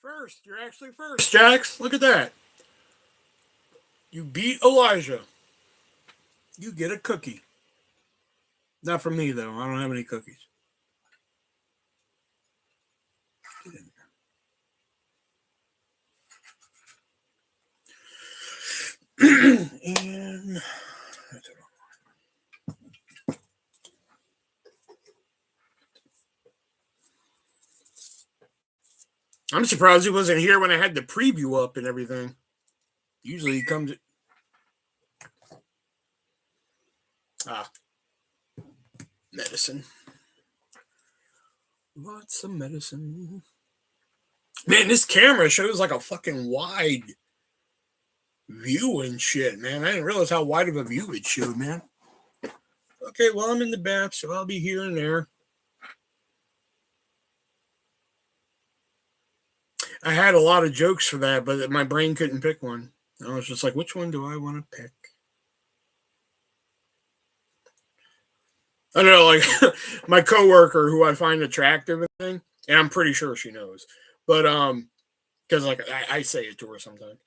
First, you're actually first, Jax. Look at that. You beat Elijah. You get a cookie. Not from me though. I don't have any cookies. And I'm surprised he wasn't here when I had the preview up and everything. Usually he comes. Medicine. Lots of medicine. Man, this camera shows like a fucking wide view and shit, man. I didn't realize how wide of a view it showed, man. Okay, well, I'm in the bath, so I'll be here and there. I had a lot of jokes for that, but my brain couldn't pick one. I was just like, which one do I want to pick? I don't know, like my coworker who I find attractive and thing, and I'm pretty sure she knows. But because like I say it to her sometimes.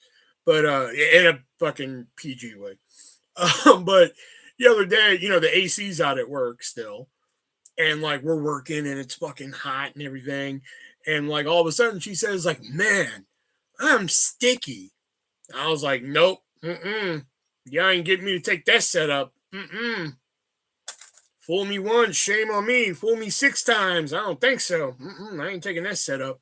But in a fucking PG way. But the other day, the AC's out at work still. And like we're working and it's fucking hot and everything. And like all of a sudden she says, like, man, I'm sticky. I was like, nope. You ain't getting me to take that setup. Fool me once, shame on me. Fool me 6 times. I don't think so. I ain't taking that setup.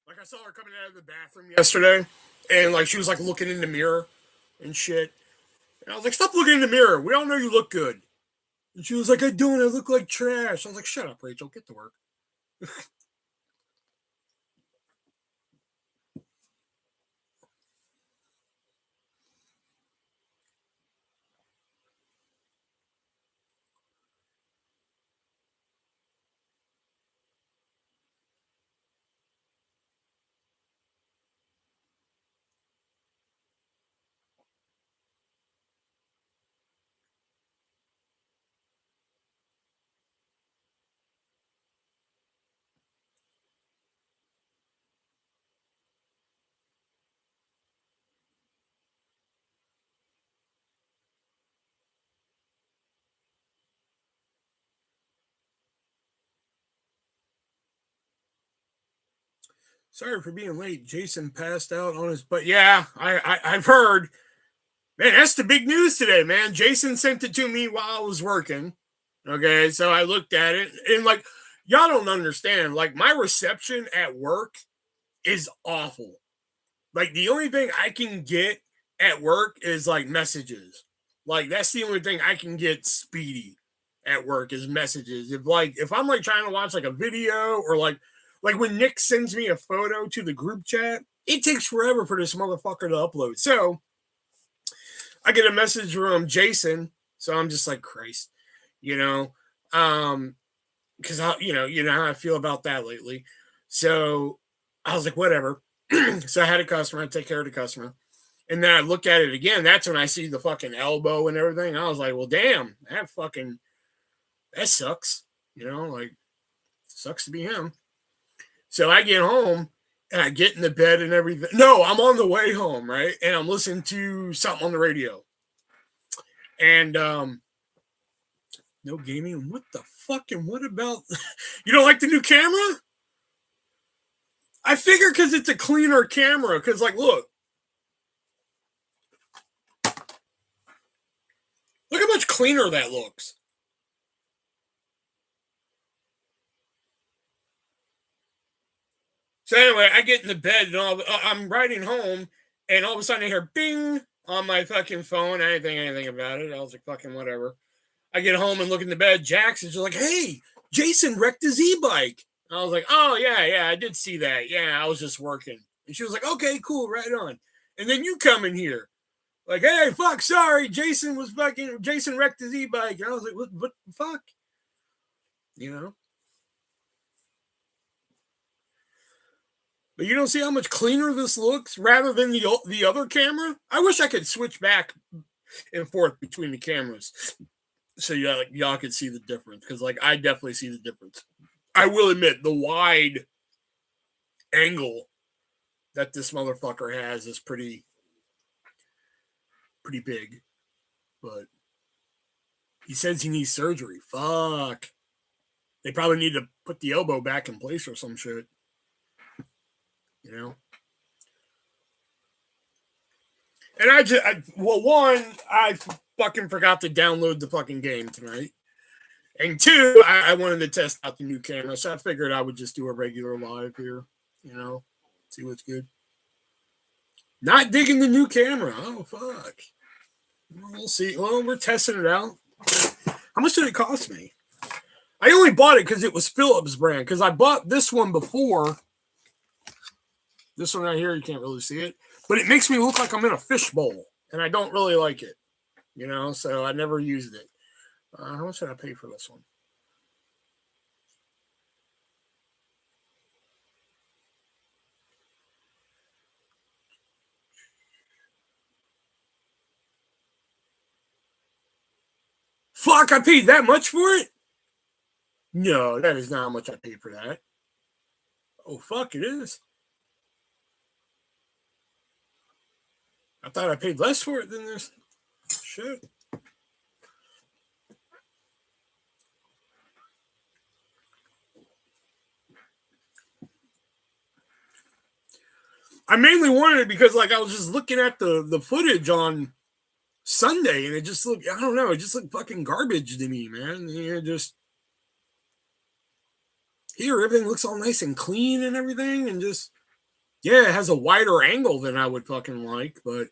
Like I saw her coming out of the bathroom yesterday, and like she was like looking in the mirror and shit. And I was like, stop looking in the mirror. We all know you look good. And she was like, I don't. I look like trash. I was like, shut up, Rachel. Get to work. Sorry for being late. Jason passed out on his butt. Yeah, I've heard. Man, that's the big news today, man. Jason sent it to me while I was working. Okay, so I looked at it and like y'all don't understand. Like my reception at work is awful. Like the only thing I can get at work is like messages. Like that's the only thing I can get speedy at work is messages. If I'm like trying to watch like a video or like when Nick sends me a photo to the group chat, it takes forever for this motherfucker to upload. So I get a message from Jason, so I'm just like, Christ, because you know how I feel about that lately. So I was like, whatever. So I had a customer, I take care of the customer. And then I look at it again. That's when I see the fucking elbow and everything. I was like, well, damn, that sucks. Like, sucks to be him. So I get home and I get in the bed and everything. No, I'm on the way home, right? And I'm listening to something on the radio. And no gaming. What the fucking, what about, you don't like the new camera? I figure because it's a cleaner camera. Because, like, look how much cleaner that looks. So anyway, I get in the bed and I'm riding home, and all of a sudden I hear bing on my fucking phone. I didn't think anything about it. I was like, fucking whatever. I get home and look in the bed. Jax is just like, hey, Jason wrecked his e-bike. I was like, oh, yeah, I did see that. Yeah, I was just working. And she was like, okay, cool, right on. And then you come in here. Like, hey, fuck, sorry, Jason wrecked his e-bike. And I was like, what the fuck? But you don't see how much cleaner this looks rather than the other camera? I wish I could switch back. and forth between the cameras, so y'all can see the difference. Because like I definitely see the difference. I will admit the wide angle that this motherfucker has is pretty big, but he says he needs surgery. Fuck. They probably need to put the elbow back in place or some shit. You know? And I fucking forgot to download the fucking game tonight. And two, I wanted to test out the new camera, so I figured I would just do a regular live here, you know, see what's good. Not digging the new camera. Oh, fuck. We'll see. Well, we're testing it out. How much did it cost me? I only bought it because it was Philips brand, because I bought this one before. This one right here, you can't really see it, but it makes me look like I'm in a fishbowl, and I don't really like it, you know, so I never used it. How much did I pay for this one? Fuck, I paid that much for it? No, that is not how much I paid for that. Oh, fuck, it is. I thought I paid less for it than this. Shit. I mainly wanted it because, like, I was just looking at the footage on Sunday, and it just looked, I don't know, it just looked fucking garbage to me, man. Just here, everything looks all nice and clean and everything, and just, yeah, it has a wider angle than I would fucking like, but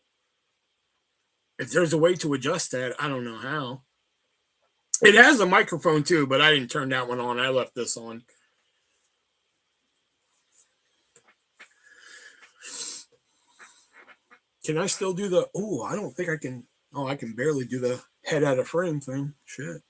if there's a way to adjust that, I don't know how. It has a microphone too, but I didn't turn that one on. I left this on. Can I still do the, oh, I don't think I can. Oh, I can barely do the head out of frame thing. Shit.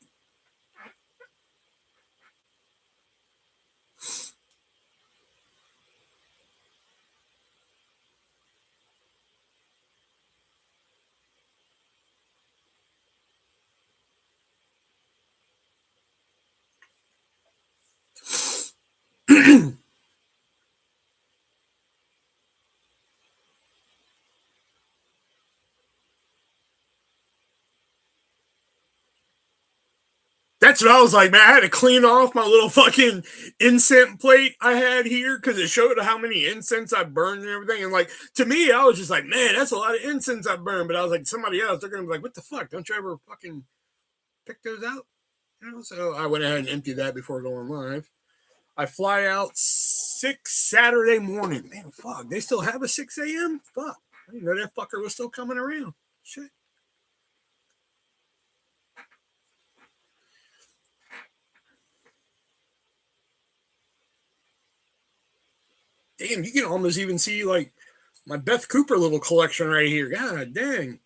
That's what I was like, man. I had to clean off my little fucking incense plate I had here because it showed how many incense I burned and everything. And like, to me, I was just like, man, that's a lot of incense I burned. But I was like, somebody else, they're going to be like, what the fuck? Don't you ever fucking pick those out? You know, so I went ahead and emptied that before going live. I fly out 6 Saturday morning. Man, fuck. They still have a 6 a.m.? Fuck. I didn't know that fucker was still coming around. Shit. Damn, you can almost even see like my Beth Cooper little collection right here. God dang.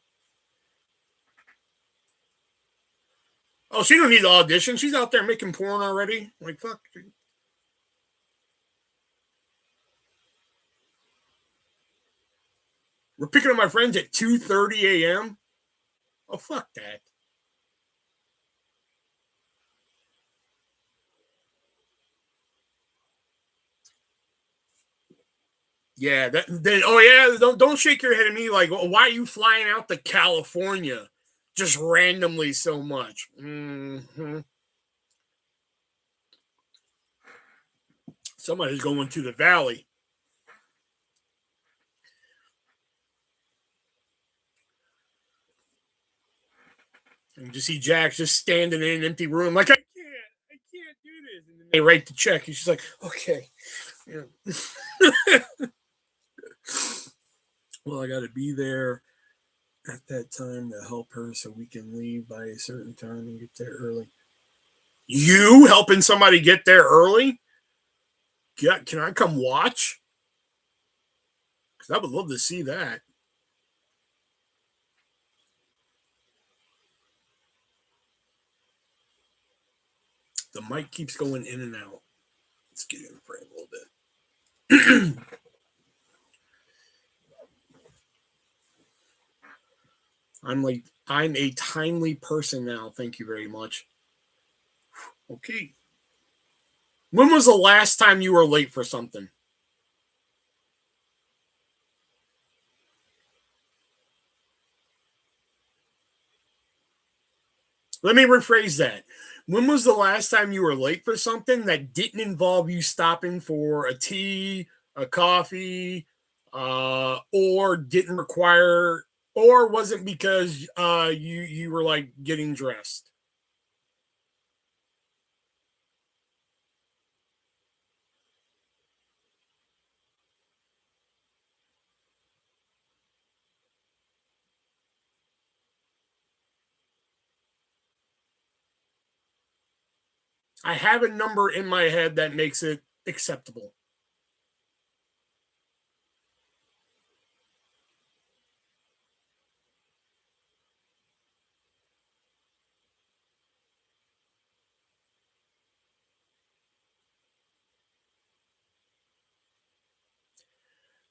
Oh, she don't need the audition. She's out there making porn already. Like, fuck. We're picking up my friends at 2:30 a.m. Oh, fuck that. Yeah, oh yeah, don't shake your head at me like, why are you flying out to California just randomly so much? Mm-hmm. Somebody's going to the valley. And you see Jax just standing in an empty room, like, I can't do this. And then they write the check. And she's like, okay. Yeah. Well, I got to be there at that time to help her so we can leave by a certain time and get there early. You helping somebody get there early? Yeah, can I come watch? Because I would love to see that. The mic keeps going in and out. Let's get in frame a little bit. I'm like I'm a timely person now. Thank you very much. Okay. When was the last time you were late for something? Let me rephrase that. When was the last time you were late for something that didn't involve you stopping for a tea, a coffee, or didn't require, or wasn't because you were like getting dressed? I have a number in my head that makes it acceptable.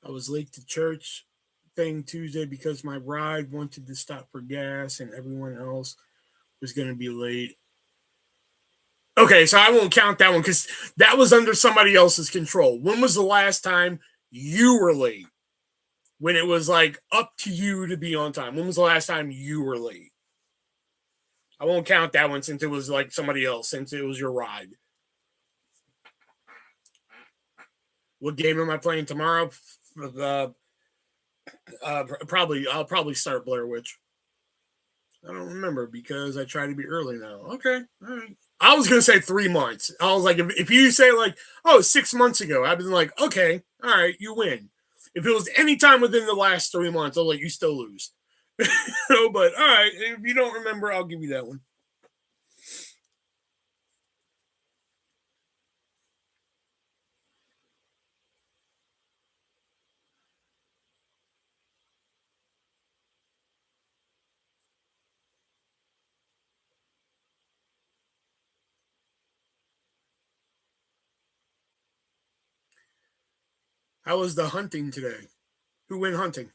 I was late to church thing Tuesday because my ride wanted to stop for gas and everyone else was going to be late. Okay, so I won't count that one because that was under somebody else's control. When was the last time you were late? When it was like up to you to be on time? When was the last time you were late? I won't count that one since it was like somebody else, since it was your ride. What game am I playing tomorrow? Uh, probably I'll probably start Blair Witch. I don't remember because I try to be early now. Okay, all right. I was gonna say 3 months. I was like, if you say like, oh, 6 months ago, I've been like, okay, all right, you win. If it was any time within the last 3 months, I'll let you still lose. No, but all right, if you don't remember, I'll give you that one. How was the hunting today? Who went hunting?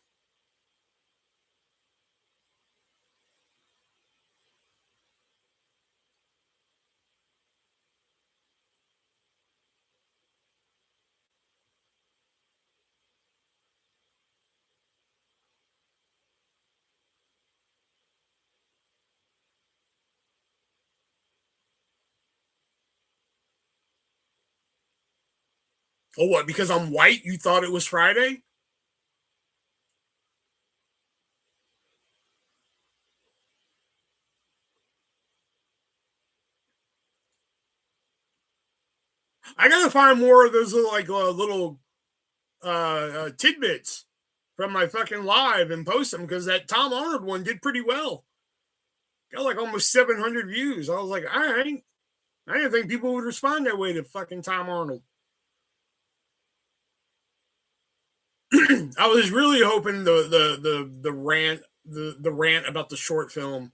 Oh, what? Because I'm white, you thought it was Friday? I gotta find more of those little, like little tidbits from my fucking live and post them because that Tom Arnold one did pretty well. Got like almost 700 views. I was like, all right. I didn't think people would respond that way to fucking Tom Arnold. I was really hoping the rant about the short film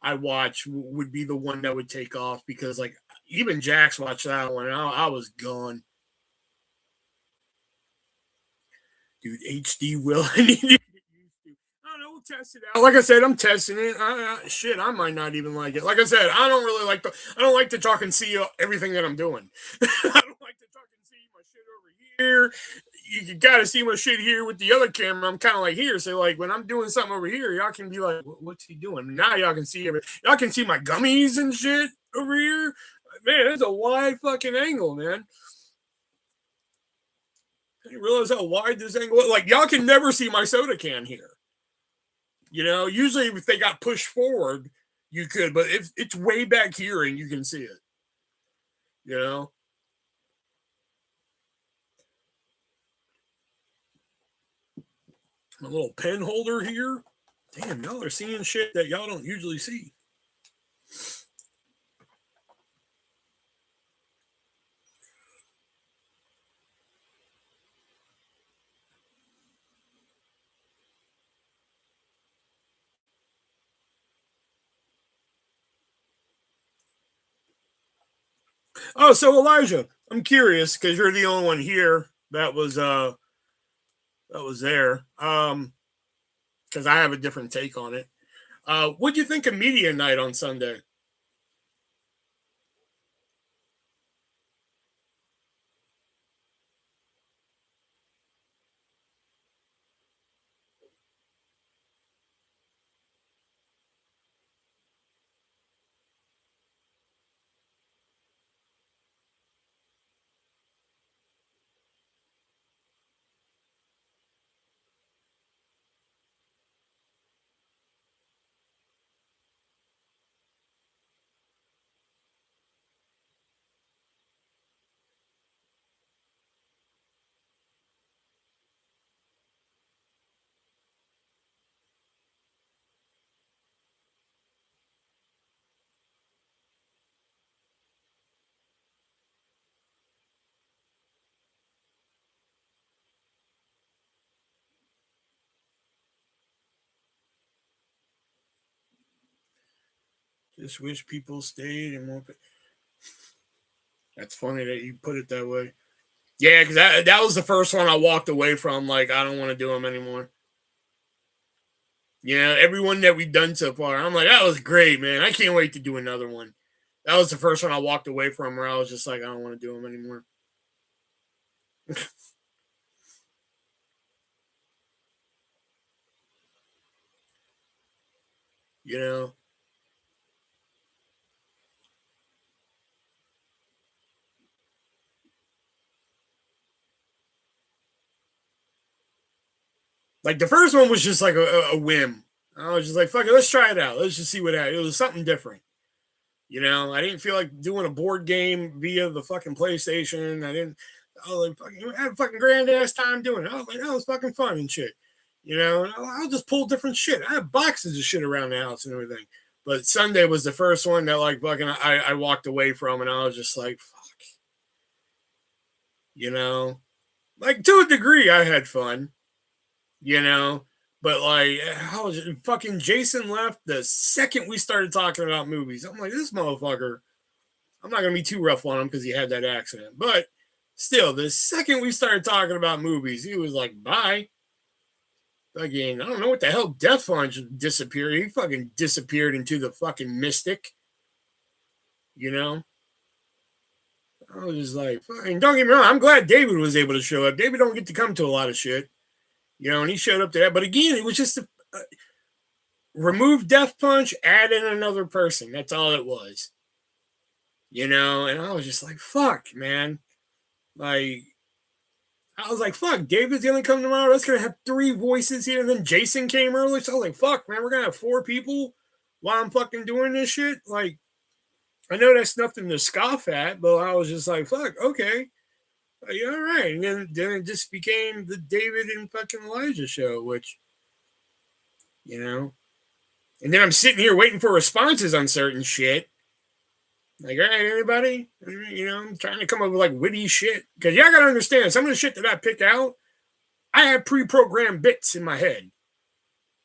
I watched would be the one that would take off because like even Jax watched that one and I was gone. Dude, HD will I need to get used to. I don't know. We'll test it out. Like I said, I'm testing it. Shit, I might not even like it. Like I said, I don't really like the. I don't like to talk and see everything that I'm doing. I don't like to talk and see my shit over here. You gotta see my shit here with the other camera. I'm kind of like here, so like when I'm doing something over here, y'all can be like, "What's he doing?" Now y'all can see everything. Y'all can see my gummies and shit over here. Man, that's a wide fucking angle, man. I didn't realize how wide this angle was. Like y'all can never see my soda can here. You know, usually if they got pushed forward, you could, but it's way back here and you can see it. You know, my little pen holder here. Damn, y'all are seeing shit that y'all don't usually see. Oh, so Elijah, I'm curious because you're the only one here that was there. Because I have a different take on it. What'd you think of media night on Sunday? Just wish people stayed and more. That's funny that you put it that way. Yeah, because that was the first one I walked away from. Like, I don't want to do them anymore. Yeah, everyone that we've done so far, I'm like, that was great, man. I can't wait to do another one. That was the first one I walked away from where I was just like, I don't want to do them anymore. You know, like the first one was just like a whim. I was just like, fuck it, let's try it out. Let's just see what happens. It was something different. You know, I didn't feel like doing a board game via the fucking PlayStation. I didn't. I was like, fucking, I had a fucking grand ass time doing it. I was like, that was fucking fun and shit. You know, and I'll just pull different shit. I have boxes of shit around the house and everything. But Sunday was the first one that like fucking I walked away from, and I was just like, fuck. You know, like to a degree, I had fun. You know, but like, how was it? Fucking Jason left the second we started talking about movies. I'm like, this motherfucker. I'm not gonna be too rough on him because he had that accident, but still, the second we started talking about movies, he was like, "Bye." Again, I don't know what the hell Death Punch disappeared. He fucking disappeared into the fucking mystic. You know, I was just like, and don't get me wrong, I'm glad David was able to show up. David don't get to come to a lot of shit, you know, and he showed up to that. But again, it was just remove Death Punch, add in another person. That's all it was, you know. And I was just like, fuck, man. Like, I was like, fuck, David's gonna come tomorrow. That's gonna have three voices here. And then Jason came early. So I was like, fuck, man, we're gonna have four people while I'm fucking doing this shit. Like, I know that's nothing to scoff at, but I was just like, fuck, okay. Yeah, all right. And then it just became the David and fucking Elijah show, which, you know. And then I'm sitting here waiting for responses on certain shit. Like, all right, anybody? You know, I'm trying to come up with like witty shit. Because y'all gotta understand, some of the shit that I pick out, I have pre-programmed bits in my head.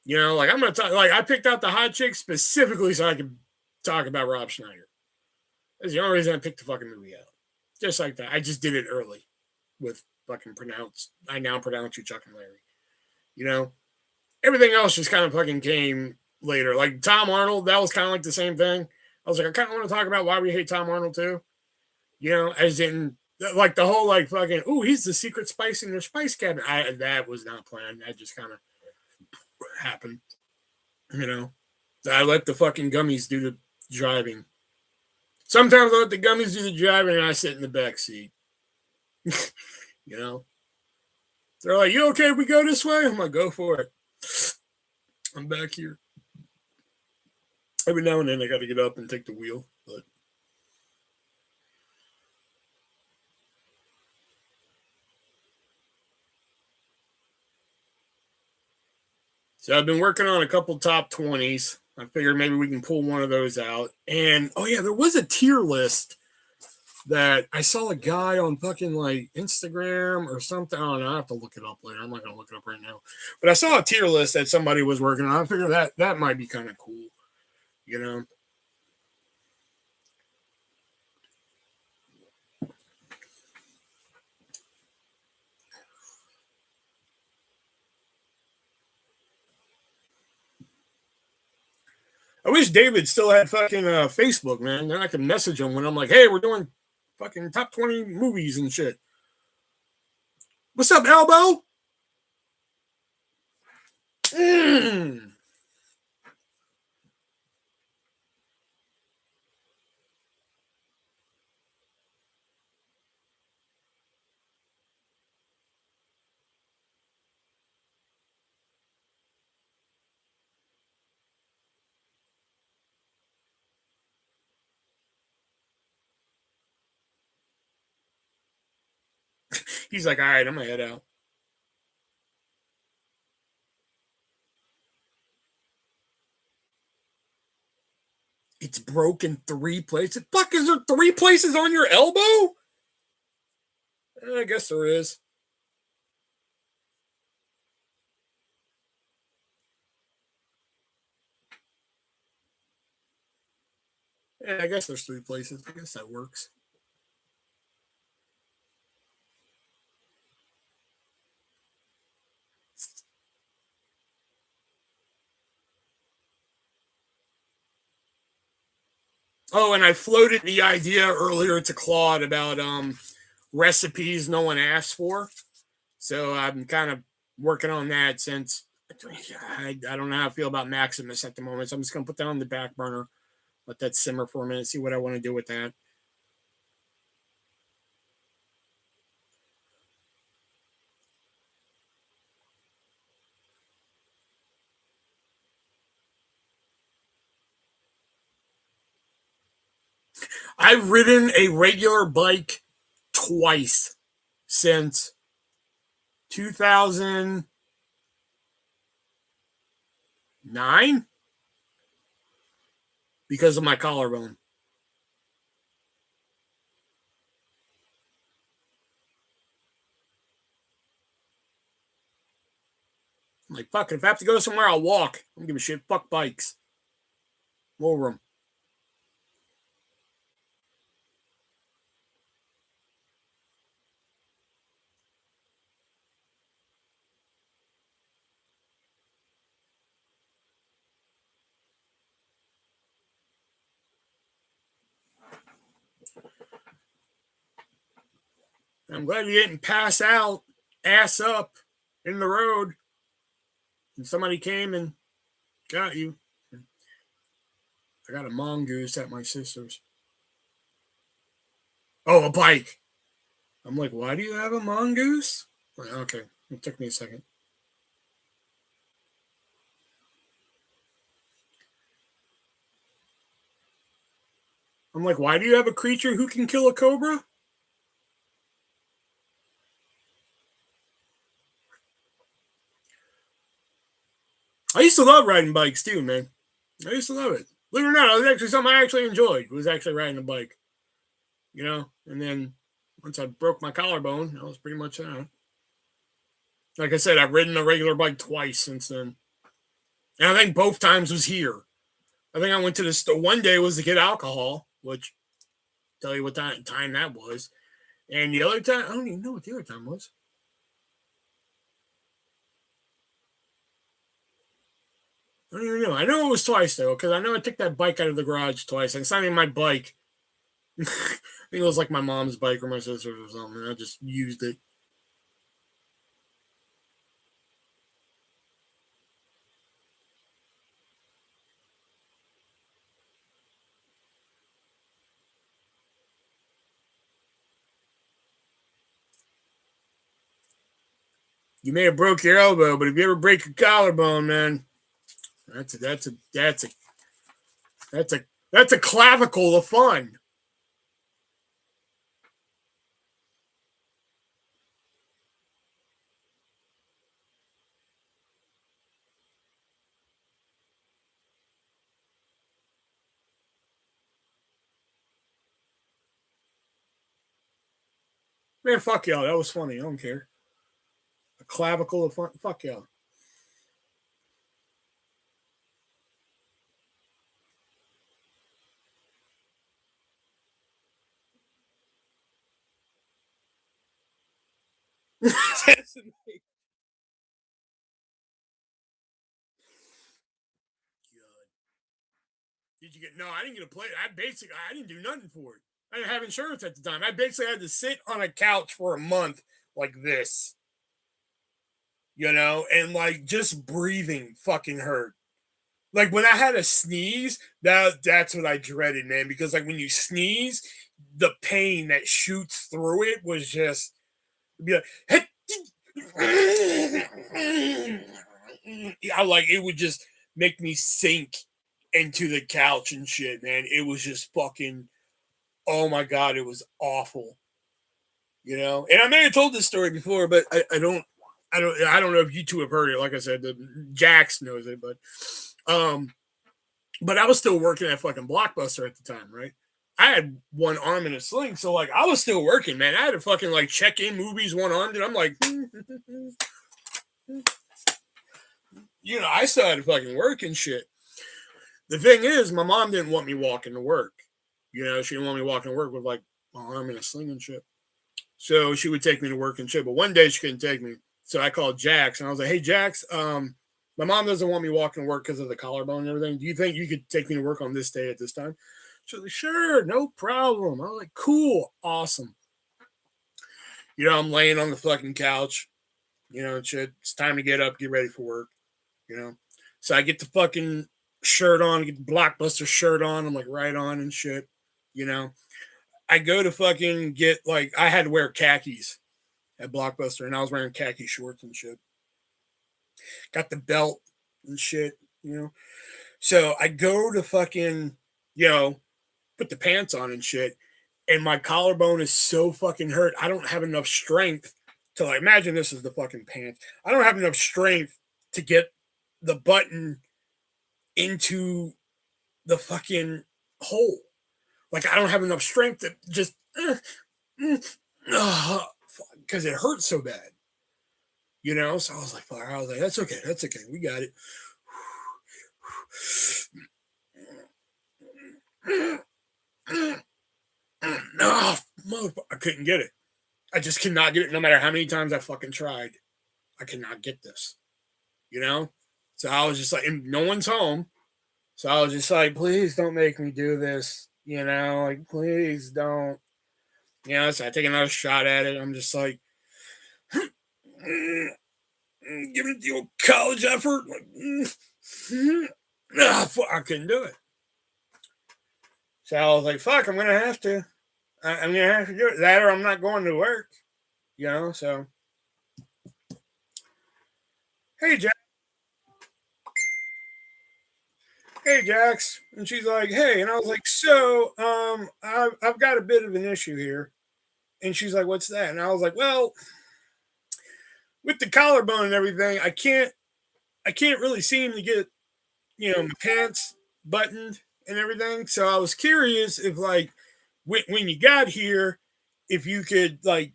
You know, like I'm gonna talk. Like I picked out the hot chick specifically so I could talk about Rob Schneider. That's the only reason I picked the fucking movie out. Just like that. I just did it early with fucking pronounce. I now pronounce you Chuck and Larry. You know, everything else just kind of fucking came later. Like Tom Arnold, that was kind of like the same thing. I was like, I kind of want to talk about why we hate Tom Arnold too. You know, as in like the whole like fucking, ooh, he's the secret spice in their spice cabinet. That was not planned. That just kind of happened. You know, I let the fucking gummies do the driving. Sometimes I let the gummies do the driving and I sit in the back seat. You know, they're like, "You okay? If we go this way?" I'm like, "Go for it." I'm back here. Every now and then I got to get up and take the wheel, but so I've been working on a couple top 20s. I figured maybe we can pull one of those out. And oh yeah, there was a tier list that I saw a guy on fucking like Instagram or something. I don't know. I have to look it up later. I'm not gonna look it up right now. But I saw a tier list that somebody was working on. I figured that might be kind of cool, you know. I wish David still had fucking Facebook, man. Then I could message him when I'm like, hey, we're doing fucking top 20 movies and shit. What's up, Elbow? Mm. He's like, all right, I'm gonna head out. It's broken 3 places. Fuck, is there 3 places on your elbow? I guess there is. Yeah, I guess there's 3 places. I guess that works. Oh, and I floated the idea earlier to Claude about recipes no one asked for. So I'm kind of working on that since I don't know how I feel about Maximus at the moment. So I'm just gonna put that on the back burner, let that simmer for a minute, see what I want to do with that. I've ridden a regular bike twice since 2009 because of my collarbone. I'm like, fuck it. If I have to go somewhere, I'll walk. I don't give a shit. Fuck bikes. Over them. I'm glad you didn't pass out, ass up, in the road, and somebody came and got you. I got a mongoose at my sister's. Oh, a bike. I'm like, why do you have a mongoose? Like, okay, it took me a second. I'm like, why do you have a creature who can kill a cobra? I used to love riding bikes too, man. I used to love it. Believe it or not, it was actually something I actually enjoyed. Was actually riding a bike, And then once I broke my collarbone, that was pretty much that. Like I said, I've ridden a regular bike twice since then, and I think both times was here. I think I went to the store one day was to get alcohol, which tell you what time that was, and the other time I don't even know what the other time was. I don't even know. I know it was twice though, because I know I took that bike out of the garage twice. And it's not even my bike. I think it was like my mom's bike or my sister's or something. I just used it. You may have broke your elbow, but if you ever break your collarbone, man, that's a clavicle of fun. Man, fuck y'all. That was funny. I don't care. A clavicle of fun. Fuck y'all. Did you get? No, I didn't get a plate. I didn't do nothing for it. I didn't have insurance at the time. I basically had to sit on a couch for a month like this, and like just breathing fucking hurt. Like when I had a sneeze, that's what I dreaded, man. Because like when you sneeze, the pain that shoots through it was just be like, I like it would just make me sink into the couch and shit, man. It was just fucking, oh my god, it was awful. And I may have told this story before, but I don't know if you two have heard it. Like I said, Jax knows it, but I was still working at fucking Blockbuster at the time, right? I had one arm in a sling, so like I was still working, man. I had to fucking like check in movies one armed, and I'm like, I still had to fucking work and shit. The thing is, my mom didn't want me walking to work. She didn't want me walking to work with like my arm in a sling and shit. So she would take me to work and shit. But one day she couldn't take me. So I called Jax and I was like, hey, Jax, my mom doesn't want me walking to work because of the collarbone and everything. Do you think you could take me to work on this day at this time? She's like, sure, no problem. I was like, cool, awesome. I'm laying on the fucking couch, and shit. It's time to get up, get ready for work, So I get the fucking shirt on, get the Blockbuster shirt on. I'm like right on and shit, I go to fucking get like I had to wear khakis at Blockbuster, and I was wearing khaki shorts and shit. Got the belt and shit, So I go to fucking, put the pants on and shit, and my collarbone is so fucking hurt. I don't have enough strength to like imagine this is the fucking pants. I don't have enough strength to get the button into the fucking hole. Like I don't have enough strength to just because it hurts so bad. So I was like, that's okay, we got it. No, motherfucker, I couldn't get it. I just cannot get it. No matter how many times I fucking tried, I cannot get this. So I was just like, and no one's home. So I was just like, please don't make me do this. Like please don't. So I take another shot at it. I'm just like, giving it the old college effort. Like, I couldn't do it. So I was like, fuck, I'm gonna have to. I'm gonna have to do it. That or I'm not going to work. So hey Jack. Hey Jax. And she's like, hey, and I was like, so I've got a bit of an issue here. And she's like, what's that? And I was like, well, with the collarbone and everything, I can't really seem to get, my pants buttoned and everything. So I was curious if like when you got here, if you could like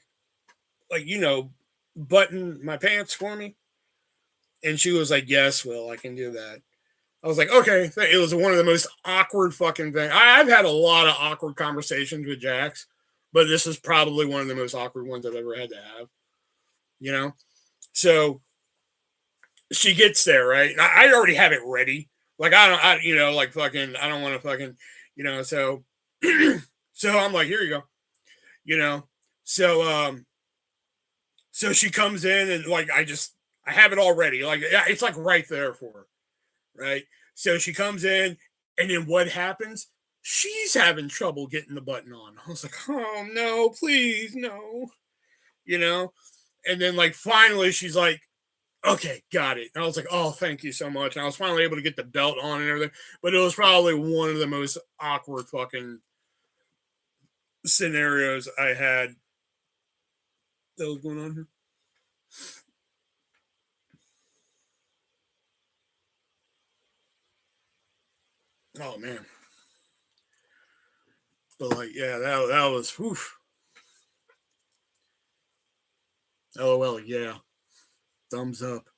button my pants for me. And she was like, yes, Will, I can do that. I was like, okay. It was one of the most awkward fucking things. I've had a lot of awkward conversations with Jax, but this is probably one of the most awkward ones I've ever had to have, So she gets there, right? And I already have it ready. Like, like fucking, I don't want to fucking, so, so I'm like, here you go, so, so she comes in and like, I have it all ready. Like, it's like right there for her. Right. So she comes in, and then what happens? She's having trouble getting the button on. I was like, oh no, please, no. And then like finally she's like, okay, got it. And I was like, oh, thank you so much. And I was finally able to get the belt on and everything. But it was probably one of the most awkward fucking scenarios I had that was going on here. Oh man. But like, yeah, that was oof. LOL, yeah. Thumbs up.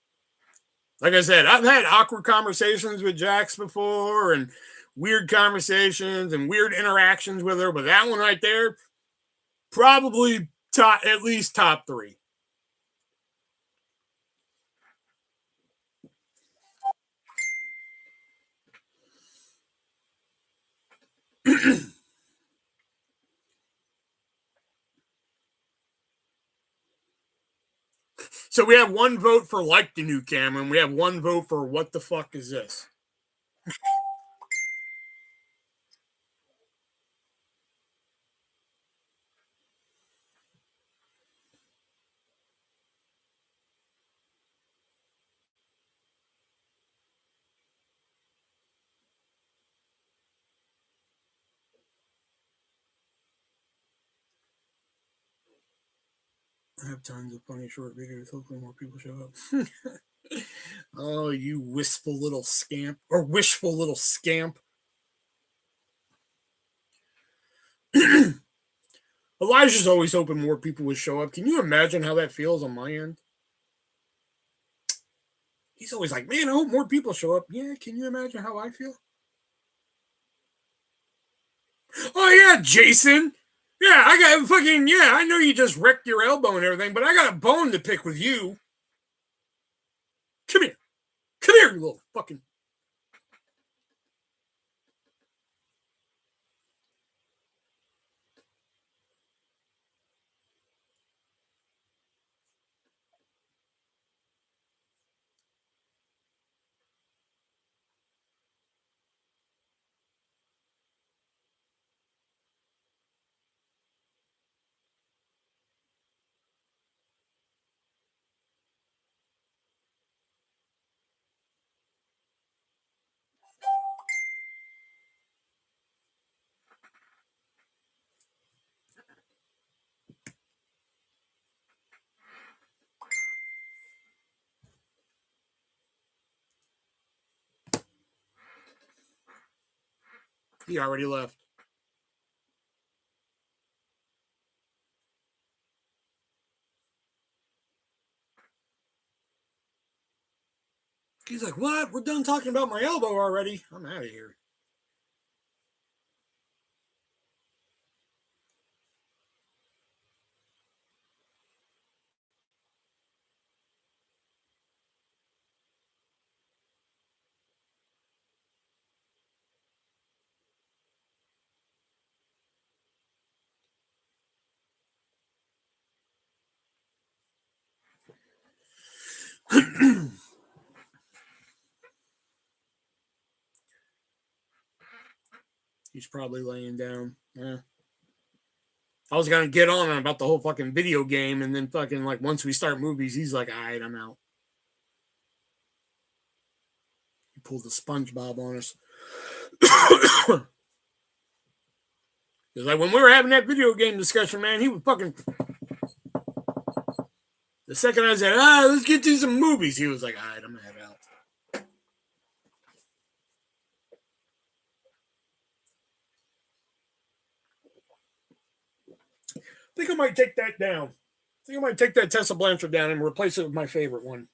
Like I said, I've had awkward conversations with Jax before and weird conversations and weird interactions with her, but that one right there, probably at least top 3. So we have one vote for like the new camera, and we have one vote for what the fuck is this? I have tons of funny short videos. Hopefully more people show up. Oh, you wistful little scamp. Or wishful little scamp. Elijah's always hoping more people would show up. Can you imagine how that feels on my end? He's always like, man, I hope more people show up. Yeah, can you imagine how I feel? Oh, yeah, Jason. Yeah, I got fucking, yeah, I know you just wrecked your elbow and everything, but I got a bone to pick with you. Come here. Come here, you little fucking. He already left. He's like, what? We're done talking about my elbow already. I'm out of here. He's probably laying down. Yeah. I was gonna get on about the whole fucking video game, and then fucking like once we start movies, he's like, all right, I'm out. He pulled the SpongeBob on us. Because like when we were having that video game discussion, man, he was fucking. The second I said, let's get to some movies, he was like, all right, I'm gonna head out. I think I might take that down. I think I might take that Tessa Blanchard down and replace it with my favorite one.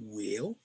Well,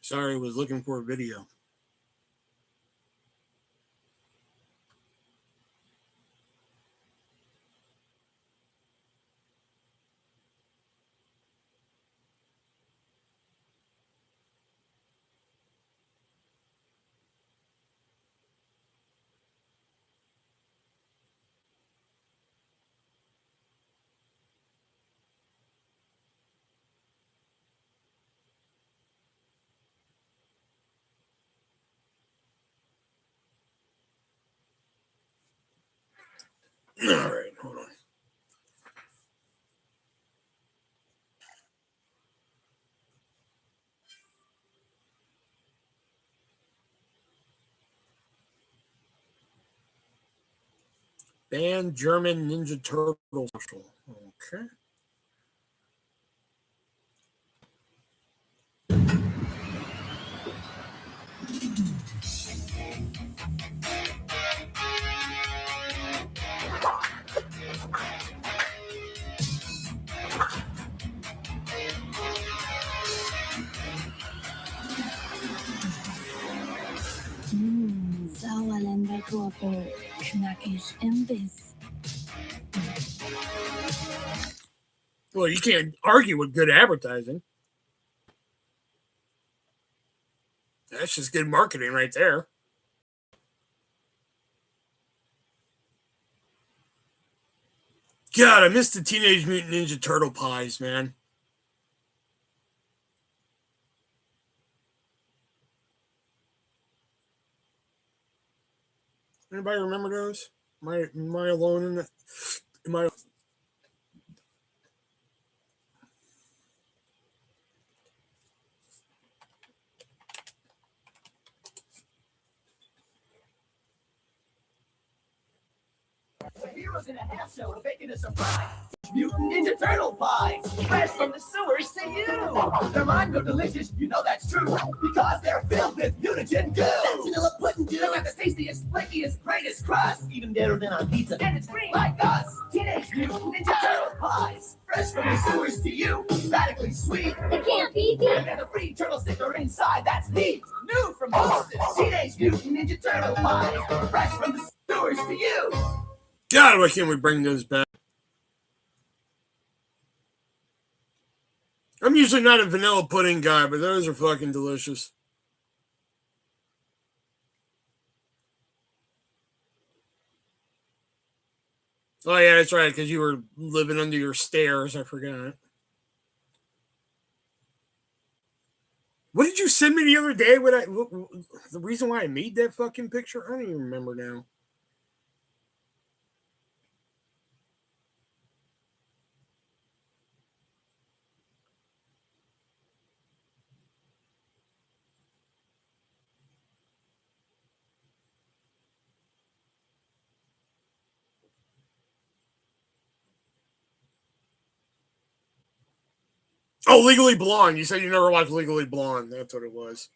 Sorry, I was looking for a video. All right, hold on. Banned German Ninja Turtle special. Okay. Sauerländer Gurken, knackig im Biss. Well, you can't argue with good advertising. That's just good marketing right there. God, I missed the Teenage Mutant Ninja Turtle pies, man. Anybody remember those? Am I alone in that? Am I? Heroes in a half shell are making a surprise. Mutant Ninja Turtle pies, fresh from the sewers to you. Their mind go delicious, you know that's true, because they're filled with mutagen goo. That's vanilla pudding, dude. They've got the tastiest, flakiest, greatest crust, even better than on pizza. And it's green like us. Teenage Mutant Ninja Turtle pies, fresh from the sewers to you. Radically sweet. It can't be beat. And a free turtle sticker inside. That's neat. New from Boston. Teenage Mutant Ninja Turtle pies, fresh from the sewers to you. God, why can't we bring those back? I'm usually not a vanilla pudding guy, but those are fucking delicious. Oh, yeah, that's right, because you were living under your stairs. I forgot. What did you send me the other day? The reason why I made that fucking picture? I don't even remember now. Oh, Legally Blonde. You said you never watched Legally Blonde. That's what it was.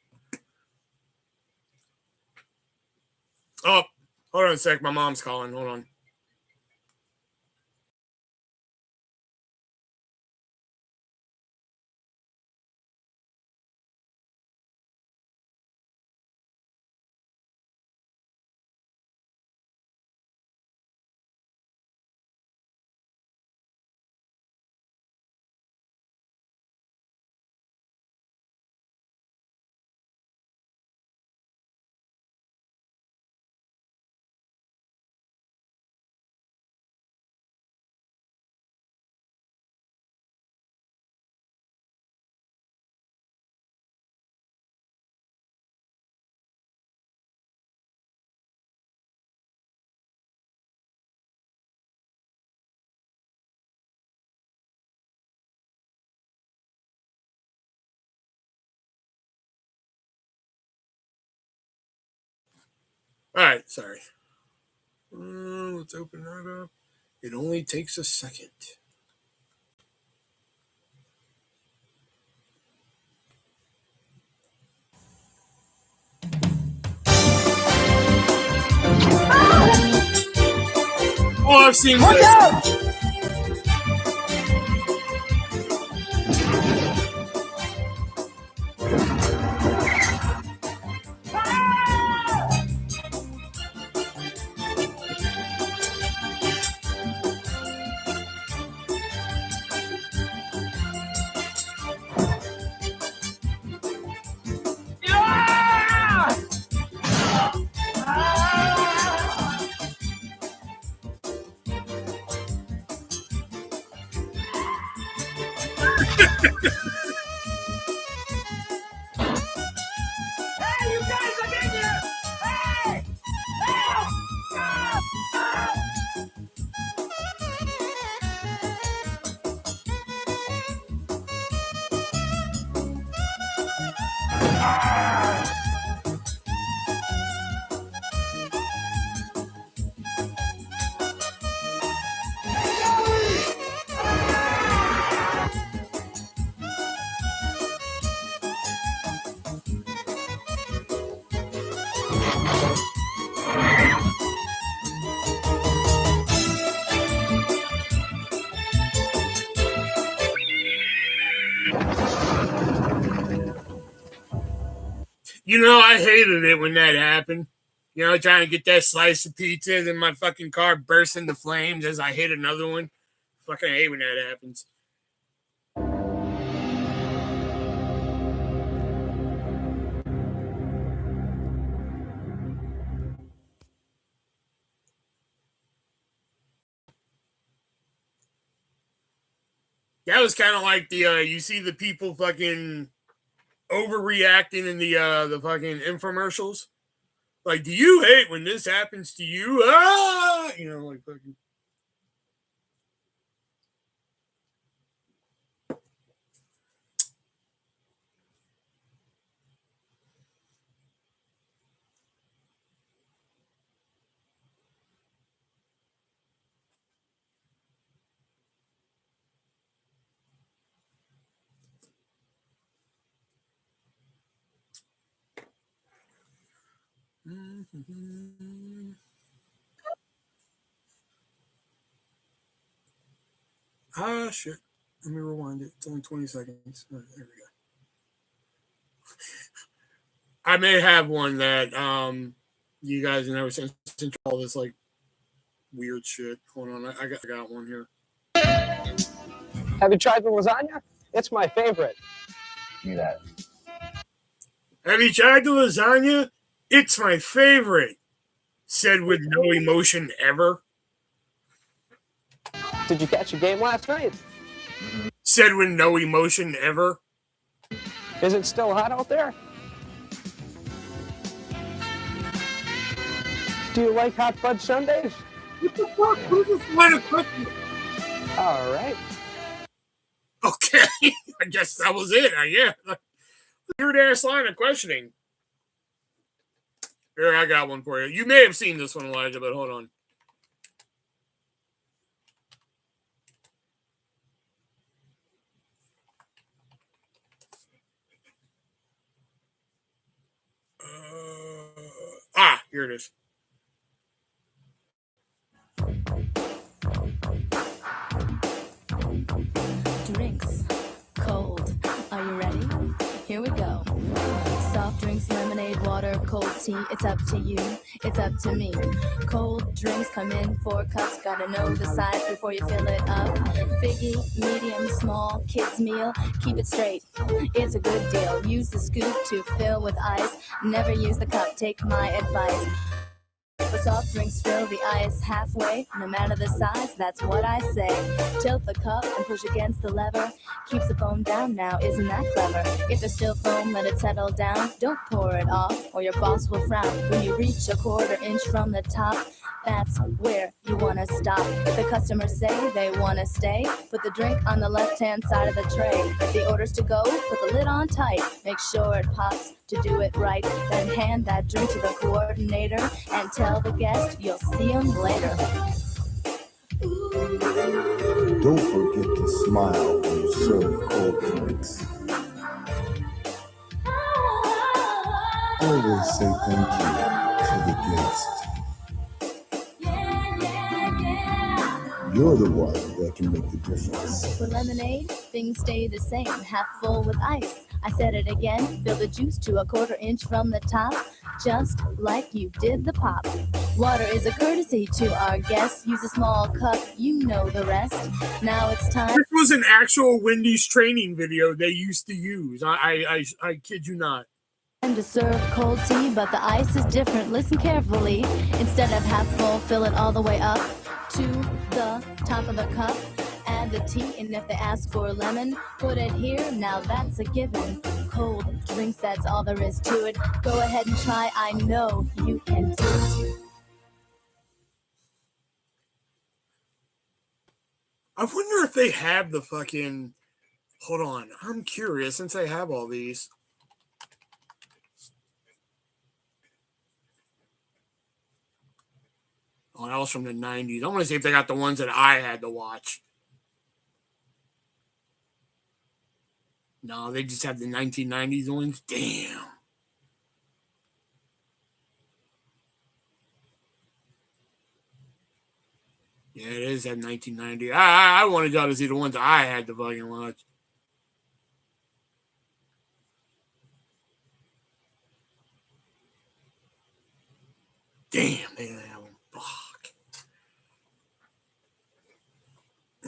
Oh, hold on a sec. My mom's calling. Hold on. All right, sorry. Let's open that up. It only takes a second. Oh, I've seen this. you guys, I'm in here! Hey! Help! You know, I hated it when that happened. You know, trying to get that slice of pizza, then my fucking car bursts into flames as I hit another one. Fucking hate when that happens. That was kind of like the you see the people fucking overreacting in the fucking infomercials. Like, do you hate when this happens to you? Ah, you know, like fucking. Ah, shit. Let me rewind it. It's only 20 seconds. All right, there we go. I may have one that you guys never since all this like weird shit. Hold on, I got one here. Have you tried the lasagna? It's my favorite. Give me that. Have you tried the lasagna? It's my favorite. Said with no emotion ever. Did you catch a game last night? Said with no emotion ever. Is it still hot out there? Do you like hot fudge sundaes? What the fuck? Who's this line of questioning? All right. Okay, I guess that was it. Yeah, weird ass line of questioning. Here, I got one for you. You may have seen this one, Elijah, but hold on. Here it is. Drinks. Cold. Are you ready? Here we go. Soft drinks, lemonade, water, cold tea. It's up to you. It's up to me. Cold drinks come in 4 cups. Gotta know the size before you fill it up. Biggie, medium, small, kids meal. Keep it straight. It's a good deal. Use the scoop to fill with ice. Never use the cup. Take my advice. For soft drinks, fill the ice halfway. No matter the size, that's what I say. Tilt the cup and push against the lever. Keeps the foam down now, isn't that clever? If there's still foam, let it settle down. Don't pour it off, or your boss will frown. When you reach a 1/4 inch from the top, that's where you wanna stop. If the customers say they wanna stay, put the drink on the left-hand side of the tray. If the order's to go, put the lid on tight. Make sure it pops to do it right. Then hand that drink to the coordinator and tell the guest you'll see him later. Don't forget to smile when you serve cold drinks. Always say thank you to the guest. You're the one that can make the difference. For lemonade, things stay the same, half full with ice. I said it again, fill the juice to a 1/4 inch from the top, just like you did the pop. Water is a courtesy to our guests. Use a small cup, you know the rest. Now it's time. This was an actual Wendy's training video they used to use. I kid you not. To serve cold tea, but the ice is different. Listen carefully. Instead of half full, fill it all the way up to the top of the cup add the tea, and if they ask for lemon, put it here, now that's a given. Cold drinks, that's all there is to it. Go ahead and try, I know you can do it. I wonder if they have the fucking... Hold on, I'm curious since I have all these. Oh, that was from the 90s. I want to see if they got the ones that I had to watch. No, they just have the 1990s ones. Damn. Yeah, it is that 1990. I wanted y'all to see the ones I had to fucking watch. Damn, they didn't have them. Fuck.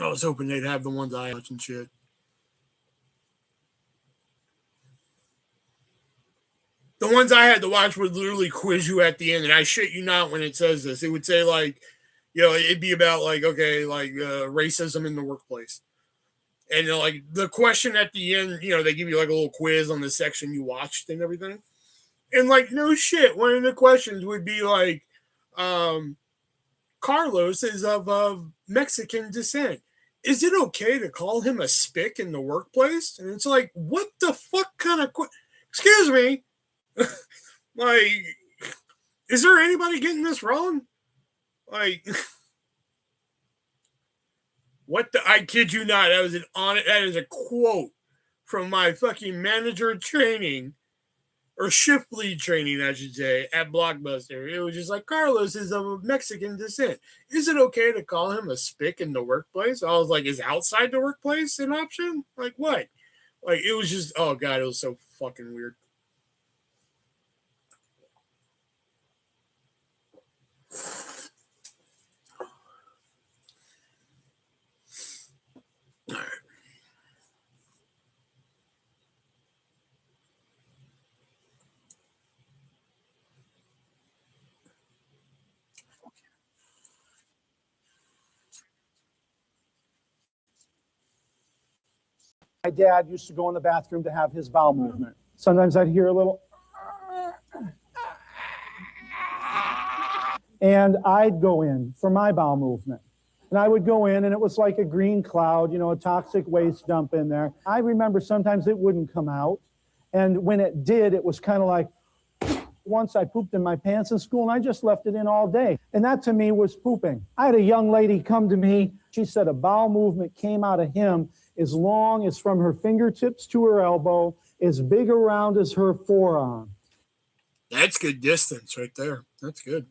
I was hoping they'd have the ones I watch and shit. The ones I had to watch would literally quiz you at the end, and I shit you not when it says this. It would say, like, you know, it'd be about, like, okay, like, racism in the workplace. And, like, the question at the end, you know, they give you, like, a little quiz on the section you watched and everything. And, like, no shit, one of the questions would be, like, Carlos is of Mexican descent. Is it okay to call him a spick in the workplace? And it's like, what the fuck kind of... Excuse me? Like, is there anybody getting this wrong? Like... What the... I kid you not. That was that is a quote from my fucking manager training, or shift lead training, I should say, at Blockbuster. It was just like, Carlos is of Mexican descent. Is it okay to call him a spick in the workplace? I was like, is outside the workplace an option? Like, what? Like, it was just... Oh, God, it was so fucking weird. All right. My dad used to go in the bathroom to have his bowel movement. Sometimes I'd hear a little, and I'd go in for my bowel movement. And I would go in, and it was like a green cloud, you know, a toxic waste dump in there. I remember sometimes it wouldn't come out. And when it did, it was kind of like, once I pooped in my pants in school, and I just left it in all day. And that to me was pooping. I had a young lady come to me. She said a bowel movement came out of him as long as from her fingertips to her elbow, as big around as her forearm. That's good distance right there. That's good.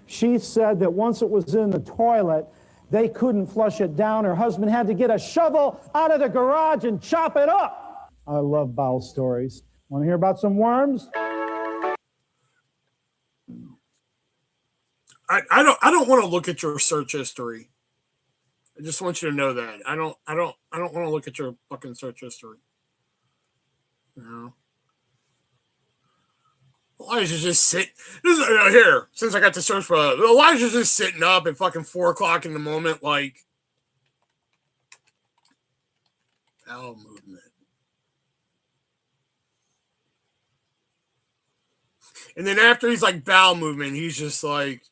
She said that once it was in the toilet, they couldn't flush it down. Her husband had to get a shovel out of the garage and chop it up. I love bowel stories. Want to hear about some worms? I don't want to look at your search history. I just want you to know that. I don't want to look at your fucking search history. You know? Elijah's just sitting here, since I got to search for Elijah's just sitting up at fucking 4:00 in the moment, like bowel movement. And then after he's like bowel movement, he's just like,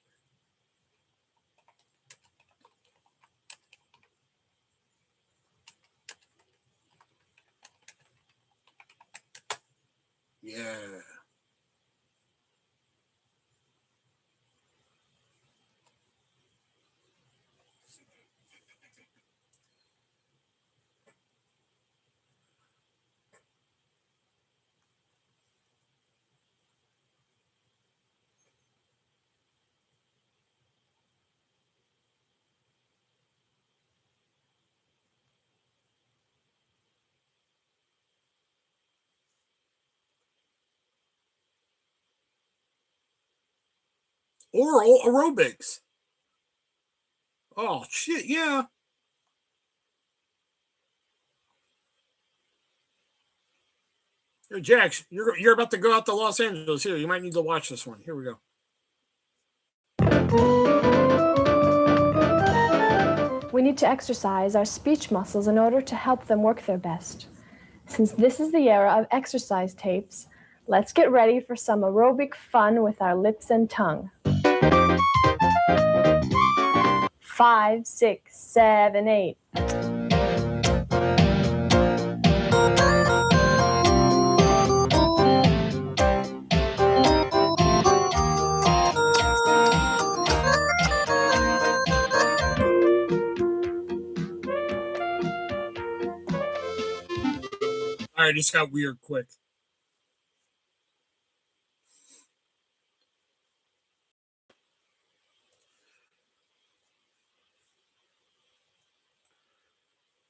yeah. Or aerobics. Oh shit, yeah. Here, Jax, you're about to go out to Los Angeles. Here, you might need to watch this one. Here we go. We need to exercise our speech muscles in order to help them work their best. Since this is the era of exercise tapes, let's get ready for some aerobic fun with our lips and tongue. 5, 6, 7, 8. All right, this got weird quick.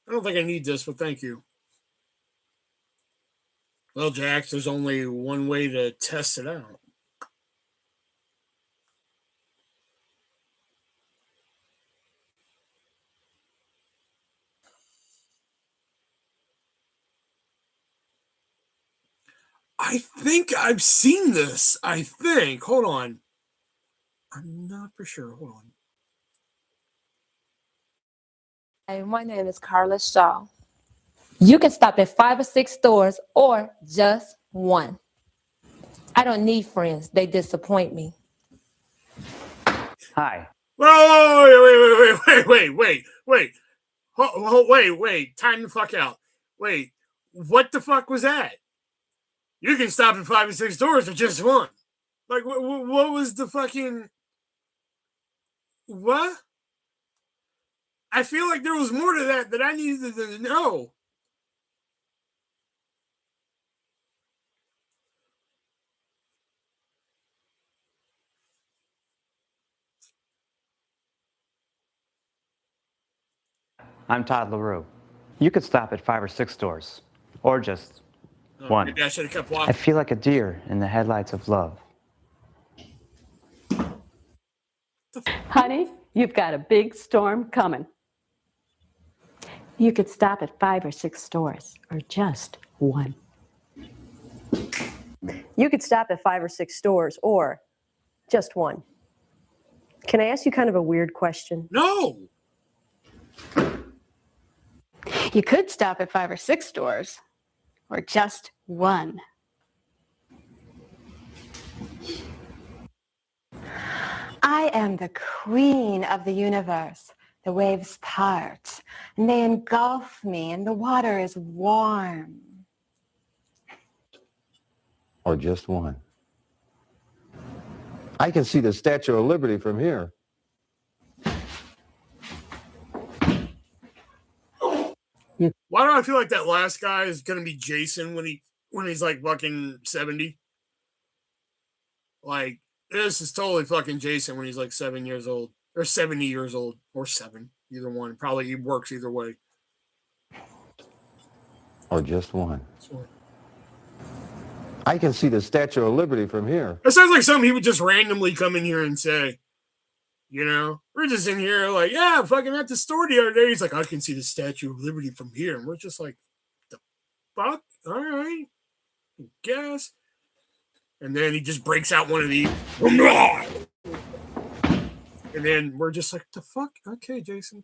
I don't think I need this, but thank you. Well, Jax, there's only one way to test it out. I think I've seen this. I think. Hold on. I'm not for sure. Hold on. Hi, my name is Carla Shaw. You can stop at 5 or 6 stores or just one. I don't need friends. They disappoint me. Hi. Whoa, wait. Time the fuck out. Wait, what the fuck was that? You can stop at 5 or 6 stores or just one. Like, what was the fucking... What? I feel like there was more to that I needed to know. I'm Todd LaRue. You could stop at 5 or 6 stores, or just one. Maybe I should have kept walking. I feel like a deer in the headlights of love. Honey, you've got a big storm coming. You could stop at 5 or 6 stores, or just one. You could stop at 5 or 6 stores, or just one. Can I ask you kind of a weird question? No. You could stop at 5 or 6 stores, or just one. I am the queen of the universe. The waves part, and they engulf me, and the water is warm. Or just one. I can see the Statue of Liberty from here. Why do I feel like that last guy is gonna be Jason when he's like fucking 70? Like, this is totally fucking Jason when he's like 7 years old. Or 70 years old. Or 7. Either one. Probably he works either way. Or just one. I can see the Statue of Liberty from here. That sounds like something he would just randomly come in here and say. You know? We're just in here like, yeah, fucking at the store the other day. He's like, I can see the Statue of Liberty from here. And we're just like, the fuck? All right. I guess. And then he just breaks out one of these. And then we're just like, the fuck? Okay, Jason.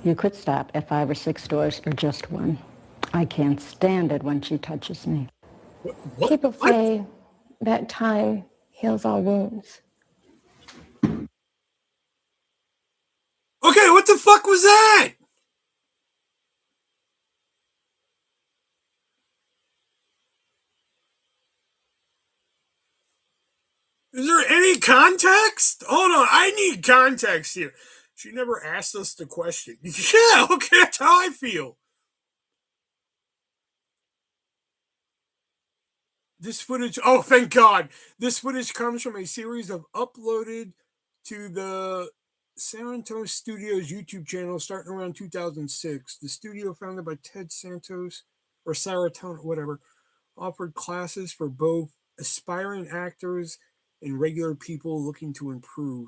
You could stop at 5 or 6 stores, or just one. I can't stand it when she touches me. What? People say that time heals all wounds. Okay, what the fuck was that? Is there any context? Hold on, I need context here. She never asked us the question. Yeah, okay, that's how I feel. This footage, oh, thank God. This footage comes from a series of uploaded to the Santos Studios YouTube channel starting around 2006. The studio, founded by Ted Santos, or Saratona, whatever, offered classes for both aspiring actors and regular people looking to improve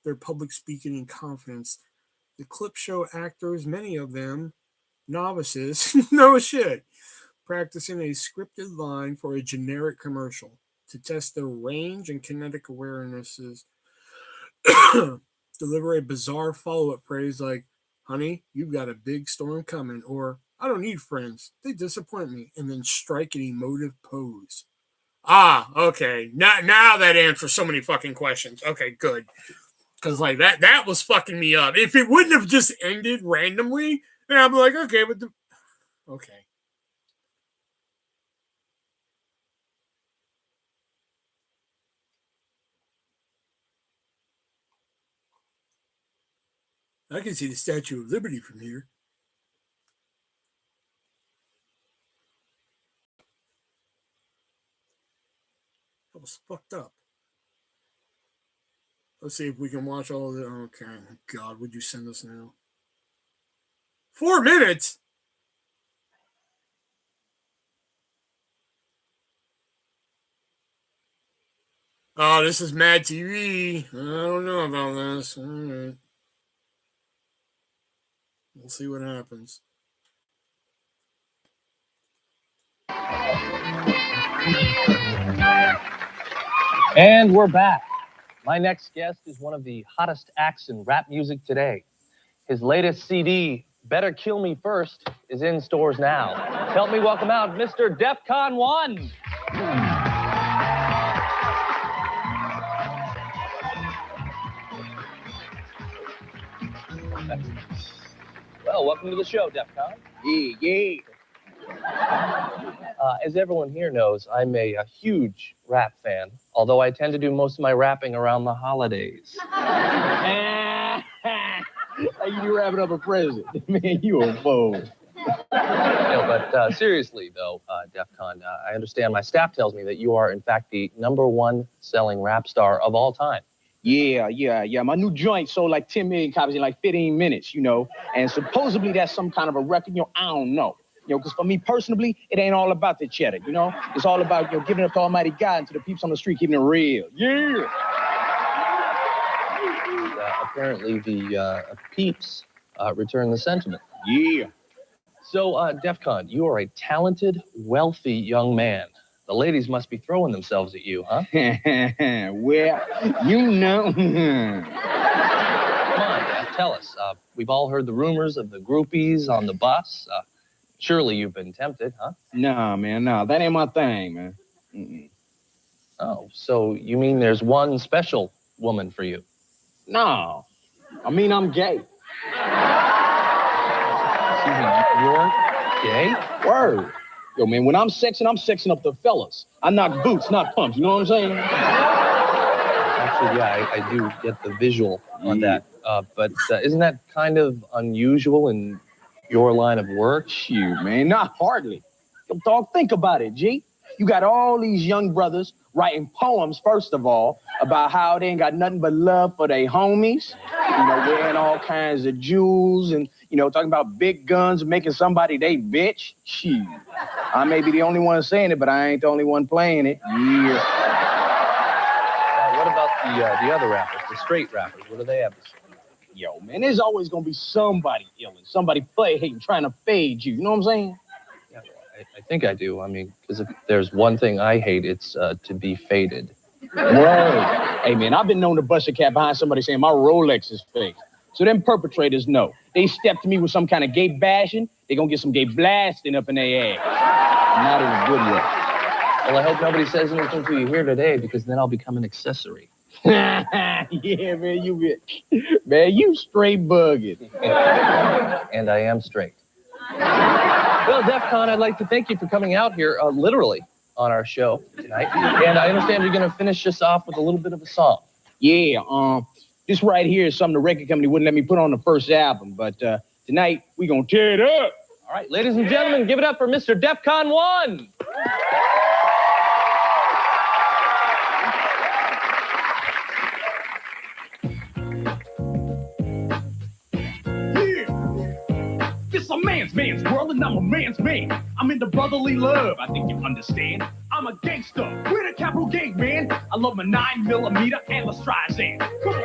their public speaking and confidence. The clips show actors, many of them novices, no shit, practicing a scripted line for a generic commercial to test their range and kinetic awarenesses deliver a bizarre follow-up phrase like, honey, you've got a big storm coming, or I don't need friends, they disappoint me, and then strike an emotive pose. Ah, okay. Now that answers so many fucking questions. Okay, good. Because like that was fucking me up. If it wouldn't have just ended randomly, then I'd be like, okay, but okay. I can see the Statue of Liberty from here. That was fucked up. Let's see if we can watch all of it. Okay. God, would you send us now? 4 minutes? Oh, this is Mad TV. I don't know about this. All right. We'll see what happens. And we're back. My next guest is one of the hottest acts in rap music today. His latest CD, Better Kill Me First, is in stores now. Help me welcome out Mr. DEFCON 1. Well, welcome to the show, DEFCON. Yeah. As everyone here knows, I'm a huge rap fan, although I tend to do most of my rapping around the holidays. You wrapping up a present. Man, you a fool. But seriously, though, DEFCON, I understand my staff tells me that you are, in fact, the #1 selling rap star of all time. Yeah. My new joint sold like 10 million copies in like 15 minutes, you know. And supposedly that's some kind of a record, you know, I don't know. You know, because for me personally, it ain't all about the cheddar, you know? It's all about, you know, giving it up to Almighty God and to the peeps on the street, keeping it real. Yeah! Apparently the peeps return the sentiment. Yeah. So, DEFCON, you are a talented, wealthy young man. The ladies must be throwing themselves at you, huh? Well, you know. Come on, tell us. We've all heard the rumors of the groupies on the bus. Surely you've been tempted, huh? Nah, man, nah. That ain't my thing, man. Mm-mm. Oh, so you mean there's one special woman for you? No. I mean, I'm gay. Excuse me, you're gay? Word. Yo, man, when I'm sexing up the fellas. I knock boots, not pumps. You know what I'm saying? Actually, yeah, I do get the visual on that. But isn't that kind of unusual in your line of work? Shoot, man, not hardly. Yo, dog, think about it, G. You got all these young brothers writing poems, first of all, about how they ain't got nothing but love for their homies. You know, wearing all kinds of jewels and, you know, talking about big guns, making somebody they bitch. Shoot. I may be the only one saying it, but I ain't the only one playing it. Yeah. What about the other rappers, the straight rappers? What do they have to say? Yo, man, there's always gonna be somebody illin', somebody play hating, trying to fade you. You know what I'm saying? Yeah, I think I do. I mean, because if there's one thing I hate, it's to be faded. Right. Hey, man, I've been known to bust a cat behind somebody saying my Rolex is fake. So them perpetrators know. They step to me with some kind of gay bashing, they gonna get some gay blasting up in their ass. Not in a good way. Well, I hope nobody says anything to you here today, because then I'll become an accessory. Yeah, man, you straight bugging. And I am straight. Well, DEFCON, I'd like to thank you for coming out here, literally, on our show tonight. And I understand you're going to finish us off with a little bit of a song. Yeah, this right here is something the record company wouldn't let me put on the first album, but tonight we gonna tear it up. All right, ladies and gentlemen, give it up for Mr. DEFCON 1. This a man's world and I'm a man's man. I'm into brotherly love, I think you understand. I'm a gangster with a capital gang, man. I love my 9mm and the Streisand. Come on.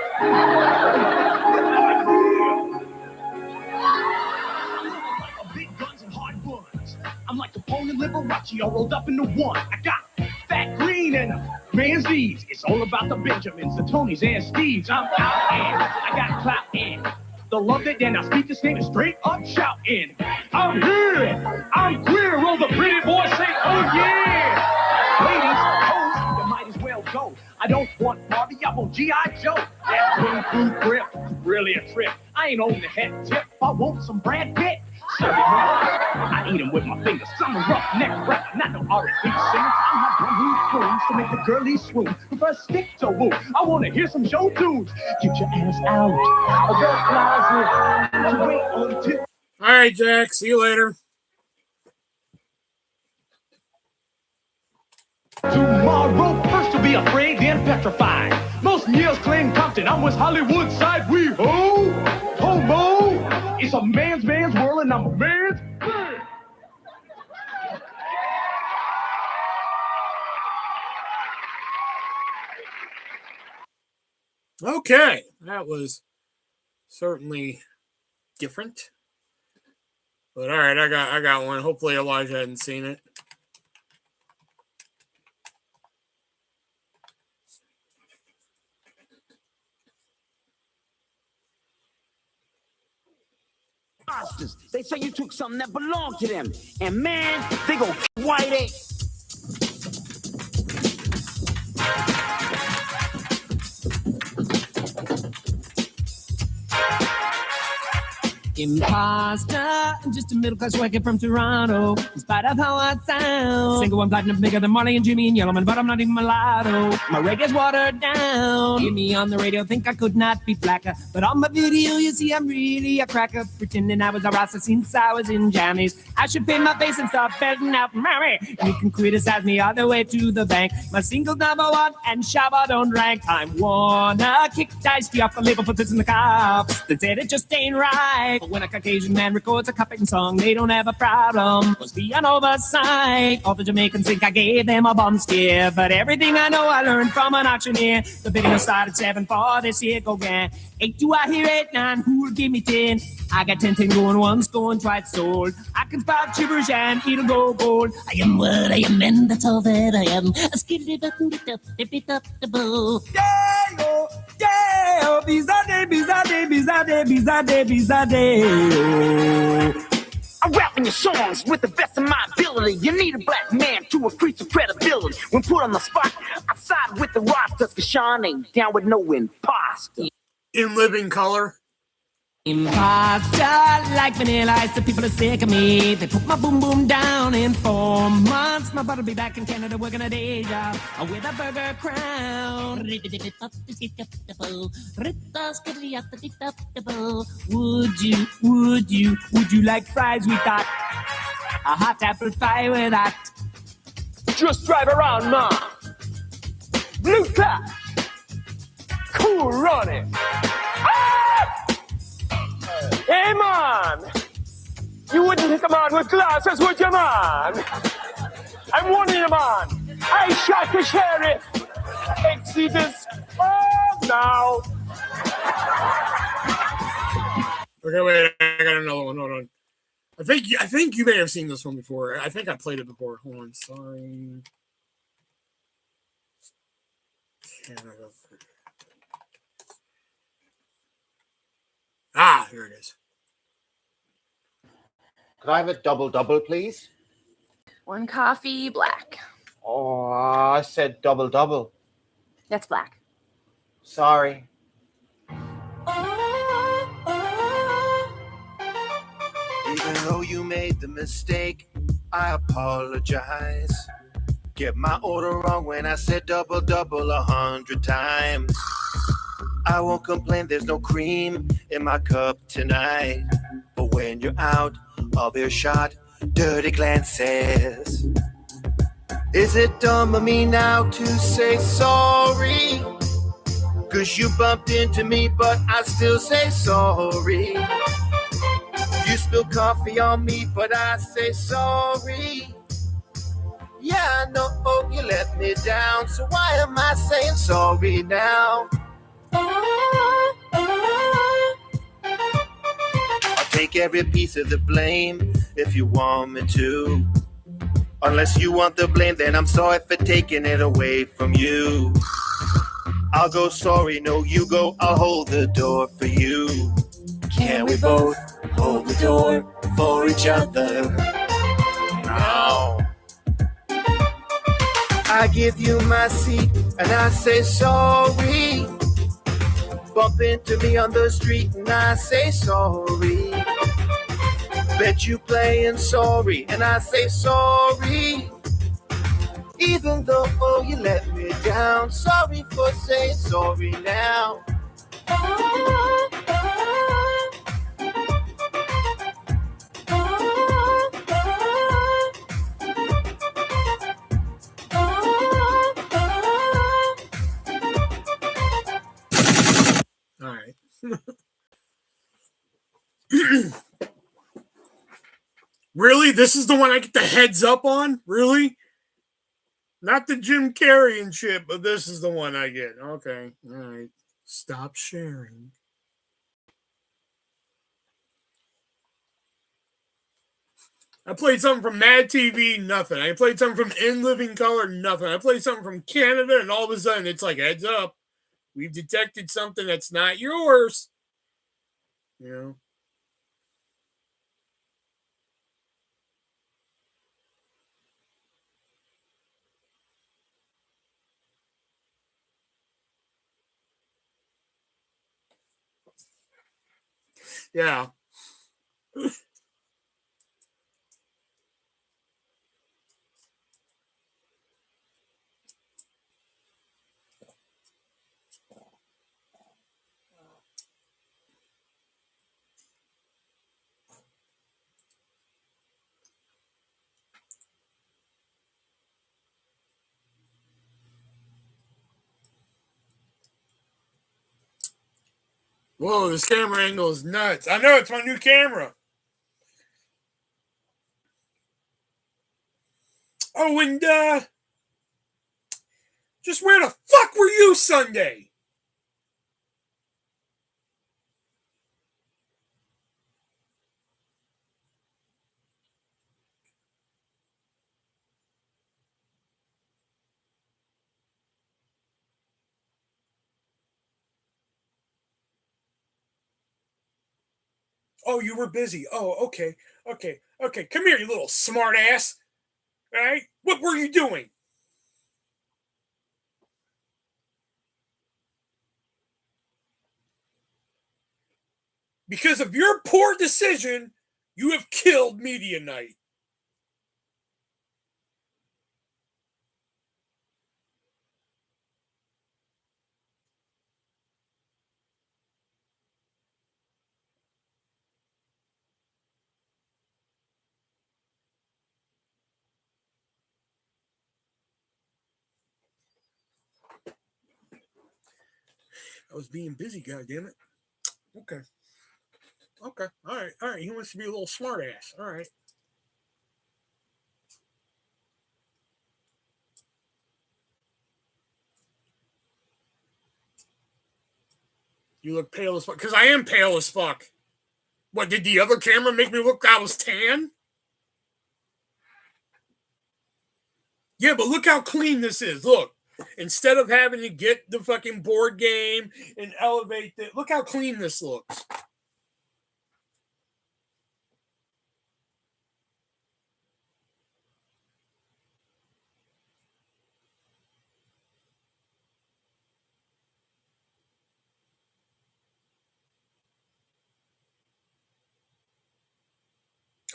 Big guns and hard buns. I'm like Capone and Liberace all rolled up into one. I got fat green and a man's D's. It's all about the Benjamins, the Tonys, and Steves. I'm out and I got clout and the love that then I speak this name is straight up shouting. I'm here, I'm queer, all the pretty boys say, oh yeah. Ladies, oh, you might as well go. I don't want Barbie, I want G.I. Joe. That kung fu grip, really a trip. I ain't on the head tip, I want some Brad Pitt. Serve it raw. I eat them with my fingers. I'm a rough neck rapper, not no R&B singer. I'm not one who grooms to make the girlies swoon. Prefer stick to woo. I want to hear some show tunes. Get your ass out of the closet. To wait until. All right, Jack. See you later. Tomorrow, first to be afraid, then petrified. Most years claim Compton, I'm West Hollywood side. We ho, homo. It's a man's world, and I'm a man's man. Okay, that was certainly different. But all right, I got one. Hopefully Elijah hadn't seen it. They say you took something that belonged to them. And man, they go white ass. Imposter, I'm just a middle-class worker from Toronto. In spite of how I sound, single one platinum bigger than Marley and Jimmy and Yellowman, but I'm not even mulatto. My reggae's watered down. Hear me on the radio, think I could not be blacker, but on my video, you see I'm really a cracker, pretending I was a Rasta since I was in jammies. I should pay my face and start belting out Mary. You can criticize me all the way to the bank. My single's number one and Shabba don't rank. I'm wanna kick dice, be off the label, put this in the cops. They said it just ain't right. But when a Caucasian man records a Cupping song, they don't have a problem. Must be an oversight. All the Jamaicans think I gave them a bum scare, but everything I know I learned from an auctioneer. The bidding started 7 for this here go gang. 8 do I hear 8, 9, who'll give me 10? I got 10 going once, going twice sold. I can spout gibberish and it'll go gold. I am what I am, and that's all that I am. A skitty button, bit up the bow. Yeah, oh, yeah, oh, bizade, bizade, bizade, bizade, bizade, oh. I'm rapping your songs with the best of my ability. You need a black man to increase your credibility. When put on the spot, I side with the rosters, cause Sean ain't down with no imposter. In living color. Imposter, like vanilla ice, the people are sick of me. They put my boom boom down in 4 months. My brother'll be back in Canada working a day job with a burger crown. Would you like fries with that? A hot apple pie with that? Just drive around, ma. Blue clap. Cool running. Hey, man! You wouldn't hit a man with glasses, would you, man? I'm warning you, man. I shot the sheriff. Exodus. Oh, now. Okay, wait. I got another one. Hold on. I think you may have seen this one before. I think I played it before. Hold on. Sorry. Canada. Ah, here it is. Could I have a double, please? 1 coffee, black. Oh, I said double. That's black. Sorry. Even though you made the mistake, I apologize. Get my order wrong when I said double 100 times. I won't complain, there's no cream in my cup tonight. But when you're out of earshot, dirty glances. Is it dumb of me now to say sorry? 'Cause you bumped into me, but I still say sorry. You spilled coffee on me, but I say sorry. Yeah, I know you let me down, so why am I saying sorry now? I'll take every piece of the blame if you want me to. Unless you want the blame, then I'm sorry for taking it away from you. I'll go sorry, no, you go, I'll hold the door for you. Can we both hold the door for each other? Now. I give you my seat and I say sorry. Bump into me on the street and I say sorry. Bet you playing sorry and I say sorry. Even though you let me down, sorry for saying sorry now. All right. Really? This is the one I get the heads up on? Really? Not the Jim Carrey and shit, but this is the one I get. Okay. All right. Stop sharing. I played something from Mad TV, nothing. I played something from In Living Color, nothing. I played something from Canada, and all of a sudden it's like, heads up. We've detected something that's not yours. You know? Yeah. Whoa, this camera angle is nuts. I know, it's my new camera. Oh, and just where the fuck were you Sunday? Oh, you were busy. Oh, okay. Come here, you little smart ass. All right? What were you doing? Because of your poor decision, you have killed Media Night. I was being busy, goddammit. Okay. All right. He wants to be a little smart ass. All right. You look pale as fuck. Because I am pale as fuck. What, did the other camera make me look I was tan? Yeah, but look how clean this is. Look. Instead of having to get the fucking board game and elevate it, look how clean this looks.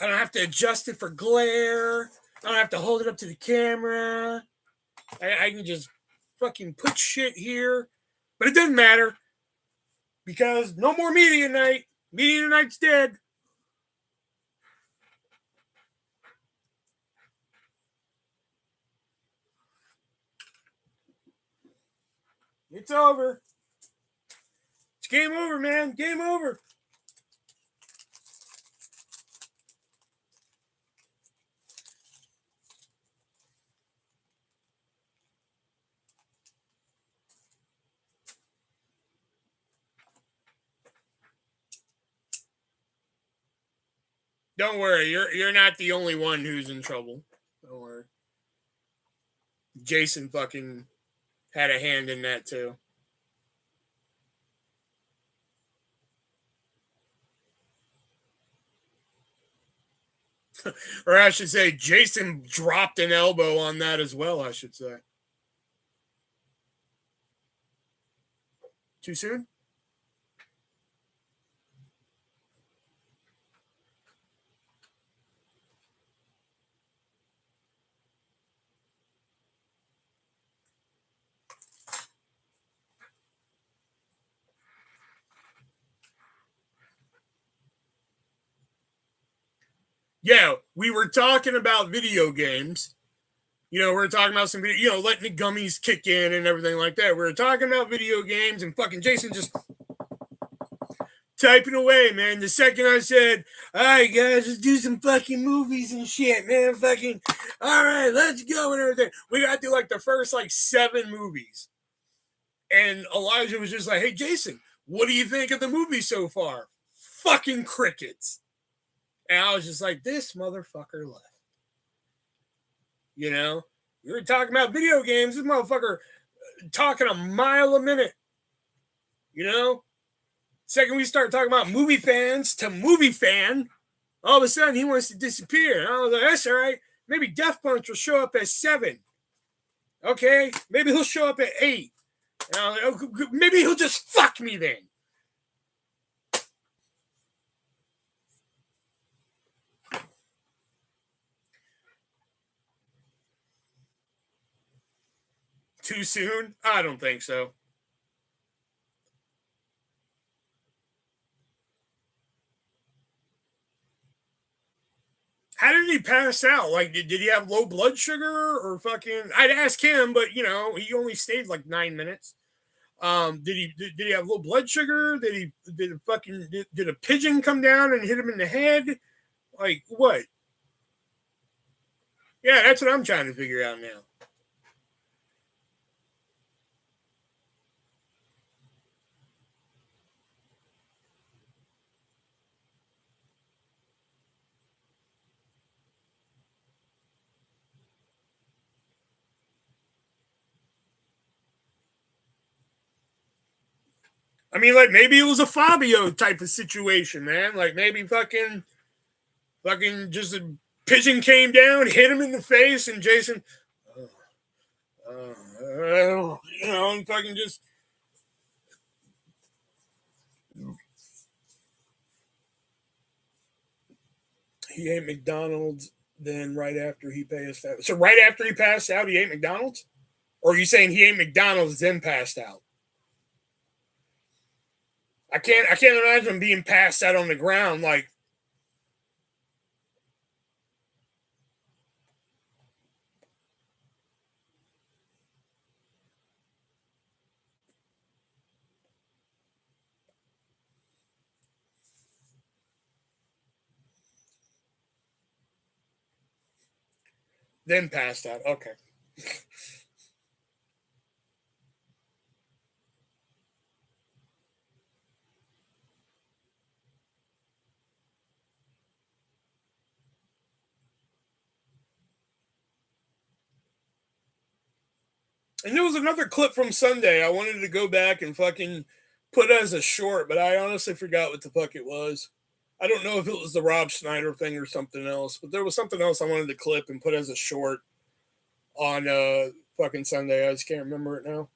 I don't have to adjust it for glare. I don't have to hold it up to the camera. I can just fucking put shit here. But it doesn't matter. Because no more Media Night. Media Night's dead. It's over. It's game over, man. Game over. Don't worry, you're not the only one who's in trouble. Don't worry. Jason fucking had a hand in that too. Or I should say, Jason dropped an elbow on that as well, I should say. Too soon? Yeah, we were talking about video games. You know, we were talking about some video, you know, letting the gummies kick in and everything like that. We were talking about video games, and fucking Jason just typing away, man. The second I said, all right, guys, let's do some fucking movies and shit, man. Fucking, all right, let's go and everything. We got to do like the first like 7 movies. And Elijah was just like, hey, Jason, what do you think of the movie so far? Fucking crickets. And I was just like, this motherfucker left. You know, we were talking about video games. This motherfucker talking a mile a minute. You know, second we start talking about movie fans to movie fan, all of a sudden he wants to disappear. And I was like, that's all right. Maybe Death Punch will show up at 7. Okay, maybe he'll show up at 8. And I was like, oh, maybe he'll just fuck me then. Too soon? I don't think so. How did he pass out? Like, did he have low blood sugar or fucking? I'd ask him, but you know, he only stayed like 9 minutes. Did he have low blood sugar? Did a pigeon come down and hit him in the head? Like what? Yeah, that's what I'm trying to figure out now. I mean, like maybe it was a Fabio type of situation, man. Like maybe fucking just a pigeon came down, hit him in the face, and Jason, you know, and fucking just. He ate McDonald's. Then right after he passed out. So right after he passed out, he ate McDonald's? Or are you saying he ate McDonald's then passed out? I can't imagine him being passed out on the ground like. Then passed out. Okay. And there was another clip from Sunday I wanted to go back and fucking put as a short, but I honestly forgot what the fuck it was. I don't know if it was the Rob Schneider thing or something else, but there was something else I wanted to clip and put as a short on fucking Sunday. I just can't remember it now.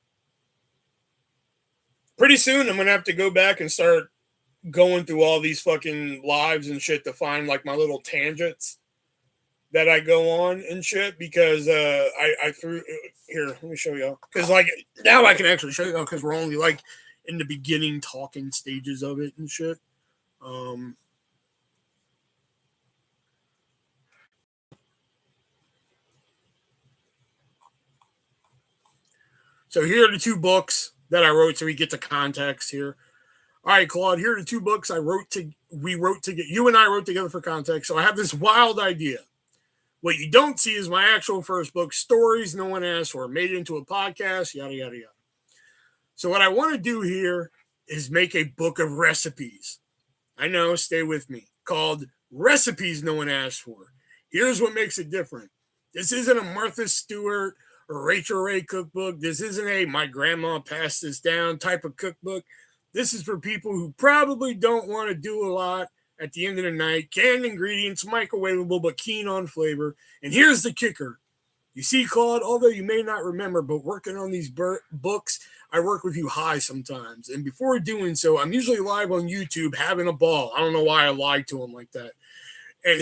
Pretty soon I'm gonna have to go back and start going through all these fucking lives and shit to find like my little tangents that I go on and shit, because I threw here, let me show y'all, because like now I can actually show y'all because we're only like in the beginning talking stages of it and shit. So here are the 2 books that I wrote, so we get the context here. All right, Claude, here are the 2 books we wrote together. You and I wrote together for context. So I have this wild idea. What you don't see is my actual first book, Stories No One Asked For, made it into a podcast, yada, yada, yada. So what I want to do here is make a book of recipes. I know, stay with me. Called Recipes No One Asked For. Here's what makes it different. This isn't a Martha Stewart a Rachel Ray cookbook. This isn't a my grandma passed this down type of cookbook. This is for people who probably don't want to do a lot at the end of the night. Canned ingredients, microwavable, but keen on flavor. And here's the kicker. You see, Claude, although you may not remember, but working on these books, I work with you high sometimes. And before doing so, I'm usually live on YouTube having a ball. I don't know why I lied to him like that. And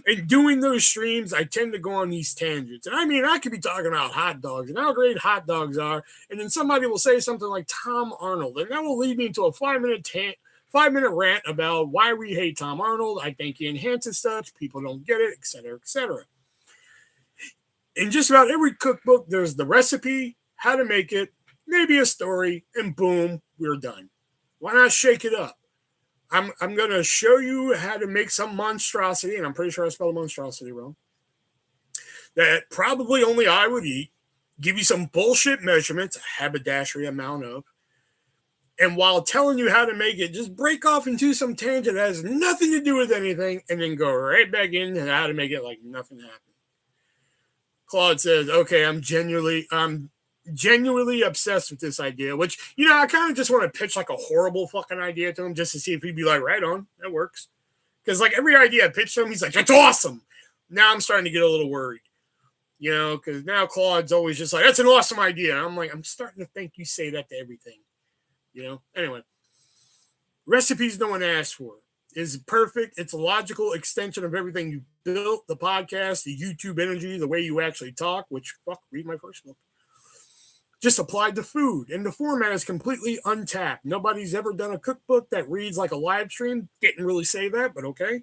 and doing those streams, I tend to go on these tangents. And I mean, I could be talking about hot dogs and how great hot dogs are. And then somebody will say something like Tom Arnold. And that will lead me into a 5-minute rant about why we hate Tom Arnold. I think he enhances stuff. People don't get it, etc., etc. In just about every cookbook, there's the recipe, how to make it, maybe a story, and boom, we're done. Why not shake it up? I'm going to show you how to make some monstrosity, and I'm pretty sure I spelled monstrosity wrong, that probably only I would eat, give you some bullshit measurements, a haberdashery amount of, and while telling you how to make it, just break off into some tangent that has nothing to do with anything, and then go right back into how to make it like nothing happened. Claude says, okay, I'm genuinely obsessed with this idea, which, I kind of just want to pitch like a horrible fucking idea to him just to see if he'd be like, right on, that works. Because like every idea I pitch to him, he's like, that's awesome. Now I'm starting to get a little worried, because now Claude's always just like, that's an awesome idea. And I'm like, I'm starting to think you say that to everything, Anyway, recipes no one asked for is perfect. It's a logical extension of everything you built, the podcast, the YouTube energy, the way you actually talk, which, read my first book. Just applied to food, and the format is completely untapped. Nobody's ever done a cookbook that reads like a live stream. Didn't really say that, but okay.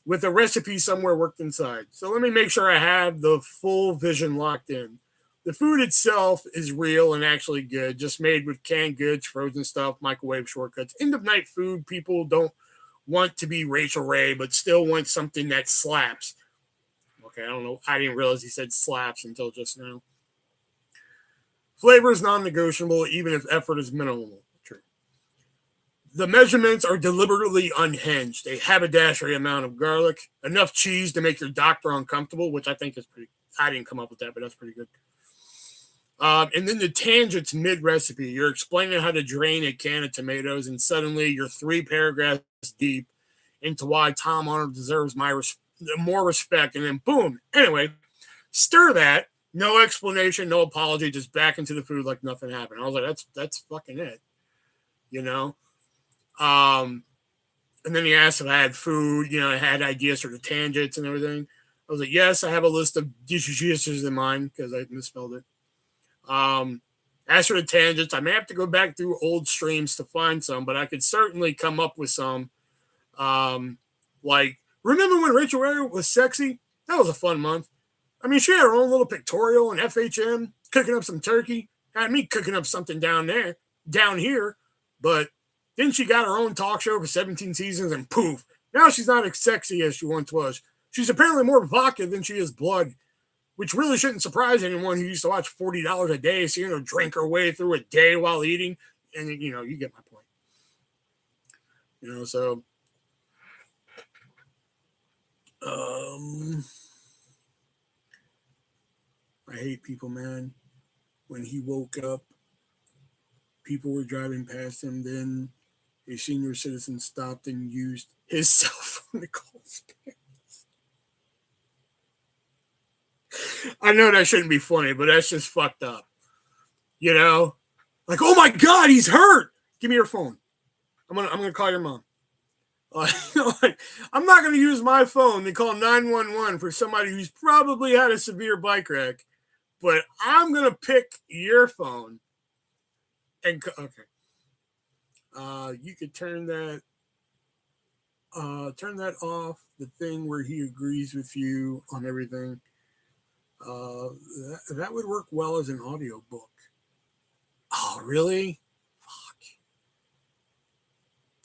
With a recipe somewhere worked inside. So let me make sure I have the full vision locked in. The food itself is real and actually good, just made with canned goods, frozen stuff, microwave shortcuts. End of night food, people don't want to be Rachel Ray, but still want something that slaps. Okay, I don't know. I didn't realize he said slaps until just now. Flavor is non-negotiable, even if effort is minimal. True. The measurements are deliberately unhinged. A haberdashery amount of garlic, enough cheese to make your doctor uncomfortable, which I think is pretty. I didn't come up with that, but that's pretty good. And then the tangents mid-recipe. You're explaining how to drain a can of tomatoes, and suddenly you're 3 paragraphs deep into why Tom Arnold deserves more respect, and then boom. Anyway, stir that. No explanation, no apology, just back into the food like nothing happened. I was like, that's fucking it. And then he asked if I had food, I had ideas for the tangents and everything. I was like, yes, I have a list of dishes in mind because I misspelled it. As for the tangents, I may have to go back through old streams to find some, but I could certainly come up with some. Like, remember when Rachel Ray was sexy? That was a fun month. I mean, she had her own little pictorial in FHM, cooking up some turkey. Had me cooking up something down here. But then she got her own talk show for 17 seasons, and poof, now she's not as sexy as she once was. She's apparently more vodka than she is blood, which really shouldn't surprise anyone who used to watch $40 a day, seeing her drink her way through a day while eating. And, you get my point. So... I hate people, man. When he woke up, people were driving past him. Then a senior citizen stopped and used his cell phone to call his parents. I know that shouldn't be funny, but that's just fucked up. Like, oh my God, he's hurt. Give me your phone. I'm gonna call your mom. I'm not gonna use my phone to call 911 for somebody who's probably had a severe bike wreck. But I'm going to pick your phone and okay. You could turn that off, the thing where he agrees with you on everything. That would work well as an audio book. Oh, really? Fuck.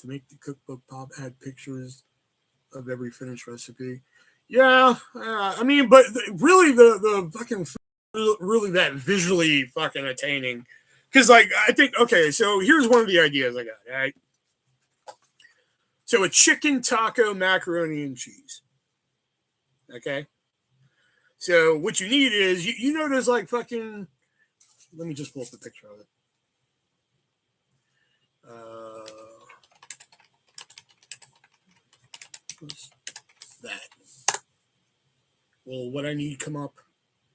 To make the cookbook pop, add pictures of every finished recipe. Yeah, I mean, but really the fucking really that visually fucking attaining, because like I think, okay, so here's one of the ideas I got. All right, so a chicken taco macaroni and cheese. Okay, So what you need is, you know, there's like fucking, let me just pull up the picture of it. What's that? Well, what I need come up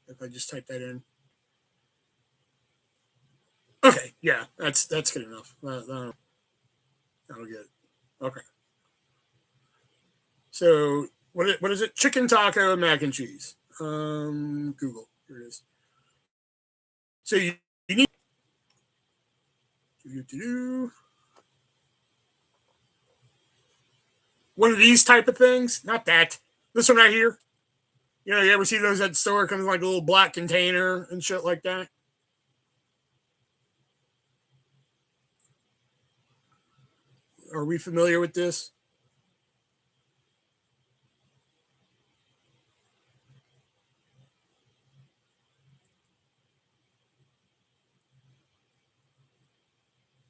if I just type that in. Okay, yeah, that's good enough. That'll get it. Okay. So what is it? Chicken taco and mac and cheese. Google. Here it is. So you need one of these type of things. Not that. This one right here. You know, you ever see those at the store? It comes in like a little black container and shit like that. Are we familiar with this?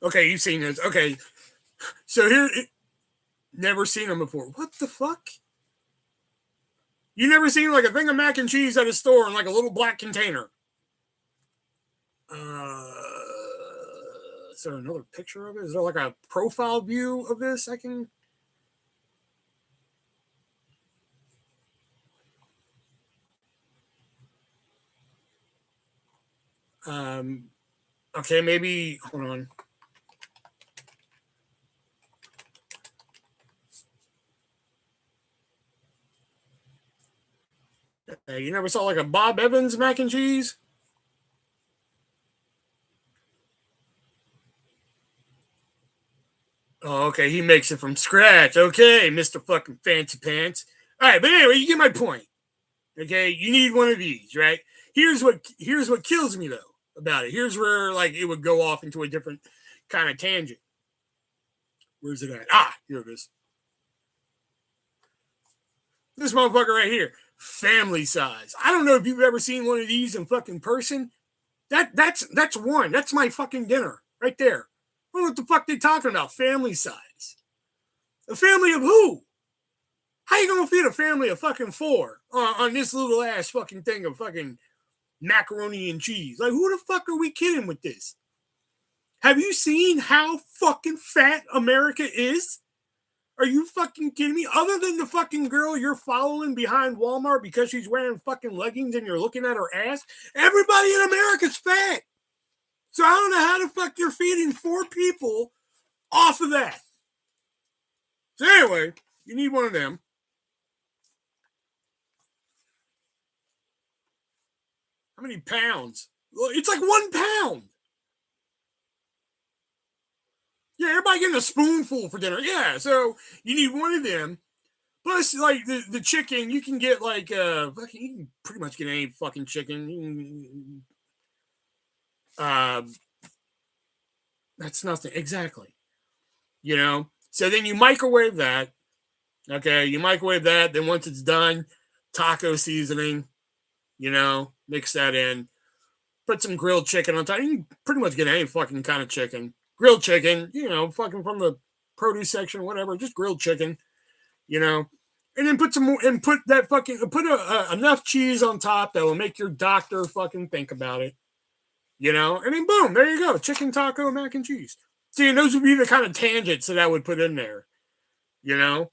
Okay, you've seen this. Okay. So here, never seen them before. What the fuck? You never seen like a thing of mac and cheese at a store in like a little black container? Is there another picture of it? Is there like a profile view of this? I can. Okay, maybe. Hold on. You never saw like a Bob Evans mac and cheese? Oh, okay. He makes it from scratch. Okay, Mr. fucking Fancy Pants. All right, but anyway, you get my point. Okay, you need one of these, right? Here's what kills me though about it. Here's where like it would go off into a different kind of tangent. Where's it at? Ah, here it is. This motherfucker right here, family size. I don't know if you've ever seen one of these in fucking person. That's one. That's my fucking dinner right there. I don't know what the fuck they talking about. Family size. A family of who? How you gonna feed a family of fucking 4 on this little ass fucking thing of fucking macaroni and cheese? Like, who the fuck are we kidding with this? Have you seen how fucking fat America is? Are you fucking kidding me? Other than the fucking girl you're following behind Walmart because she's wearing fucking leggings and you're looking at her ass, everybody in America's fat. So I don't know how the fuck you're feeding 4 people off of that. So anyway, you need one of them. How many pounds? Well, it's like 1 pound. Yeah, everybody getting a spoonful for dinner. Yeah, so you need one of them. Plus, like the chicken, you can get like you can pretty much get any fucking chicken. That's nothing exactly. You know. So then you microwave that. Okay, you microwave that. Then once it's done, taco seasoning. You know, mix that in. Put some grilled chicken on top. You can pretty much get any fucking kind of chicken. Grilled chicken, you know, fucking from the produce section, whatever. Just grilled chicken, you know. And then put some more, and put that fucking, put enough cheese on top that will make your doctor fucking think about it, you know. And then boom, there you go, chicken taco mac and cheese. See, and those would be the kind of tangents that I would put in there, you know.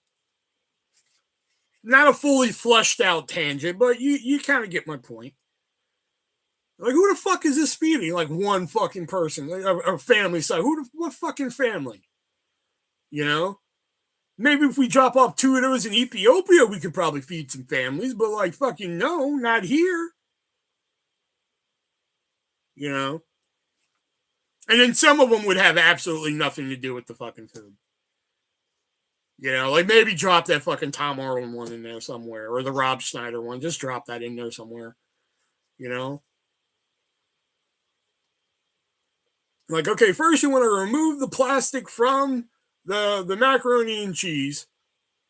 Not a fully flushed out tangent, but you kind of get my point. Like, who the fuck is this feeding? Like, one fucking person, a family size. What fucking family? You know? Maybe if we drop off 2 of those in Ethiopia, we could probably feed some families, but like, fucking no, not here. You know? And then some of them would have absolutely nothing to do with the fucking food. You know, like maybe drop that fucking Tom Arlen one in there somewhere, or the Rob Schneider one. Just drop that in there somewhere. You know? Like, okay, first you want to remove the plastic from the macaroni and cheese,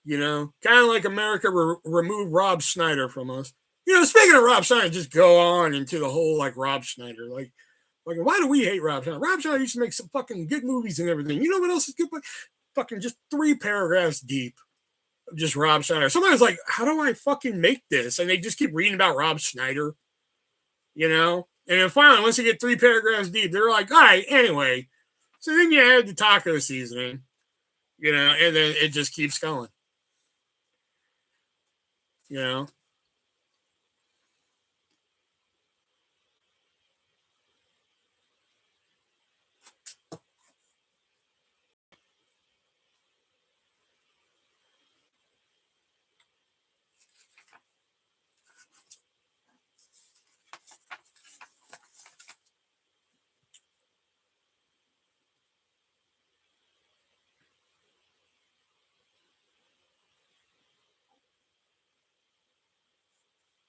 you know, kind of like America removed Rob Schneider from us. You know, speaking of Rob Schneider, just go on into the whole like Rob Schneider. Like why do we hate Rob Schneider? Rob Schneider used to make some fucking good movies and everything. You know what else is good? Fucking just 3 paragraphs deep. just Rob Schneider. Somebody's like, how do I fucking make this? And they just keep reading about Rob Schneider, you know? And then finally, once you get 3 paragraphs deep, they're like, all right, anyway. So then you add the taco seasoning, you know, and then it just keeps going. You know?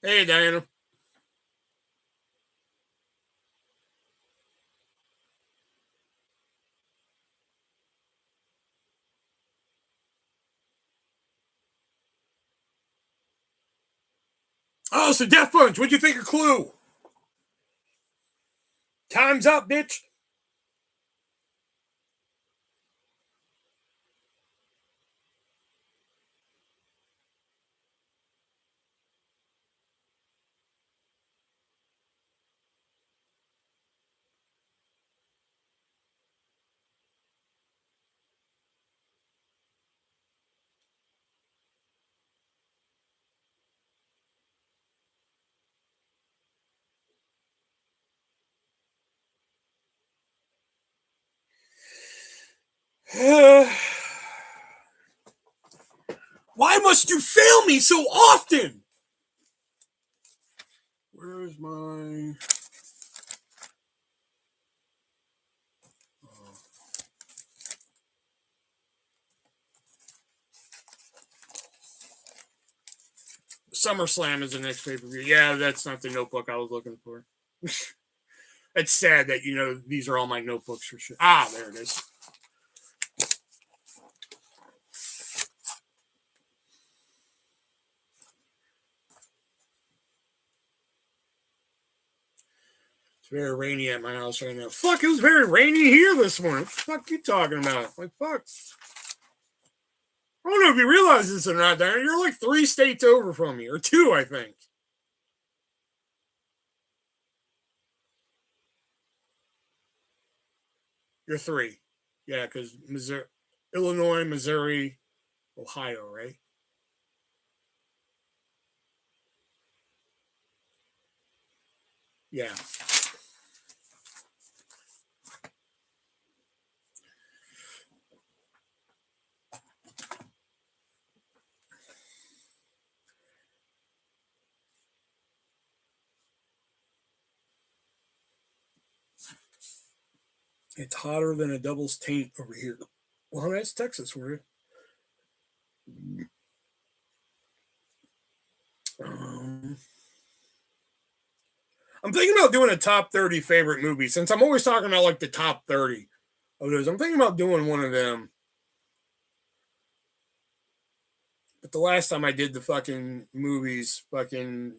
Hey, Diana. Oh, so Death Punch. What'd you think of Clue? Time's up, bitch. Why must you fail me so often? Where's my... SummerSlam is the next pay-per-view. Yeah, that's not the notebook I was looking for. It's sad that, you know, these are all my notebooks for shit. Ah, there it is. It's very rainy at my house right now. Fuck, it was very rainy here this morning. What the fuck are you talking about? Like, fuck. I don't know if you realize this or not, Darren. You're like 3 states over from me, or 2, I think. You're 3. Yeah, because Missouri, Illinois, Missouri, Ohio, right? Yeah. It's hotter than a devil's taint over here. Well, that's Texas for you. I'm thinking about doing a top 30 favorite movie since I'm always talking about like the top 30 of those. I'm thinking about doing one of them. But the last time I did the fucking movies, we couldn't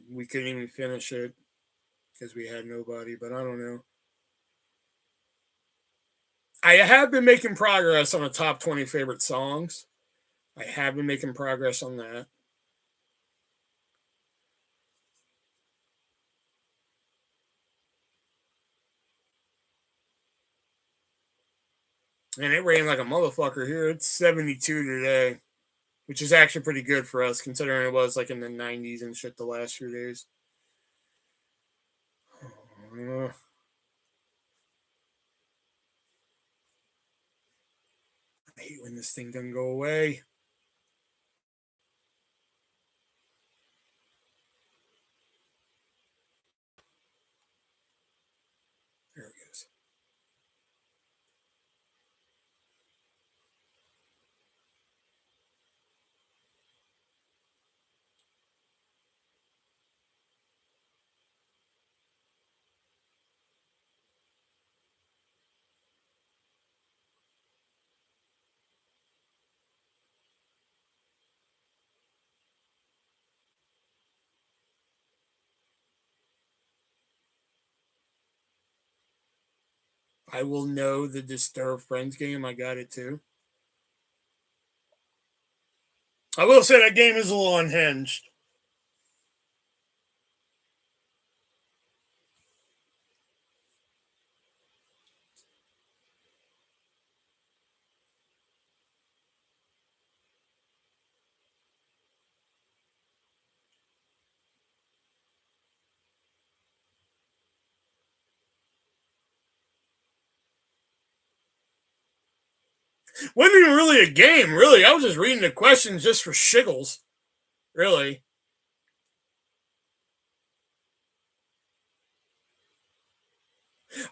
even finish it because we had nobody. But I don't know. I have been making progress on the top 20 favorite songs. I have been making progress on that. And it rained like a motherfucker here. It's 72 today, which is actually pretty good for us considering it was like in the 90s and shit the last few days. I hate when this thing doesn't go away. There it goes. I will know the Disturbed Friends game. I got it too. I will say that game is a little unhinged. Wasn't even really a game, really. I was just reading the questions just for shiggles, really.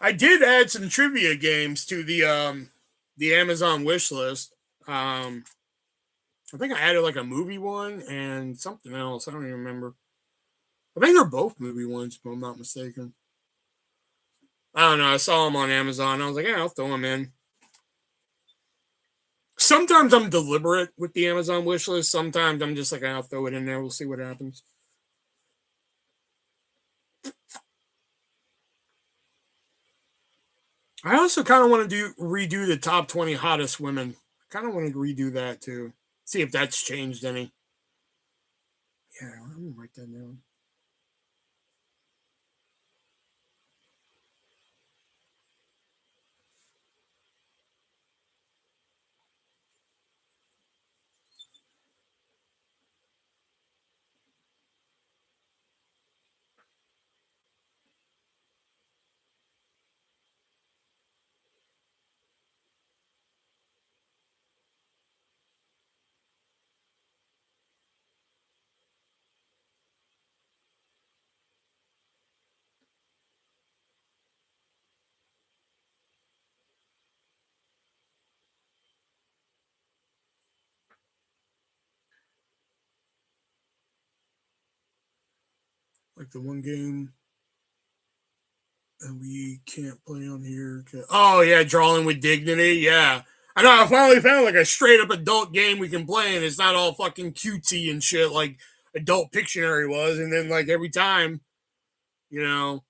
I did add some trivia games to the Amazon wish list. I think I added like a movie one and something else. I don't even remember. I think they're both movie ones, if I'm not mistaken. I don't know. I saw them on Amazon. I was like, yeah, I'll throw them in. Sometimes I'm deliberate with the Amazon wish list. Sometimes I'm just like, I'll throw it in there. We'll see what happens. I also kind of want to redo the top 20 hottest women. I kind of want to redo that too. See if that's changed any. Yeah, I'm gonna write that down. Like the one game that we can't play on here. Oh yeah, Drawing with Dignity. Yeah, I know. I finally found like a straight up adult game we can play, and it's not all fucking cutesy and shit like Adult Pictionary was. And then like every time, you know,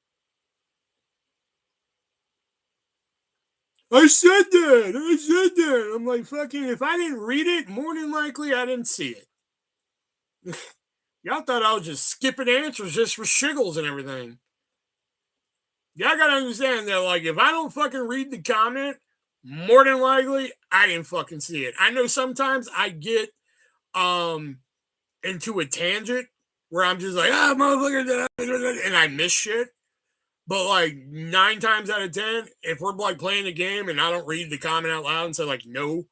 I said that. I'm like, fucking, if I didn't read it, more than likely I didn't see it. Y'all thought I was just skipping answers just for shiggles and everything. Y'all gotta understand that, like, if I don't fucking read the comment, more than likely I didn't fucking see it. I know sometimes I get into a tangent where I'm just like, motherfucker, and I miss shit. But like 9 times out of 10, if we're like playing a game and I don't read the comment out loud and say like no,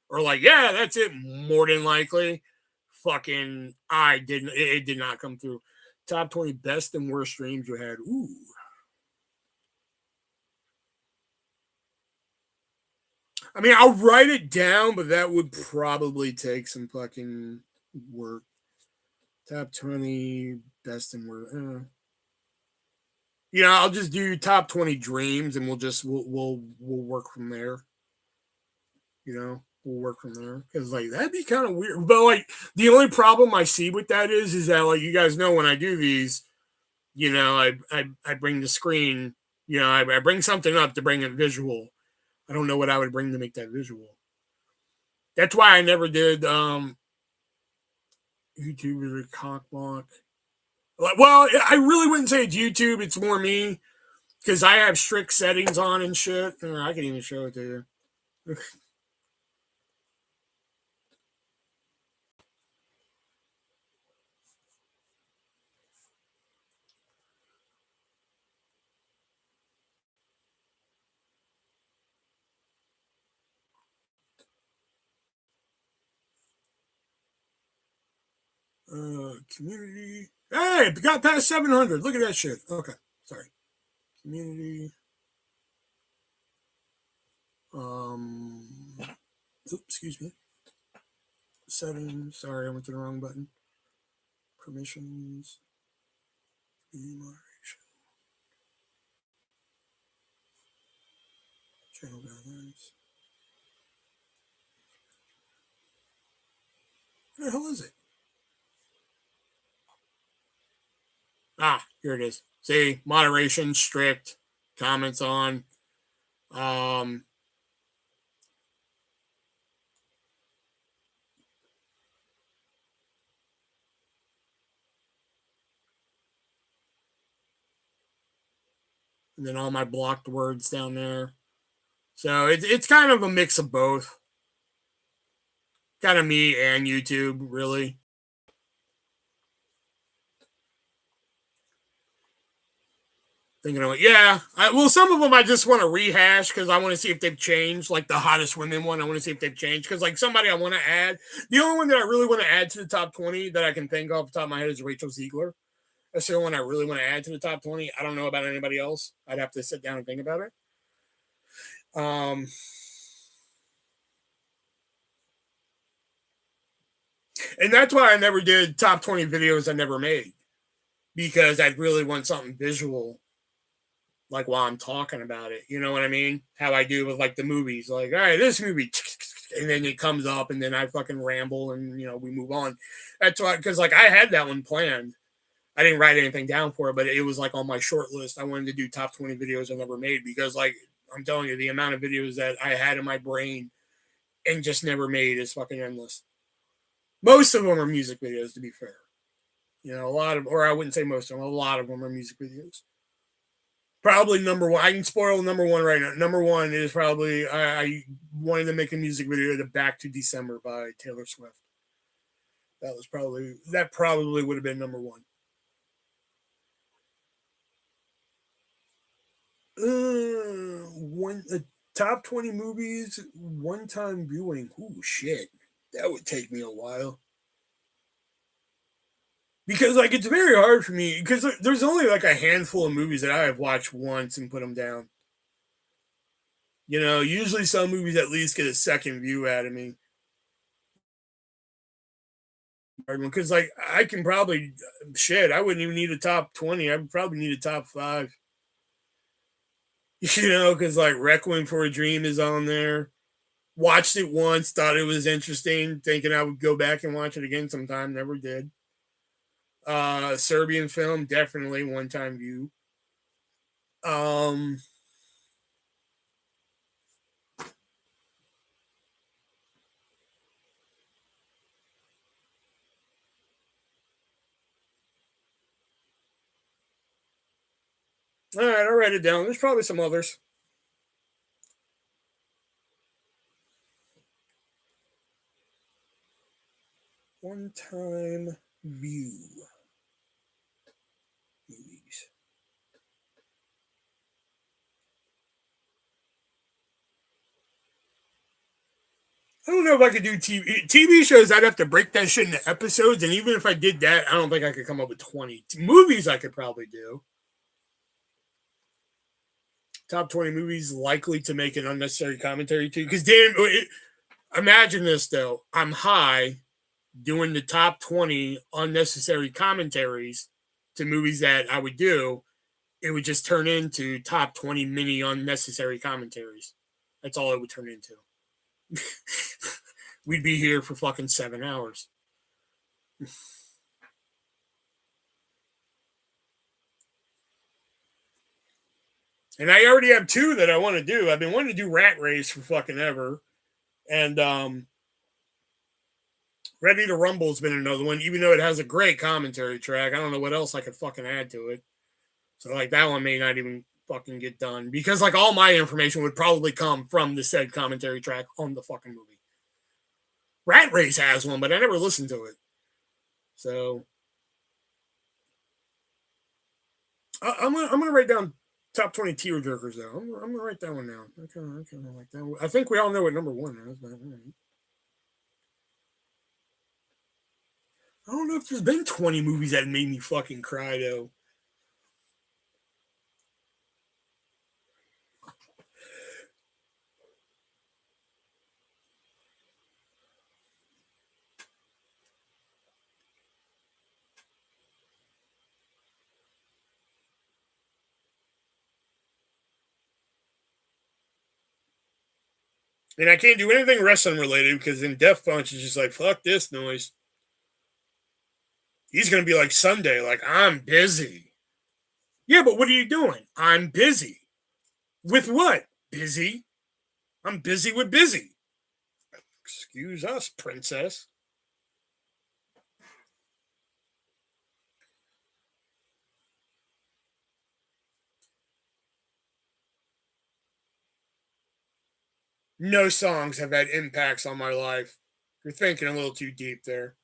or like, yeah, that's it, more than likely, fucking I didn't, it did not come through. Top 20 best and worst streams you had. Ooh. I mean, I'll write it down, but that would probably take some fucking work. Top 20 best and worst. You know, I'll just do top 20 dreams, and we'll work from there. You know, we'll work from there because like that'd be kind of weird. But like the only problem I see with that is that like you guys know when I do these, you know, I bring the screen. You know, I bring something up to bring a visual. I don't know what I would bring to make that visual. That's why I never did YouTube is a cock block. Well, I really wouldn't say it's YouTube. It's more me because I have strict settings on and shit. I can even show it to you. Community. Hey, it got past 700. Look at that shit. Okay, sorry. Community. Oops, excuse me. Settings. Sorry, I went to the wrong button. Permissions. Moderation. Channel guidelines. Where the hell is it? Ah, here it is. See, moderation, strict, comments on. and then all my blocked words down there. So it's kind of a mix of both. Kind of me and YouTube, really. Thinking of it, yeah. Well, some of them I just want to rehash because I want to see if they've changed. Like the hottest women one, I want to see if they've changed. Because like somebody I want to add, the only one that I really want to add to the top 20 that I can think of off the top of my head is Rachel Ziegler. That's the only one I really want to add to the top 20. I don't know about anybody else. I'd have to sit down and think about it. And that's why I never did top 20 videos I never made, because I'd really want something visual, like while I'm talking about it. You know what I mean? How I do with like the movies, like, all right, this movie, and then it comes up, and then I fucking ramble, and we move on. That's why, because like I had that one planned. I didn't write anything down for it, but it was like on my short list. I wanted to do top 20 videos I never made because, like, I'm telling you, the amount of videos that I had in my brain and just never made is fucking endless. Most of them are music videos, to be fair. A lot of, or I wouldn't say most of them, a lot of them are music videos. Probably number one. I can spoil number one right now. Number one is probably I wanted to make a music video to "Back to December" by Taylor Swift. That probably would have been number one. Top 20 movies, one-time viewing. Ooh, shit. That would take me a while. Because, like, it's very hard for me, because there's only, like, a handful of movies that I have watched once and put them down. Usually some movies at least get a second view out of me. Because, like, I can probably, I wouldn't even need a top 20. I would probably need a top 5. Because, like, Requiem for a Dream is on there. Watched it once, thought it was interesting, thinking I would go back and watch it again sometime. Never did. Serbian film, definitely one-time view. All right, I'll write it down. There's probably some others. One-time view movies. I don't know if I could do TV shows. I'd have to break that shit into episodes, and even if I did that, I don't think I could come up with 20. Movies I could probably do. Top 20 movies likely to make an unnecessary commentary to. Because imagine this though. I'm high doing the top 20 unnecessary commentaries to movies that I would do. It would just turn into top 20 mini unnecessary commentaries. That's all it would turn into. We'd be here for fucking 7 hours. And I already have 2 that I want to do. I've been wanting to do Rat Race for fucking ever. And Ready to Rumble's been another one, even though it has a great commentary track. I don't know what else I could fucking add to it. So, like, that one may not even fucking get done. Because, like, all my information would probably come from the said commentary track on the fucking movie. Rat Race has one, but I never listened to it. So, I'm gonna write down top 20 tearjerkers, though. I'm gonna write that one down. I kind of like that one. I think we all know what number 1 is, but all right. I don't know if there's been 20 movies that made me fucking cry, though. And I can't do anything wrestling related because then Death Punch is just like, fuck this noise. He's going to be like Sunday, like, I'm busy. Yeah, but what are you doing? I'm busy. With what? Busy. I'm busy with busy. Excuse us, princess. no songs have had impacts on my life. You're thinking a little too deep there.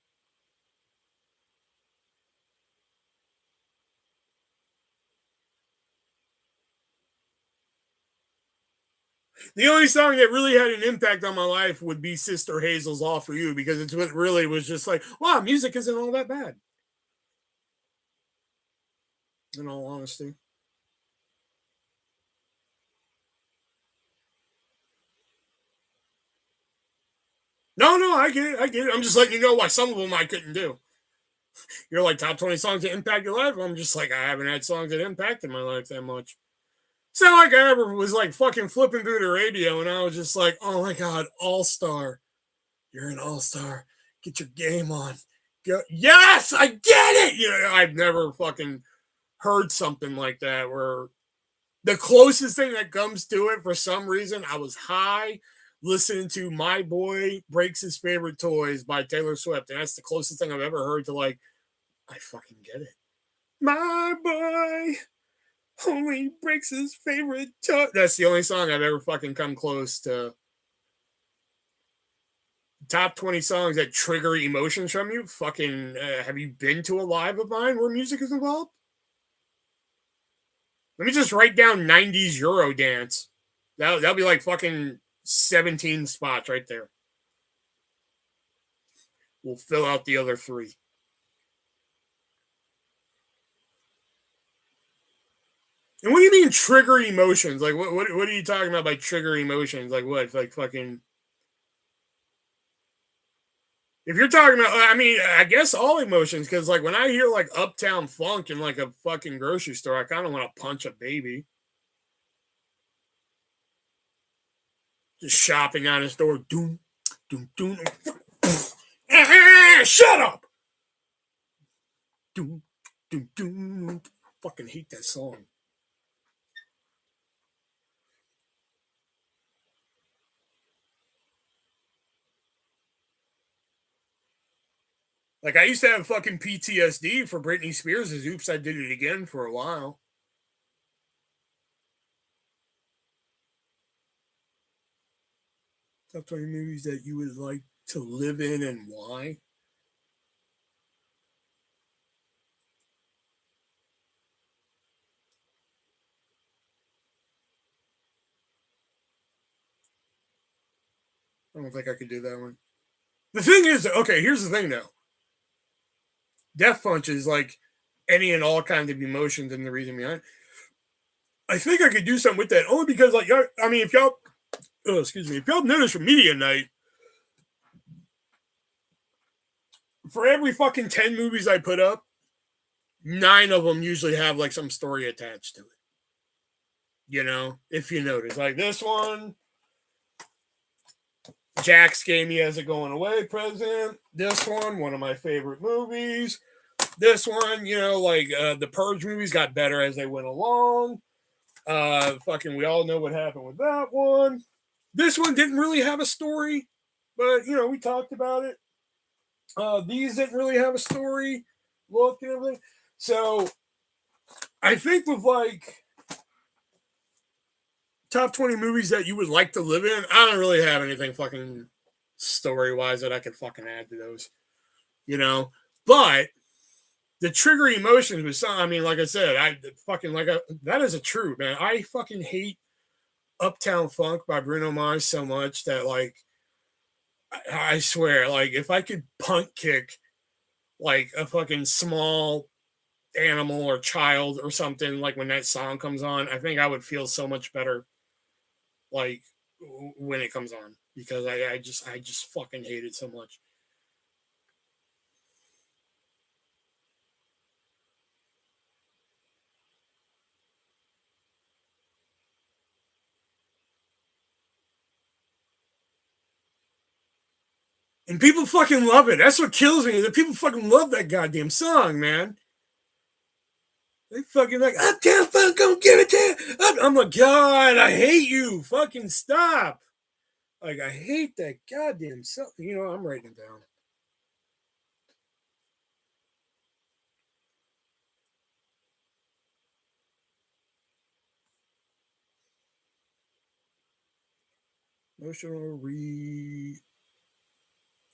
The only song that really had an impact on my life would be Sister Hazel's All For You, because it's what really was just like, wow, music isn't all that bad. In all honesty. No, I get it. I get it. I'm just letting you know why some of them I couldn't do. You're like top 20 songs that impact your life. I'm just like, I haven't had songs that impacted my life that much. It's not like I ever was like fucking flipping through the radio and I was just like, oh my God, all star. You're an all star. Get your game on. Go. Yes, I get it. You know, I've never fucking heard something like that where the closest thing that comes to it, for some reason, I was high listening to My Boy Breaks His Favorite Toys by Taylor Swift. And that's the closest thing I've ever heard to like, I fucking get it. My boy only breaks his favorite toy. That's the only song I've ever fucking come close to. Top 20 songs that trigger emotions from you. Fucking, have you been to a live of mine where music is involved? Let me just write down 90s Euro dance. That'll be like fucking 17 spots right there. We'll fill out the other 3. And what do you mean trigger emotions? Like what are you talking about by trigger emotions? Like what? Like fucking. If you're talking about, I mean, I guess all emotions, because like when I hear like Uptown Funk in like a fucking grocery store, I kind of want to punch a baby. Just shopping on his door. Doom, doom, doom. Shut up! Doom, doom, doom. Fucking hate that song. Like I used to have fucking PTSD for Britney Spears' Oops, I Did It Again for a while. Top 20 movies that you would like to live in and why? I don't think I could do that one. The thing is, okay, here's the thing though. Death Punch is like any and all kinds of emotions and the reason behind. I think I could do something with that only because, like, I mean, if y'all, excuse me, if y'all notice from Media Night, for every fucking 10 movies I put up, 9 of them usually have like some story attached to it. You know, if you notice, like this one, Jax gave me as a going away present. This one of my favorite movies. This one, you know, like the Purge movies got better as they went along. Fucking, we all know what happened with that one. This one didn't really have a story, but you know, we talked about it. These didn't really have a story, look and everything. So I think with like top 20 movies that you would like to live in, I don't really have anything fucking story wise that I could fucking add to those, you know. But the trigger emotions was some, I mean, like I said, I fucking that is a true, man. I fucking hate Uptown Funk by Bruno Mars so much that like I swear, like if I could punt kick like a fucking small animal or child or something, like when that song comes on, I think I would feel so much better like when it comes on, because I just fucking hate it so much. And people fucking love it. That's what kills me. That people fucking love that goddamn song, man. They fucking like, Uptown Funk, gonna give it to you. I'm like, God, I hate you. Fucking stop. Like, I hate that goddamn song. You know, I'm writing it down. Emotional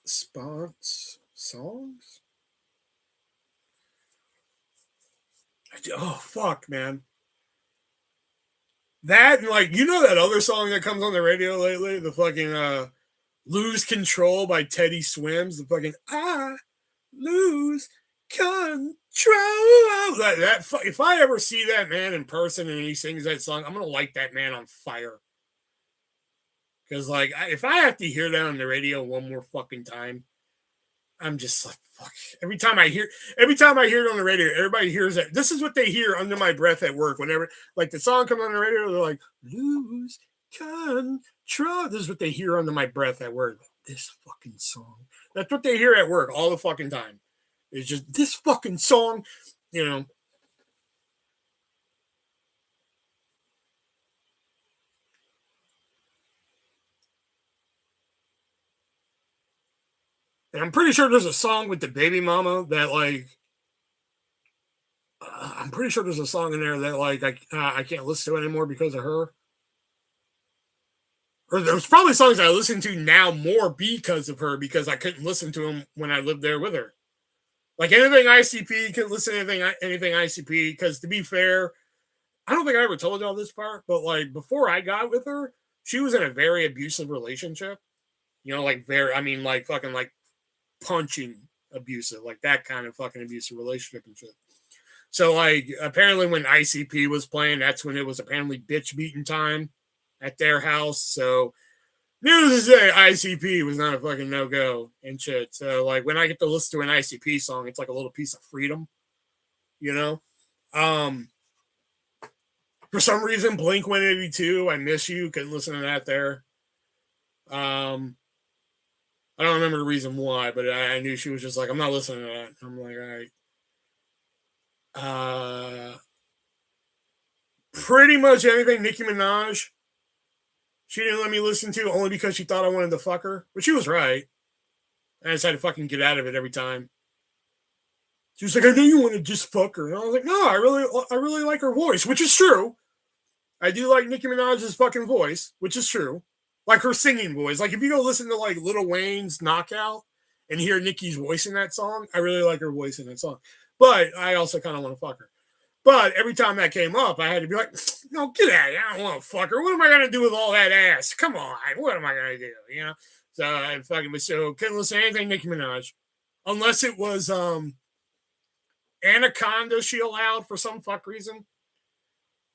response songs? Oh, fuck, man. That and like, you know that other song that comes on the radio lately? The fucking Lose Control by Teddy Swims. The fucking I lose control. If I ever see that man in person and he sings that song, I'm gonna light that man on fire. Because like, if I have to hear that on the radio one more fucking time, I'm just like, fuck. Every time I hear it on the radio, everybody hears that. This is what they hear under my breath at work. Whenever like the song comes on the radio, they're like, lose control. This is what they hear under my breath at work. This fucking song. That's what they hear at work all the fucking time. It's just this fucking song, you know. And I'm pretty sure there's a song with the baby mama that like, I'm pretty sure there's a song in there that like I can't listen to anymore because of her. Or there's probably songs I listen to now more because of her, because I couldn't listen to them when I lived there with her. Like anything ICP, couldn't listen to anything ICP, because to be fair, I don't think I ever told y'all this part, but like before I got with her, she was in a very abusive relationship. You know, like like fucking like punching abusive, like that kind of fucking abusive relationship and shit. So like apparently when ICP was playing, that's when it was apparently bitch beating time at their house. So needless to say, ICP was not a fucking no-go and shit. So like when I get to listen to an ICP song, it's like a little piece of freedom, you know? For some reason, Blink 182, I Miss You, couldn't listen to that there. I don't remember the reason why, but I knew she was just like, I'm not listening to that. I'm like, all right. Pretty much anything Nicki Minaj, she didn't let me listen to only because she thought I wanted to fuck her, but she was right. I just had to fucking get out of it every time. She was like, I know you want to just fuck her. And I was like, no, I really like her voice, which is true. I do like Nicki Minaj's fucking voice, which is true. Like her singing voice. Like if you go listen to like Lil Wayne's Knockout and hear Nicki's voice in that song, I really like her voice in that song. But I also kind of want to fuck her. But every time that came up, I had to be like, no, get out of here. I don't want to fuck her. What am I going to do with all that ass? Come on. What am I going to do? You know? So I fucking so couldn't listen to anything Nicki Minaj. Unless it was Anaconda she allowed for some fuck reason.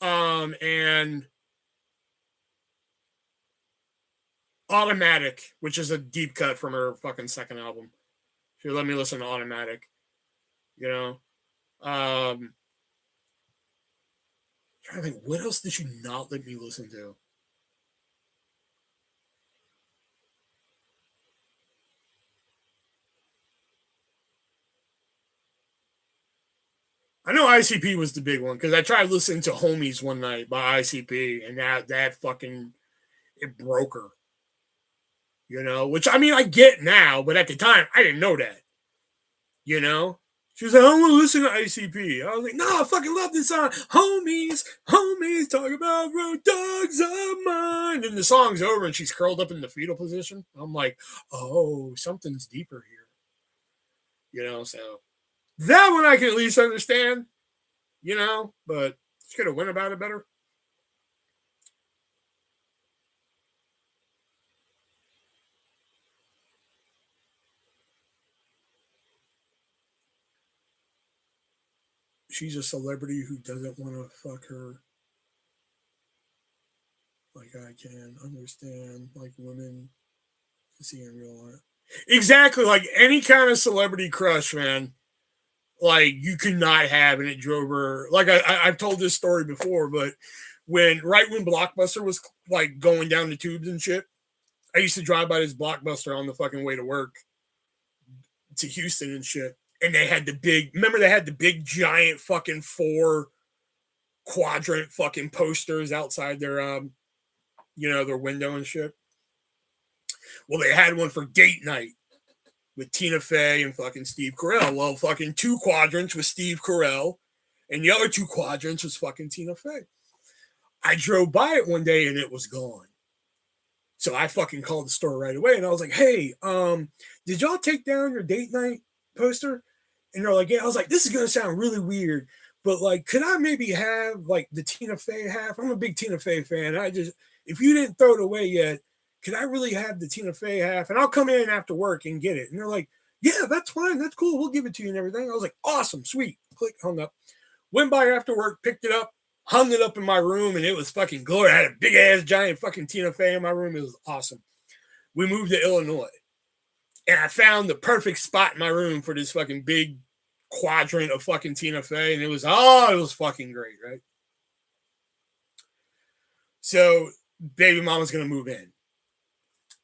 And Automatic, which is a deep cut from her fucking second album. She let me listen to Automatic. You know? I'm trying to think, what else did she not let me listen to? I know ICP was the big one because I tried listening to Homies one night by ICP, and that fucking, it broke her. You know, which I mean I get now, but at the time I didn't know that. You know, she was like, I don't want to listen to ICP. I was like, no, I fucking love this song. Homies, talk about road dogs of mine. And the song's over and she's curled up in the fetal position. I'm like, oh, something's deeper here. You know, so that one I can at least understand, you know, but she could have went about it better. She's a celebrity who doesn't want to fuck her. Like I can understand, like women to see in real life. Exactly, like any kind of celebrity crush, man. Like you could not have, and it drove her. Like I've told this story before, but when Blockbuster was like going down the tubes and shit, I used to drive by this Blockbuster on the fucking way to work to Houston and shit. And they had they had the big giant fucking 4 quadrant fucking posters outside their their window and shit. Well, they had one for date night with Tina Fey and fucking Steve Carell. Well, fucking 2 quadrants with Steve Carell, and the other 2 quadrants was fucking Tina Fey. I drove by it one day and it was gone. So I fucking called the store right away and I was like, hey, did y'all take down your date night poster? And they're like, yeah. I was like, this is going to sound really weird, but like, could I maybe have like the Tina Fey half? I'm a big Tina Fey fan. If you didn't throw it away yet, could I really have the Tina Fey half? And I'll come in after work and get it. And they're like, yeah, that's fine. That's cool. We'll give it to you and everything. I was like, awesome, sweet. Click, hung up. Went by after work, picked it up, hung it up in my room, and it was fucking glory. I had a big ass giant fucking Tina Fey in my room. It was awesome. We moved to Illinois, and I found the perfect spot in my room for this fucking big quadrant of fucking Tina Fey, and it was fucking great, right? So baby mama's gonna move in.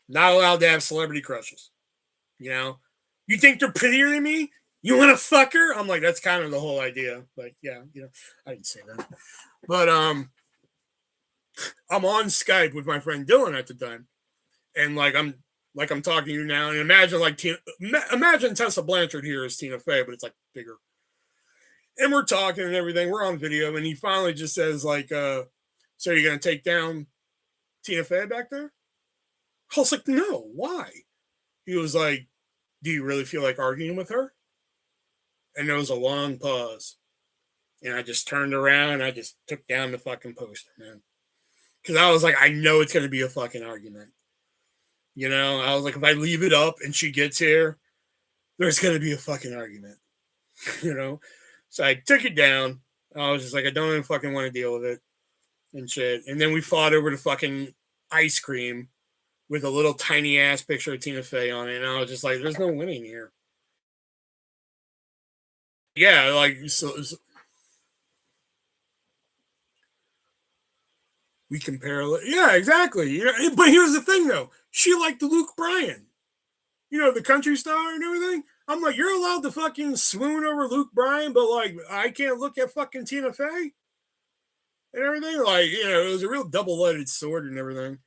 Not allowed to have celebrity crushes. You know, you think they're prettier than me? You want to fuck her? I'm like, that's kind of the whole idea. Like, yeah, you know, I didn't say that. But I'm on Skype with my friend Dylan at the time. And I'm talking to you now. And imagine Tessa Blanchard here as Tina Fey, but it's like bigger. And we're talking and everything. We're on video. And he finally just says, like, so you're going to take down Tina Fey back there? I was like, no, why? He was like, do you really feel like arguing with her? And there was a long pause. And I just turned around and I just took down the fucking poster, man. Because I was like, I know it's going to be a fucking argument. You know, I was like, if I leave it up and she gets here, there's going to be a fucking argument. You know? So I took it down. I was just like, I don't even fucking want to deal with it and shit. And then we fought over the fucking ice cream with a little tiny ass picture of Tina Fey on it. And I was just like, there's no winning here. Yeah, like, so we compare. Yeah, exactly. You know, but here's the thing, though. She liked Luke Bryan. You know, the country star and everything. I'm like, you're allowed to fucking swoon over Luke Bryan, but, like, I can't look at fucking Tina Fey and everything. Like, you know, it was a real double-edged sword and everything.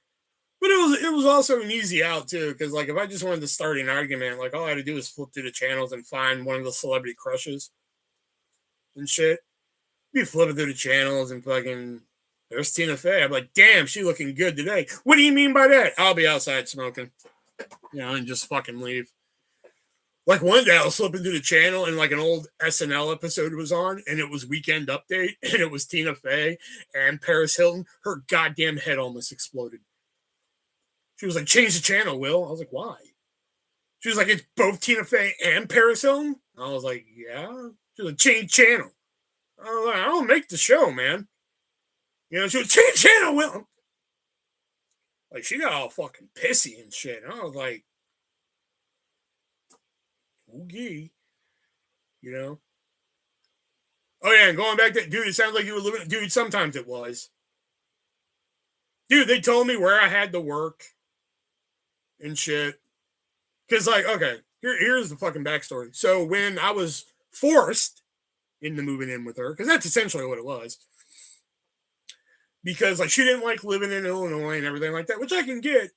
But it was also an easy out, too, because, like, if I just wanted to start an argument, like, all I had to do was flip through the channels and find one of the celebrity crushes and shit. Be flipping through the channels and fucking, there's Tina Fey. I'm like, damn, she looking good today. What do you mean by that? I'll be outside smoking, you know, and just fucking leave. Like one day I was flipping through the channel and like an old SNL episode was on and it was Weekend Update and it was Tina Fey and Paris Hilton. Her goddamn head almost exploded. She was like, change the channel, Will. I was like, why? She was like, it's both Tina Fey and Paris Hilton. I was like, yeah. She was like, change channel. I was like, I don't make the show, man. You know, she was change channel, Will. Like, she got all fucking pissy and shit. I was like, oogie. You know? Oh, yeah, and going back to, dude, it sounds like you were living, dude, sometimes it was. Dude, they told me where I had to work and shit. Because, like, okay, here's the fucking backstory. So when I was forced into moving in with her, because that's essentially what it was. Because, like, she didn't like living in Illinois and everything like that, which I can get.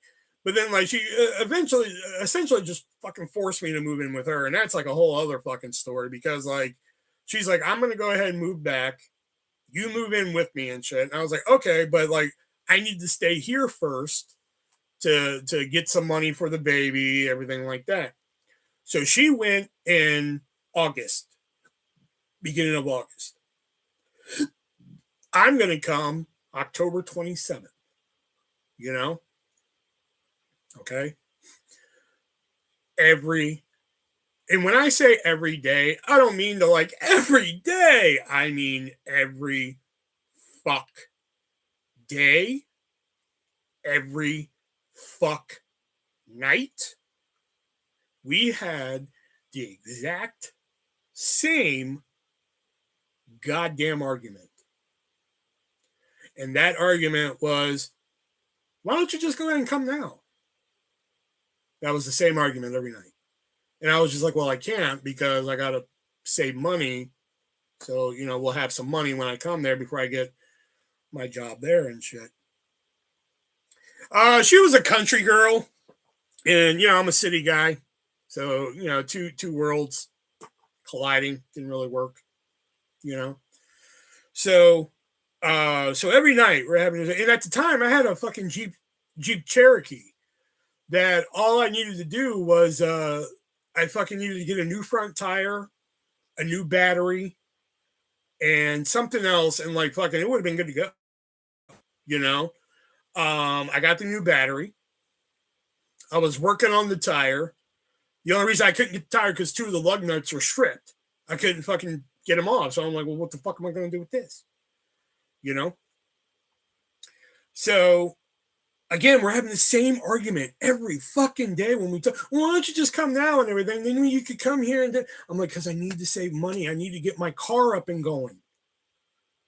But then, like, she essentially just fucking forced me to move in with her. And that's, like, a whole other fucking story. Because, like, she's like, I'm going to go ahead and move back. You move in with me and shit. And I was like, okay, but, like, I need to stay here first to get some money for the baby, everything like that. So she went in August, beginning of August. I'm going to come October 27th, you know? Okay. And when I say every day, I don't mean to like every day. I mean every fuck day, every fuck night. We had the exact same goddamn argument. And that argument was, why don't you just go ahead and come now? That was the same argument every night. And I was just like, well, I can't because I got to save money. So, you know, we'll have some money when I come there before I get my job there and shit. She was a country girl. And, you know, I'm a city guy. So, you know, two worlds colliding didn't really work, you know. So every night we're having, and at the time I had a fucking Jeep Jeep Cherokee that all I needed to do was I fucking needed to get a new front tire, a new battery, and something else, and like fucking it would have been good to go. You know, I got the new battery. I was working on the tire. The only reason I couldn't get the tire because 2 of the lug nuts were stripped. I couldn't fucking get them off. So I'm like, well, what the fuck am I going to do with this? You know? So, again, we're having the same argument every fucking day when we talk. Well, why don't you just come now and everything? Then you could come here and I'm like, because I need to save money. I need to get my car up and going.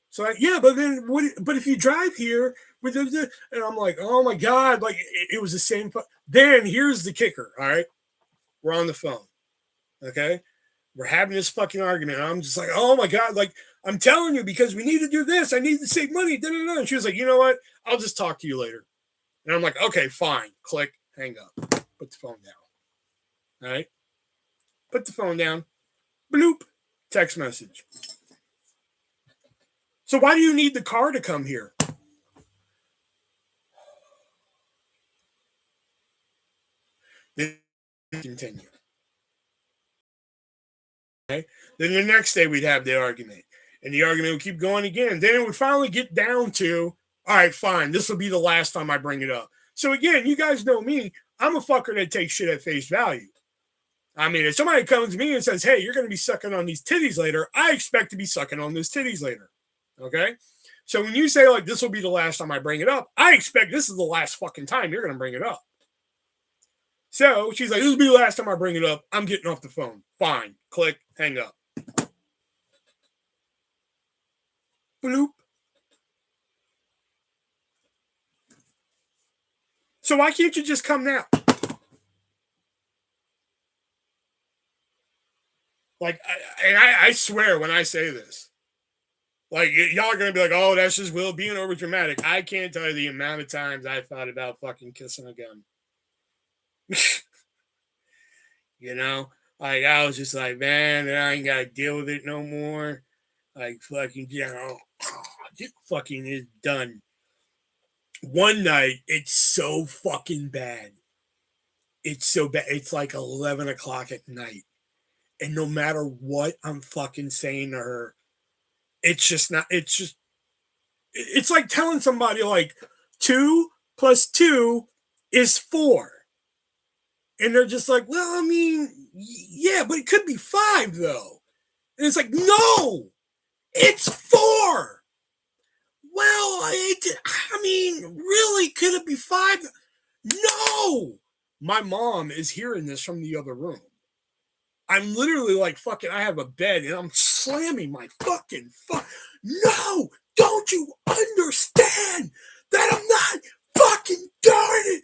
So, yeah, but then but if you drive here, with and I'm like, oh my God, like it was the same. Then here's the kicker, all right? We're on the phone, okay? We're having this fucking argument. And I'm just like, oh my God, like I'm telling you because we need to do this. I need to save money. And she was like, you know what? I'll just talk to you later. And I'm like, okay, fine. Click, hang up. Put the phone down. All right? Put the phone down. Bloop. Text message. So why do you need the car to come here? Then continue. Okay? Then the next day we'd have the argument. And the argument would keep going again. Then it would finally get down to, all right, fine. This will be the last time I bring it up. So again, you guys know me. I'm a fucker that takes shit at face value. I mean, if somebody comes to me and says, hey, you're going to be sucking on these titties later, I expect to be sucking on those titties later. Okay? So when you say, like, this will be the last time I bring it up, I expect this is the last fucking time you're going to bring it up. So she's like, this will be the last time I bring it up. I'm getting off the phone. Fine. Click. Hang up. Bloop. So why can't you just come now? Like, I swear when I say this, like, y'all are going to be like, oh, that's just Will being over dramatic. I can't tell you the amount of times I thought about fucking kissing a gun. You know? Like, I was just like, man, I ain't got to deal with it no more. Like, fucking, you know, it fucking is done. One night, it's so fucking bad. It's so bad. It's like 11 o'clock at night. And no matter what I'm fucking saying to her, it's just not, it's like telling somebody like 2 + 2 is 4. And they're just like, well, I mean, yeah, but it could be 5 though. And it's like, no, it's 4. Well, I mean, really, could it be 5? No. My mom is hearing this from the other room. I'm literally like, fucking, I have a bed and I'm slamming my fucking No, don't you understand that I'm not fucking doing it?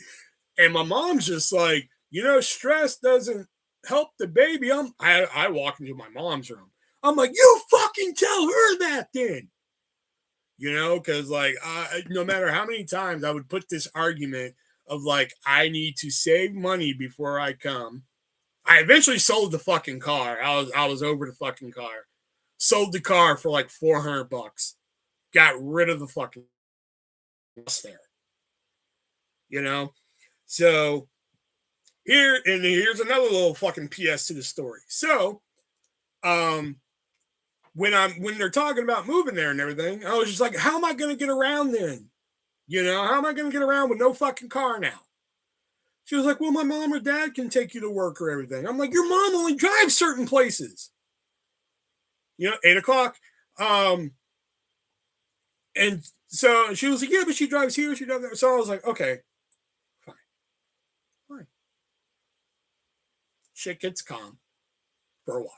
And my mom's just like, you know, stress doesn't help the baby. I walk into my mom's room. I'm like, you fucking tell her that then. You know, because like, no matter how many times I would put this argument of like, I need to save money before I come. I eventually sold the fucking car. I was over the fucking car. Sold the car for like $400. Got rid of the fucking there. You know? So here's another little fucking PS to the story. So when they're talking about moving there and everything, I was just like, how am I gonna get around then? You know, how am I gonna get around with no fucking car now? She was like, well, my mom or dad can take you to work or everything. I'm like, your mom only drives certain places. You know, 8 o'clock. And so she was like, yeah, but she drives here, she drives there. So I was like, okay, fine. Shit gets calm for a while.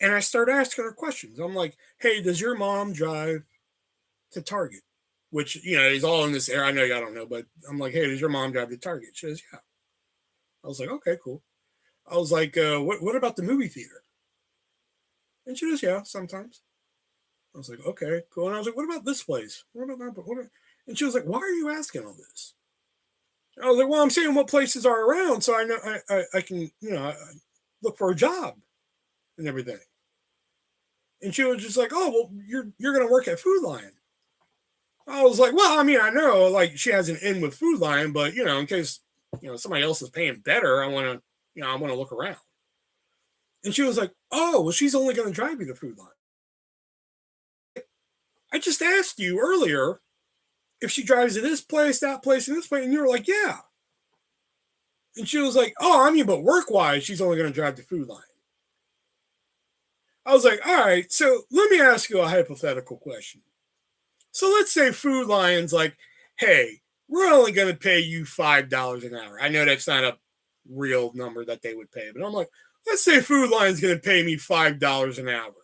And I start asking her questions. I'm like, hey, does your mom drive to Target? Which, you know, is all in this area. I know y'all don't know, but I'm like, hey, does your mom drive to Target? She says, yeah. I was like, okay, cool. I was like, what about the movie theater? And she goes, yeah, sometimes. I was like, okay, cool. And I was like, what about this place? What about that? And she was like, why are you asking all this? I was like, well, I'm saying what places are around so I know I can, you know, look for a job and everything. And she was just like, oh, well, you're going to work at Food Lion. I was like, well, I mean, I know like she has an in with Food Lion, but you know, in case somebody else is paying better, I want to I want to look around. And she was like, oh, well, she's only going to drive you to Food Lion. I just asked you earlier if she drives to this place, that place, and this place, and you were like, yeah. And she was like, oh, I mean, but work-wise, she's only going to drive to Food Lion. I was like, all right, so let me ask you a hypothetical question. So let's say Food Lion's like, hey, we're only going to pay you $5 an hour. I know that's not a real number that they would pay, but I'm like, let's say Food Lion's going to pay me $5 an hour.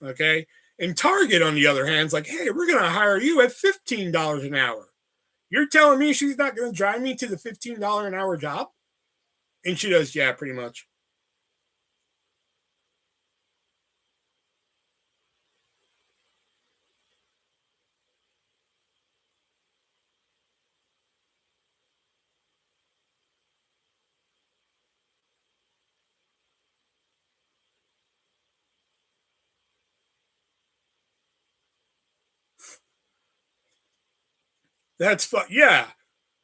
Okay. And Target, on the other hand, is like, hey, we're going to hire you at $15 an hour. You're telling me she's not going to drive me to the $15 an hour job? And she does, yeah, pretty much. That's yeah.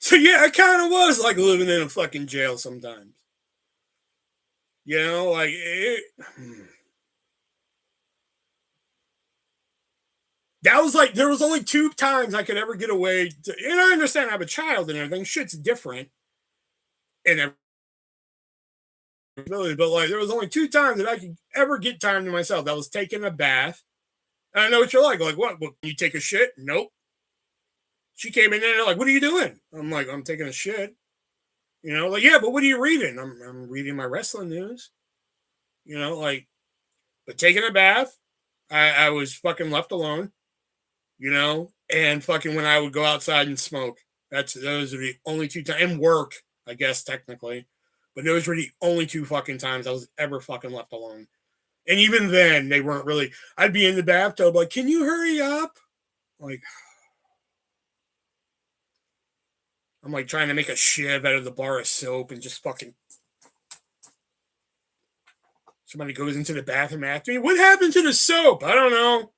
So yeah, it kind of was like living in a fucking jail sometimes. Like that was like there was only 2 times I could ever get away. And I understand I have a child and everything. Shit's different, and but like there was only 2 times that I could ever get time to myself. That was taking a bath. And I know what you're like. Like what? Can you take a shit? Nope. She came in there like, what are you doing? I'm like, I'm taking a shit. Like, yeah, but what are you reading? I'm reading my wrestling news. Like, but taking a bath, I was fucking left alone, and fucking when I would go outside and smoke. Those are the only 2 times, and work, I guess, technically. But those were the only 2 fucking times I was ever fucking left alone. And even then, they weren't really, I'd be in the bathtub like, can you hurry up? Like, I'm like trying to make a shiv out of the bar of soap and just fucking. Somebody goes into the bathroom after me. What happened to the soap? I don't know.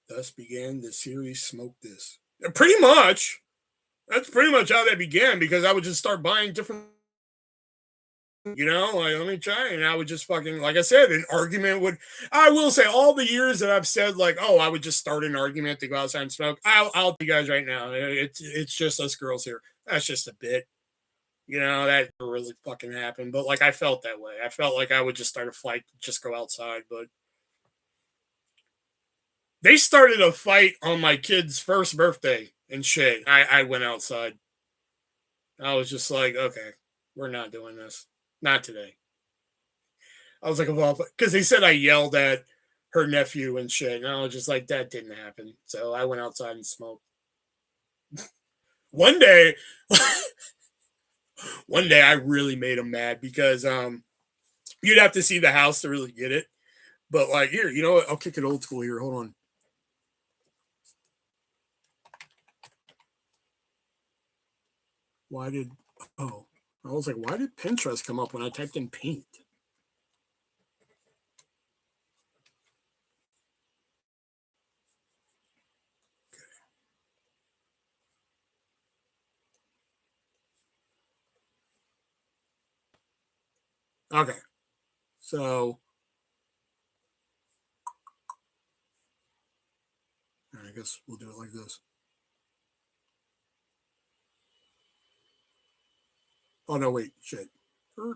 Thus began the series Smoke This. Pretty much. That's pretty much how that began because I would just start buying different. Like, let me try. And I would just fucking, like I said, an argument would. I will say, all the years that I've said, like, oh, I would just start an argument to go outside and smoke. I'll tell you guys right now. It's just us girls here. That's just a bit. That really fucking happened. But like I felt that way. I felt like I would just start a fight, just go outside. But they started a fight on my kid's first birthday and shit. I went outside. I was just like, okay, we're not doing this. Not today. I was like, well, because they said I yelled at her nephew and shit. And I was just like, that didn't happen. So I went outside and smoked. One day I really made him mad because you'd have to see the house to really get it. But like here, you know what? I'll kick it old school here. Hold on. I was like, why did Pinterest come up when I typed in paint? Okay. So I guess we'll do it like this. Oh, no, wait. Shit. All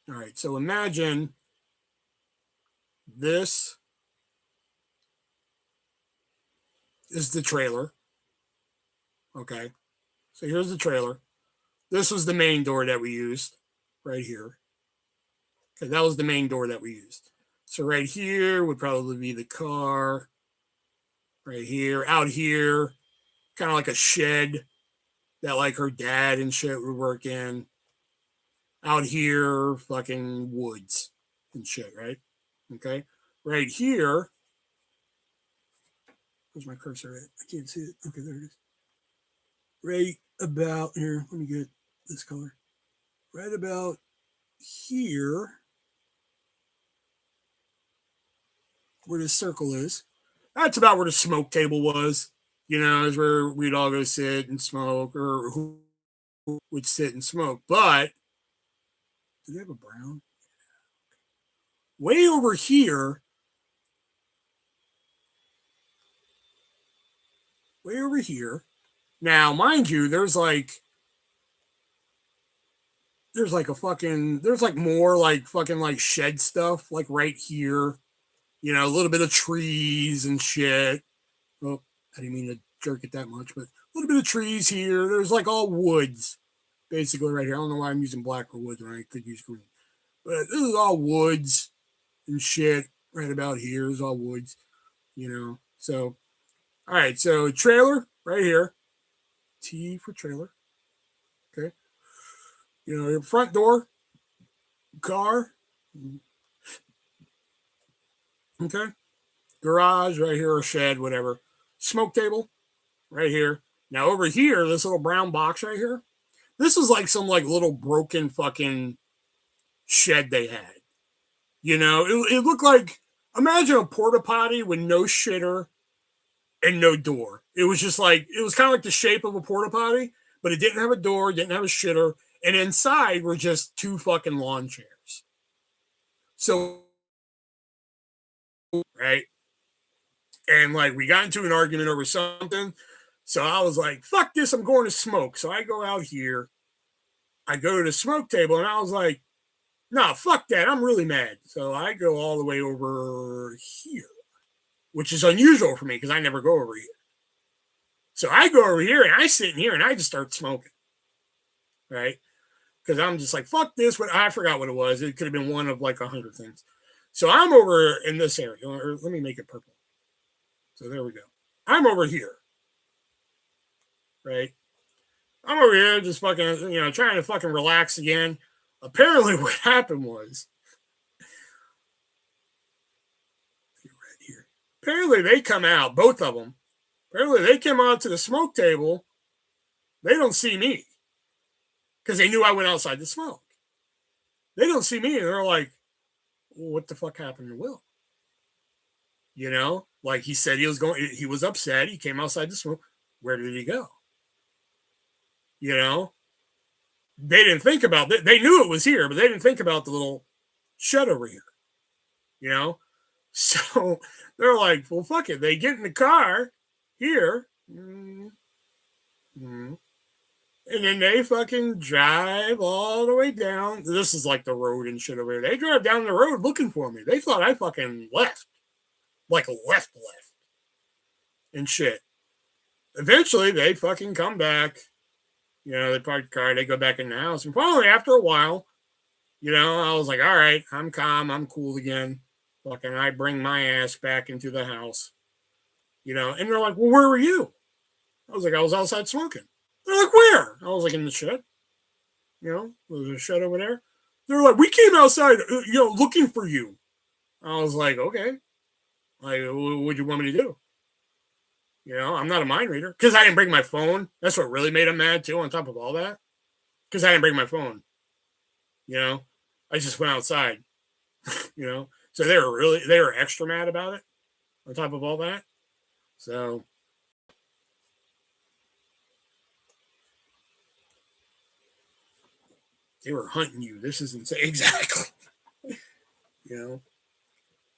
right. So imagine this is the trailer. Okay. So here's the trailer. This was the main door that we used right here. Okay. That was the main door that we used. So right here would probably be the car. Right here. Out here, kind of like a shed that like her dad and shit would work in. Out here, fucking woods and shit, right? Okay. Right here. Where's my cursor at? I can't see it. Okay, there it is. Right about here. Let me get this color. Right about here, where the circle is, that's about where the smoke table was. You know, is where we'd all go sit and smoke, or who would sit and smoke. But do they have a brown? Way over here, way over here. Now, mind you, there's like a fucking, there's like more like fucking like shed stuff like right here. You know, a little bit of trees and shit. Well, I didn't mean to jerk it that much, but a little bit of trees here. There's like all woods basically right here. I don't know why I'm using black for woods when I could use green. But this is all woods and shit right about here is all woods, you know. So, all right. So trailer right here. T for trailer. Okay. You know, your front door, car. Okay. Garage right here or shed, whatever. Smoke table right here. Now over here, this little brown box right here. This is like some like little broken fucking shed they had. You know, it looked like, imagine a porta potty with no shitter and no door. It was just like, it was kind of like the shape of a porta potty, but it didn't have a door, didn't have a shitter, and inside were just two fucking lawn chairs. So, right? And like we got into an argument over something. So I was like, fuck this, I'm going to smoke. So I go out here, I go to the smoke table, and I was like, nah, fuck that. I'm really mad. So I go all the way over here, which is unusual for me because I never go over here. So I go over here and I sit in here and I just start smoking. Right? Because I'm just like, fuck this. But I forgot what it was. It could have been one of like 100 things. So I'm over in this area. Or let me make it purple. So there we go. I'm over here. Right? I'm over here just fucking, you know, trying to fucking relax again. Apparently what happened was, right here. Apparently they come out, both of them. Apparently they came out to the smoke table. They don't see me because they knew I went outside to smoke. They don't see me and they're like, well, what the fuck happened to Will? You know, like he said he was upset. He came outside to smoke. Where did he go? You know, they didn't think about it. They knew it was here, but they didn't think about the little shed over here. You know, so they're like, well, fuck it. They get in the car here. And then they fucking drive all the way down. This is like the road and shit over here. They drive down the road looking for me. They thought I fucking left. Like left. And shit. Eventually, they fucking come back. You know, they park the car. They go back in the house. And finally, after a while, you know, I was like, all right, I'm calm. I'm cool again. Fucking I bring my ass back into the house. You know, and they're like, well, where were you? I was like, I was outside smoking. They're like, where? I was like, in the shed. You know, there's a shed over there. They're like, we came outside, you know, looking for you. I was like, okay. Like, what do you want me to do? You know, I'm not a mind reader. Because I didn't bring my phone. That's what really made them mad, too, on top of all that. Because I didn't bring my phone. You know, I just went outside. You know, so they were extra mad about it on top of all that. So they were hunting you. This is insane. Exactly. You know,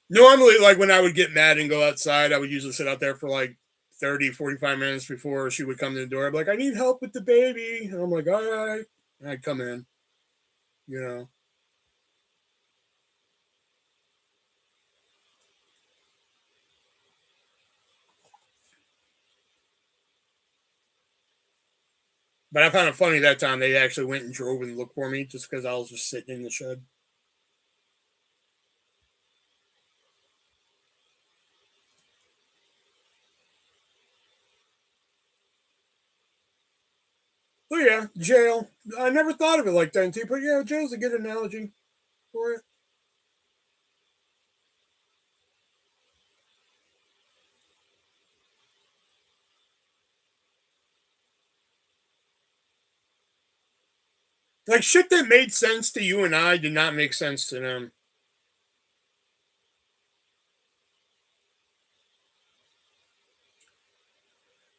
normally, like when I would get mad and go outside, I would usually sit out there for like 30, 45 minutes before she would come to the door. I'd be like, I need help with the baby. And I'm like, all right. And I'd come in, you know. But I found it funny that time they actually went and drove and looked for me just because I was just sitting in the shed. Oh yeah, jail. I never thought of it like that, but yeah, jail's a good analogy for it. Like shit that made sense to you and I did not make sense to them.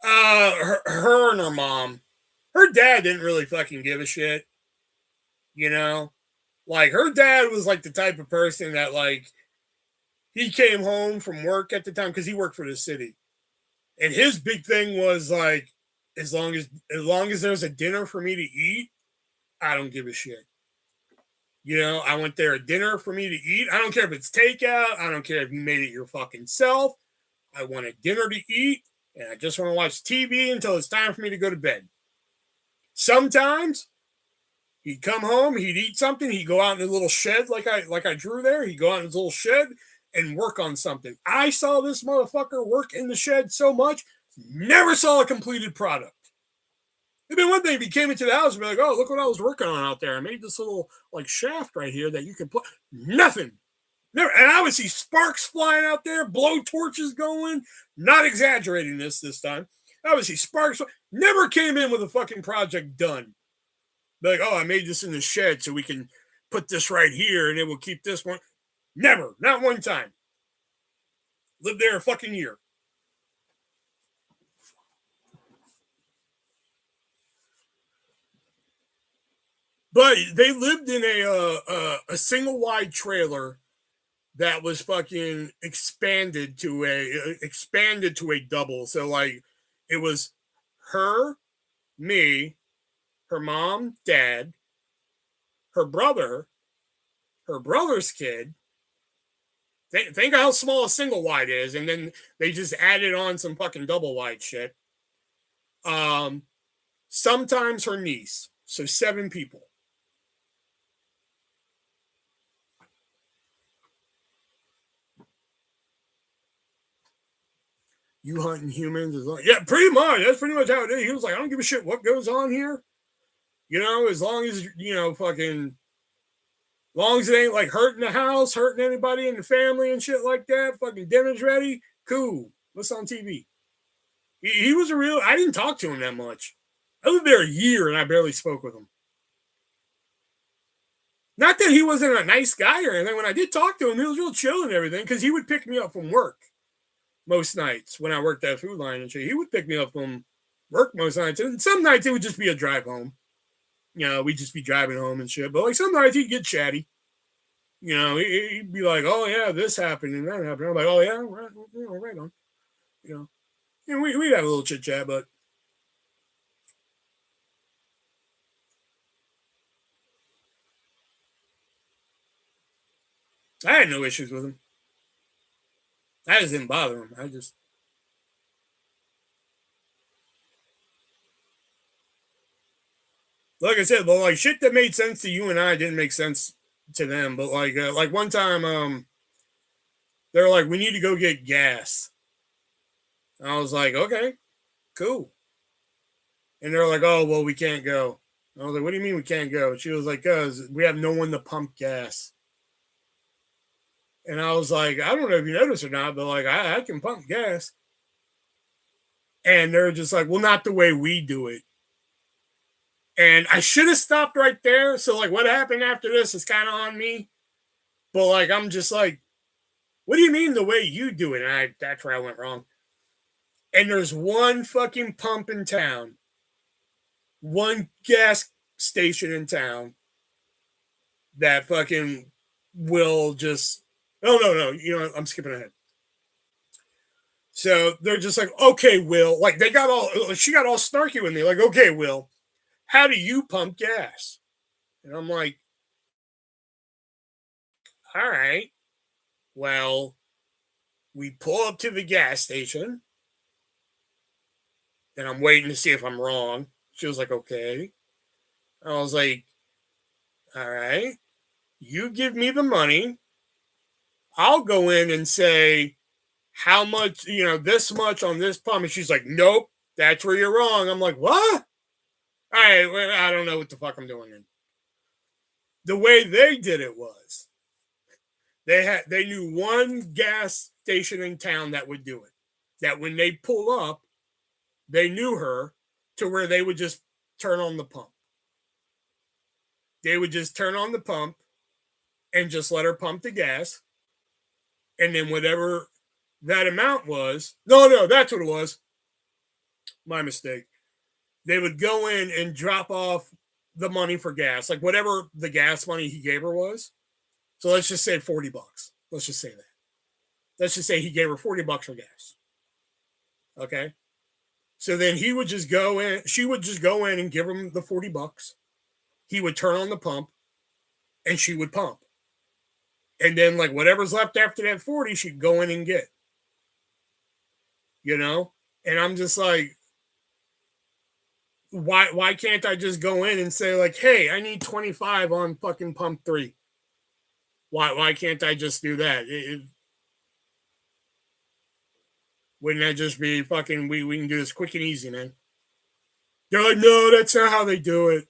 Her and her mom. Her dad didn't really fucking give a shit. You know? Like her dad was like the type of person that like he came home from work at the time because he worked for the city. And his big thing was like, as long as there's a dinner for me to eat, I don't give a shit. You know, I want there a dinner for me to eat. I don't care if it's takeout. I don't care if you made it your fucking self. I want a dinner to eat, and I just want to watch TV until it's time for me to go to bed. Sometimes he'd come home, he'd eat something, he'd go out in a little shed like I drew there. He'd go out in his little shed and work on something. I saw this motherfucker work in the shed so much, never saw a completed product. It'd been one thing if he came into the house and be like, oh, look what I was working on out there. I made this little like shaft right here that you can put. Nothing. Never. And I would see sparks flying out there, blow torches going. Not exaggerating this time. I would see sparks. Never came in with a fucking project done. Be like, oh, I made this in the shed so we can put this right here and it will keep this one. Never. Not one time. Lived there a fucking year. But they lived in a single wide trailer that was fucking expanded to a double. So like it was her, me, her mom, dad, her brother, her brother's kid. Think how small a single wide is, and then they just added on some fucking double wide shit. Sometimes her niece. So 7 people. You hunting humans is like, yeah, pretty much. That's pretty much how it is. He was like, I don't give a shit what goes on here. You know, as long as, you know, fucking, as long as it ain't like hurting the house, hurting anybody in the family and shit like that, fucking dinner's ready, cool. What's on TV? He was a real, I didn't talk to him that much. I lived there a year and I barely spoke with him. Not that he wasn't a nice guy or anything. When I did talk to him, he was real chill and everything because he would pick me up from work. Most nights when I worked at Food Line and shit, he would pick me up from work most nights. And some nights it would just be a drive home. You know, we'd just be driving home and shit. But like some nights he'd get chatty. You know, he'd be like, oh yeah, this happened and that happened. I'm like, oh yeah, right, you know, right on. You know, and we'd have a little chit chat, but I had no issues with him. I just didn't bother him. Like I said, but like shit that made sense to you and I didn't make sense to them. But like one time, they were like, we need to go get gas. And I was like, okay, cool. And they're like, oh, well, we can't go. I was like, what do you mean we can't go? She was like, because we have no one to pump gas. And I was like, I don't know if you noticed or not, but like, I can pump gas. And they're just like, well, not the way we do it. And I should have stopped right there. So like what happened after this is kind of on me. But like, I'm just like, what do you mean the way you do it? And that's where I went wrong. And there's one fucking pump in town. One gas station in town that fucking will just, no. You know, I'm skipping ahead. So they're just like, okay, Will. Like she got all snarky with me. Like, okay, Will, how do you pump gas? And I'm like, all right, well, we pull up to the gas station and I'm waiting to see if I'm wrong. She was like, okay. I was like, all right, you give me the money. I'll go in and say, how much, you know, this much on this pump. And she's like, nope, that's where you're wrong. I'm like, what? All right, well, I don't know what the fuck I'm doing then. The way they did it was they knew one gas station in town that would do it. That when they pull up, they knew her to where they would just turn on the pump. they would just turn on the pump and just let her pump the gas. And then whatever that amount was, no, that's what it was. My mistake. They would go in and drop off the money for gas, like whatever the gas money he gave her was. So let's just say $40. Let's just say that. Let's just say he gave her $40 for gas. Okay. So then he would just go in, she would just go in and give him the $40. He would turn on the pump and she would pump. And then like whatever's left after that 40, she'd go in and get. You know? And I'm just like, why can't I just go in and say like, hey, I need 25 on fucking pump 3? Why can't I just do that? Wouldn't that just be fucking, we can do this quick and easy, man? They're like, no, that's not how they do it.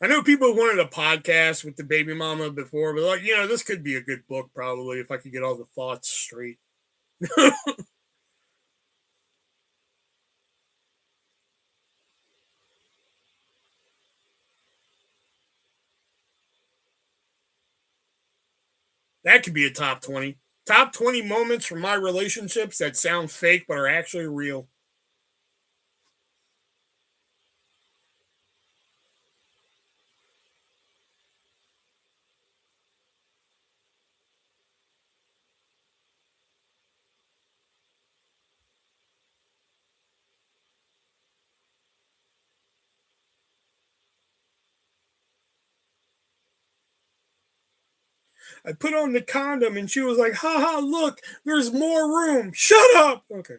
I know people wanted a podcast with the baby mama before, but like, this could be a good book probably if I could get all the thoughts straight. That could be a top 20. Top 20 moments from my relationships that sound fake but are actually real. I put on the condom and she was like, haha, look, there's more room. Shut up. Okay.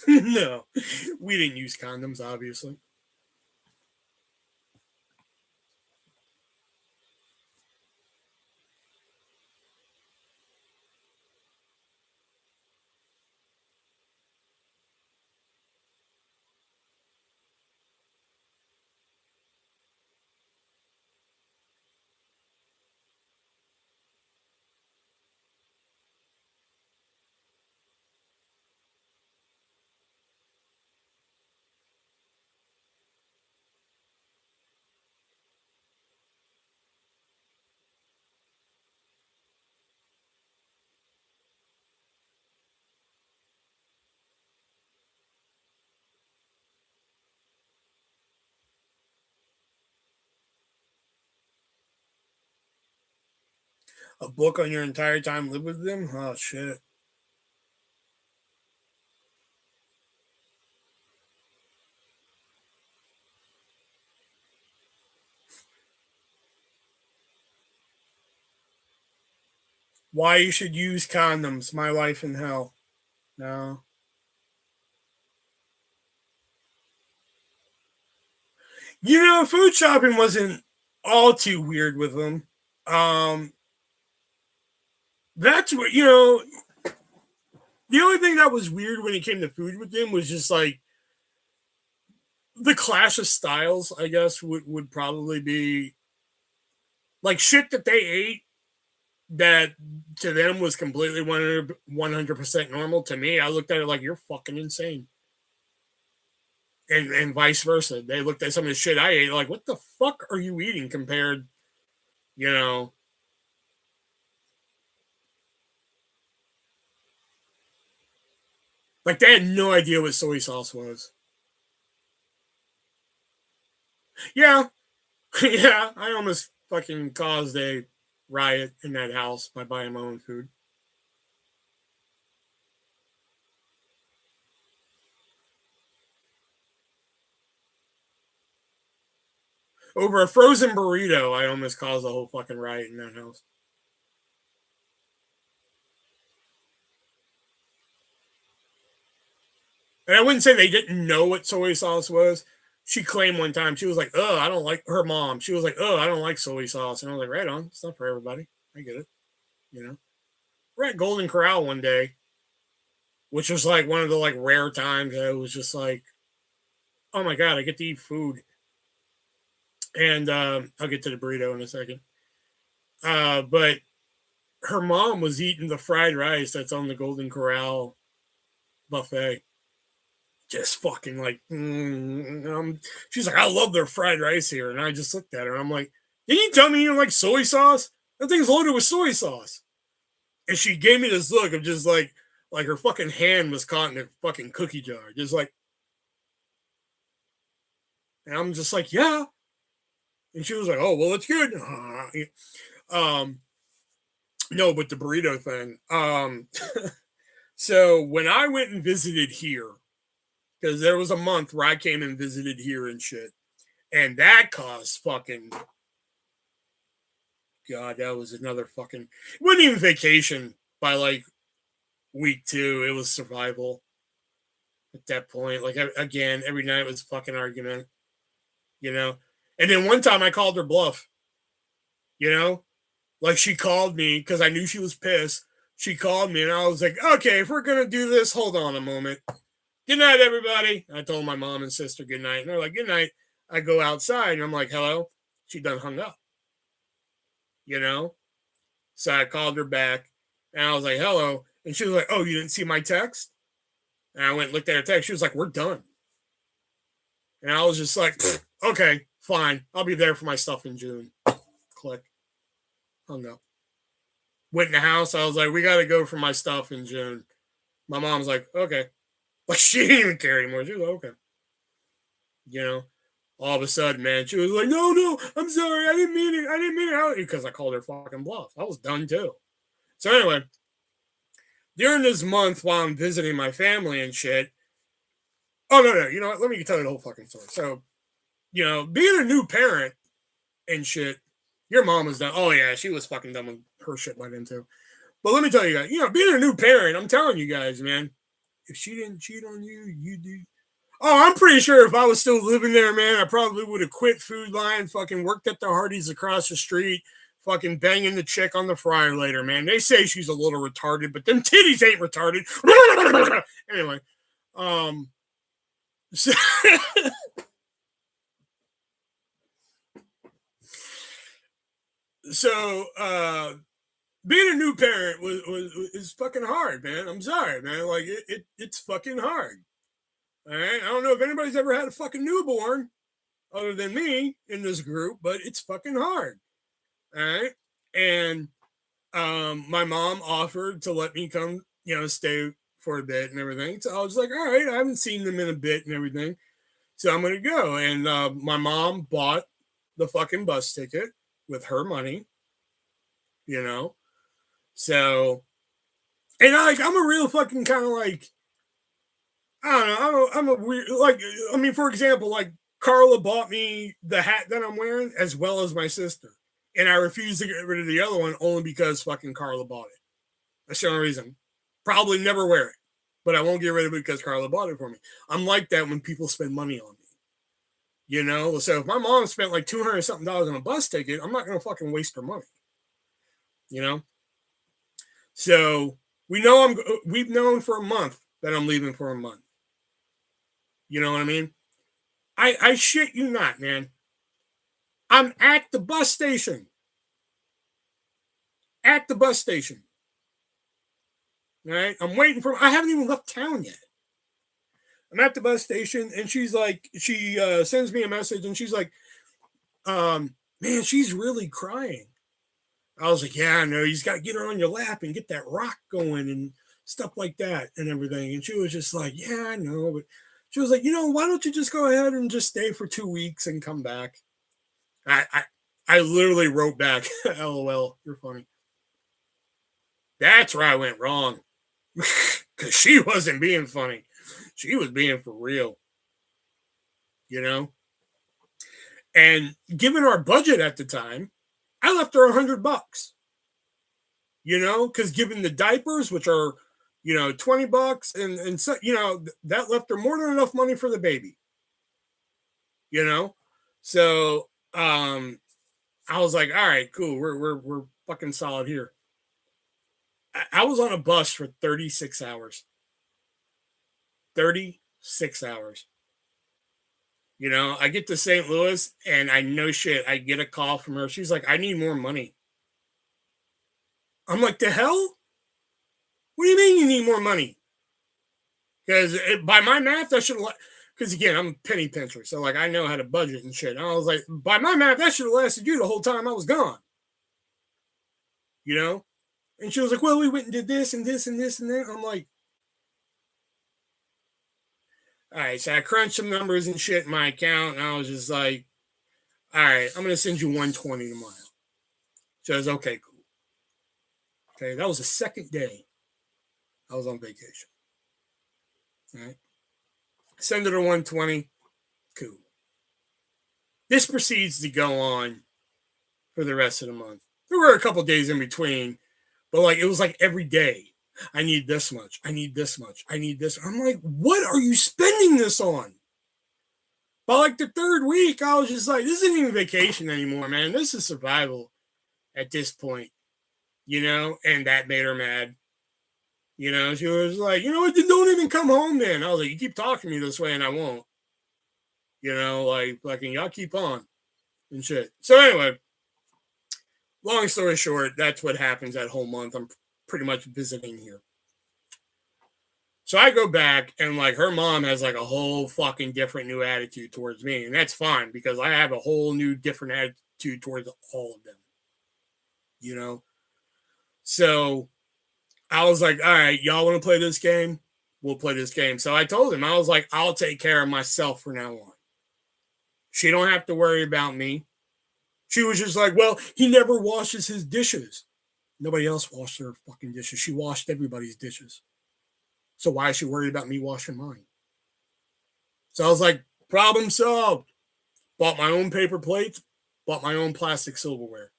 No, we didn't use condoms, obviously. A book on your entire time living with them? Oh, shit. Why you should use condoms? My life in hell. No. Food shopping wasn't all too weird with them. That's what, the only thing that was weird when it came to food with them was just like the clash of styles, I guess, would probably be like shit that they ate that to them was completely 100% normal. To me, I looked at it like, you're fucking insane. And vice versa. They looked at some of the shit I ate like, what the fuck are you eating compared, like they had no idea what soy sauce was. Yeah. Yeah, I almost fucking caused a riot in that house by buying my own food. Over a frozen burrito, I almost caused a whole fucking riot in that house. And I wouldn't say they didn't know what soy sauce was. She claimed one time, she was like, oh, I don't like, her mom. She was like, oh, I don't like soy sauce. And I was like, right on. It's not for everybody. I get it. You know, we're at Golden Corral one day, which was like one of the like rare times that it was just like, oh my God, I get to eat food. And I'll get to the burrito in a second. But her mom was eating the fried rice that's on the Golden Corral buffet. Just fucking like, she's like, I love their fried rice here. And I just looked at her and I'm like, didn't you tell me you don't like soy sauce? That thing's loaded with soy sauce. And she gave me this look of just like her fucking hand was caught in a fucking cookie jar. Just like, and I'm just like, yeah. And she was like, oh, well, it's good. No, but the burrito thing. So when I went and visited here, because there was a month where I came and visited here and shit, and that cost fucking, God, that was another fucking, it wasn't even vacation by like week 2. It was survival at that point. Like, again, every night was a fucking argument, you know? And then one time I called her bluff, you know? Like, she called me because I knew she was pissed. She called me and I was like, okay, if we're going to do this, hold on a moment. Good night, everybody. I told my mom and sister good night. And they're like, good night. I go outside and I'm like, hello. She done hung up, you know? So I called her back and I was like, hello. And she was like, oh, you didn't see my text? And I went and looked at her text. She was like, we're done. And I was just like, okay, fine. I'll be there for my stuff in June. Click. Hung up. Went in the house. I was like, we got to go for my stuff in June. My mom's like, okay. Like, she didn't even care anymore. She was like, okay. You know, all of a sudden, man, she was like, no, I'm sorry. I didn't mean it. Because I called her fucking bluff. I was done too. So anyway, during this month while I'm visiting my family and shit, oh, no. You know what? Let me tell you the whole fucking story. So, you know, being a new parent and shit, your mom was done. Oh, yeah, she was fucking done with her shit by then too. But let me tell you guys, you know, being a new parent, I'm telling you guys, man, if she didn't cheat on you, you do. Oh, I'm pretty sure if I was still living there, man, I probably would have quit Food Lion, fucking worked at the Hardee's across the street, fucking banging the chick on the fryer later, man. They say she's a little retarded, but them titties ain't retarded. Anyway, so being a new parent is fucking hard, man. I'm sorry, man. Like it's fucking hard. All right. I don't know if anybody's ever had a fucking newborn other than me in this group, but it's fucking hard. All right. And my mom offered to let me come, you know, stay for a bit and everything. So I was like, all right, I haven't seen them in a bit and everything. So I'm going to go. And my mom bought the fucking bus ticket with her money, you know. So, and I'm a real fucking kind of like, I don't know, I'm a weird, like, I mean, for example, like Carla bought me the hat that I'm wearing as well as my sister. And I refused to get rid of the other one only because fucking Carla bought it. That's the only reason. Probably never wear it, but I won't get rid of it because Carla bought it for me. I'm like that when people spend money on me. You know, so if my mom spent like $200 something on a bus ticket, I'm not going to fucking waste her money. You know? So we've known for a month that I'm leaving for a month. You know what I mean? I shit you not, man. I'm at the bus station. At the bus station. All right? I'm waiting for, I haven't even left town yet. I'm at the bus station and she's like, she sends me a message and she's like, man, she's really crying. I was like, yeah, I know. You just got to get her on your lap and get that rock going and stuff like that and everything. And she was just like, yeah, I know. But she was like, you know, why don't you just go ahead and just stay for 2 weeks and come back? I literally wrote back, LOL, you're funny. That's where I went wrong. Because she wasn't being funny. She was being for real. You know? And given our budget at the time, I left her $100. You know? Because given the diapers, which are $20, and so, that left her more than enough money for the baby. So I was like, all right, cool, we're fucking solid here. I was on a bus for 36 hours. 36 hours. I get to St. Louis, and I know shit, I get a call from her. She's like, I need more money. I'm like, the hell? What do you mean you need more money? Because by my math, that should have, because again, I'm a penny pincher, so like I know how to budget and shit. And I was like, by my math, that should have lasted you the whole time I was gone. And she was like, well, we went and did this and this and this and that. I'm like, all right, so I crunched some numbers and shit in my account, and I was just like, all right, I'm going to send you $120 tomorrow. So I was okay, cool. Okay, that was the second day I was on vacation. All right. Send her $120. Cool. This proceeds to go on for the rest of the month. There were a couple days in between, but like it was like every day. I need this much. I need this much. I need this. I'm like, what are you spending this on? But like the third week, I was just like, this isn't even vacation anymore, man. This is survival at this point, and that made her mad. She was like, you know what? Don't even come home then. I was like, you keep talking to me this way and I won't. Like fucking y'all keep on and shit. So anyway, long story short, that's what happens that whole month. I'm pretty much visiting here. So I go back, and like her mom has like a whole fucking different new attitude towards me. And that's fine because I have a whole new different attitude towards all of them. So I was like, all right, y'all want to play this game? We'll play this game. So I told him, I was like, I'll take care of myself from now on. She don't have to worry about me. She was just like, well, he never washes his dishes. Nobody else washed her fucking dishes. She washed everybody's dishes. So why is she worried about me washing mine? So I was like, problem solved. Bought my own paper plates. Bought my own plastic silverware.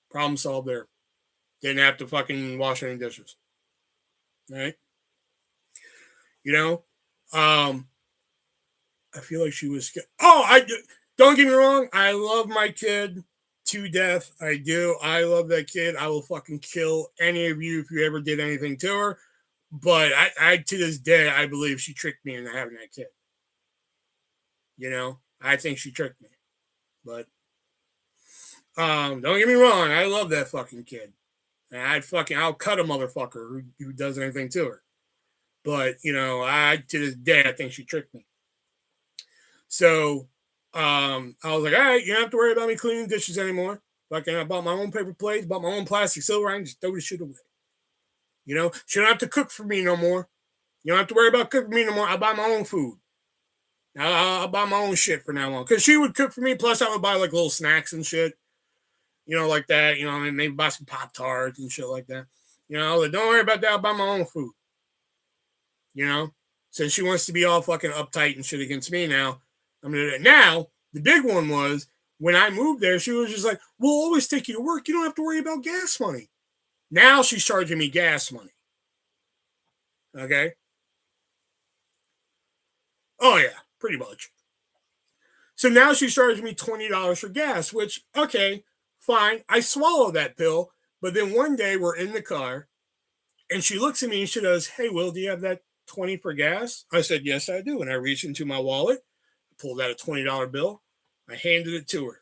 Problem solved there. Didn't have to fucking wash any dishes. Right? I feel like she was scared. Don't get me wrong. I love my kid to death. I do. I love that kid. I will fucking kill any of you if you ever did anything to her. But I to this day, I believe she tricked me into having that kid. I think she tricked me. But don't get me wrong. I love that fucking kid. And I'll cut a motherfucker who does anything to her. But, to this day, I think she tricked me. So I was like, all right, you don't have to worry about me cleaning dishes anymore. I bought my own paper plates, bought my own plastic silver. I can just throw this shit away. She don't have to cook for me no more. You don't have to worry about cooking for me no more. I buy my own food. I'll buy my own shit for now on. Because she would cook for me. Plus, I would buy like little snacks and shit. Like that. Maybe buy some Pop-Tarts and shit like that. Like, don't worry about that. I'll buy my own food. Since she wants to be all fucking uptight and shit against me now, I'm going to do that. Now, the big one was when I moved there, she was just like, we'll always take you to work. You don't have to worry about gas money. Now she's charging me gas money. Okay? Oh, yeah, pretty much. So now she's charging me $20 for gas, which, okay, fine. I swallow that pill. But then one day we're in the car, and she looks at me and she goes, hey, Will, do you have that 20 for gas? I said, yes, I do. And I reached into my wallet, pulled out a $20 bill. I handed it to her.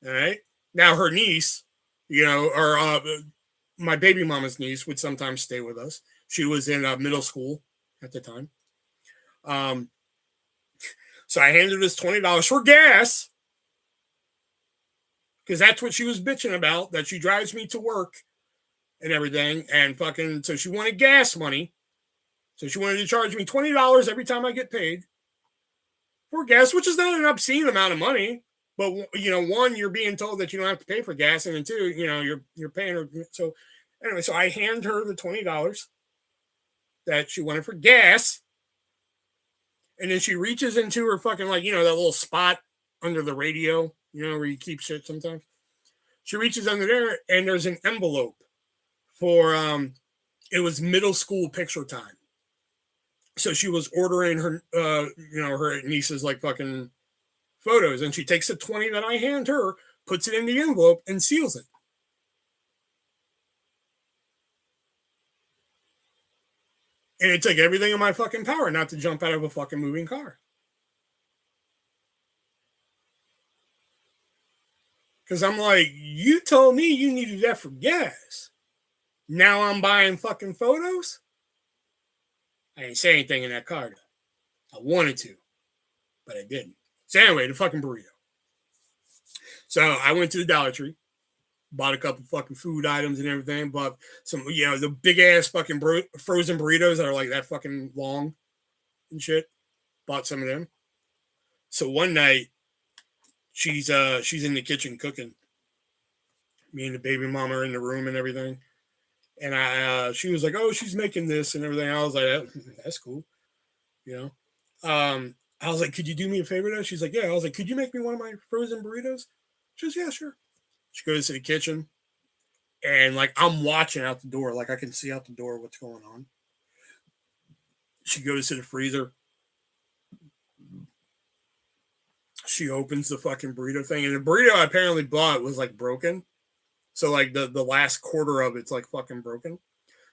All right? Now her niece, or my baby mama's niece would sometimes stay with us. She was in middle school at the time. So I handed her this $20 for gas because that's what she was bitching about, that she drives me to work and everything. And fucking, so she wanted gas money. So she wanted to charge me $20 every time I get paid for gas, which is not an obscene amount of money. But, one, you're being told that you don't have to pay for gas. And then two, you're paying her. So anyway, so I hand her the $20 that she wanted for gas. And then she reaches into her fucking, that little spot under the radio, where you keep shit sometimes. She reaches under there and there's an envelope for, it was middle school picture time. So she was ordering her, her niece's like fucking photos, and she takes the 20 that I hand her, puts it in the envelope, and seals it. And it took everything in my fucking power not to jump out of a fucking moving car. Because I'm like, you told me you needed that for gas. Now I'm buying fucking photos? I didn't say anything in that car, though. I wanted to, but I didn't. So anyway, the fucking burrito. So I went to the Dollar Tree, bought a couple fucking food items and everything, bought some, the big ass fucking frozen burritos that are like that fucking long and shit. Bought some of them. So one night, she's in the kitchen cooking. Me and the baby mama are in the room and everything. And she was like, oh, she's making this and everything. I was like, that's cool. I was like, could you do me a favor though? She's like, yeah. I was like, could you make me one of my frozen burritos? She goes, yeah, sure. She goes to the kitchen and like, I'm watching out the door. Like I can see out the door what's going on. She goes to the freezer. She opens the fucking burrito thing. And the burrito I apparently bought was like broken. So like the last quarter of it's like fucking broken.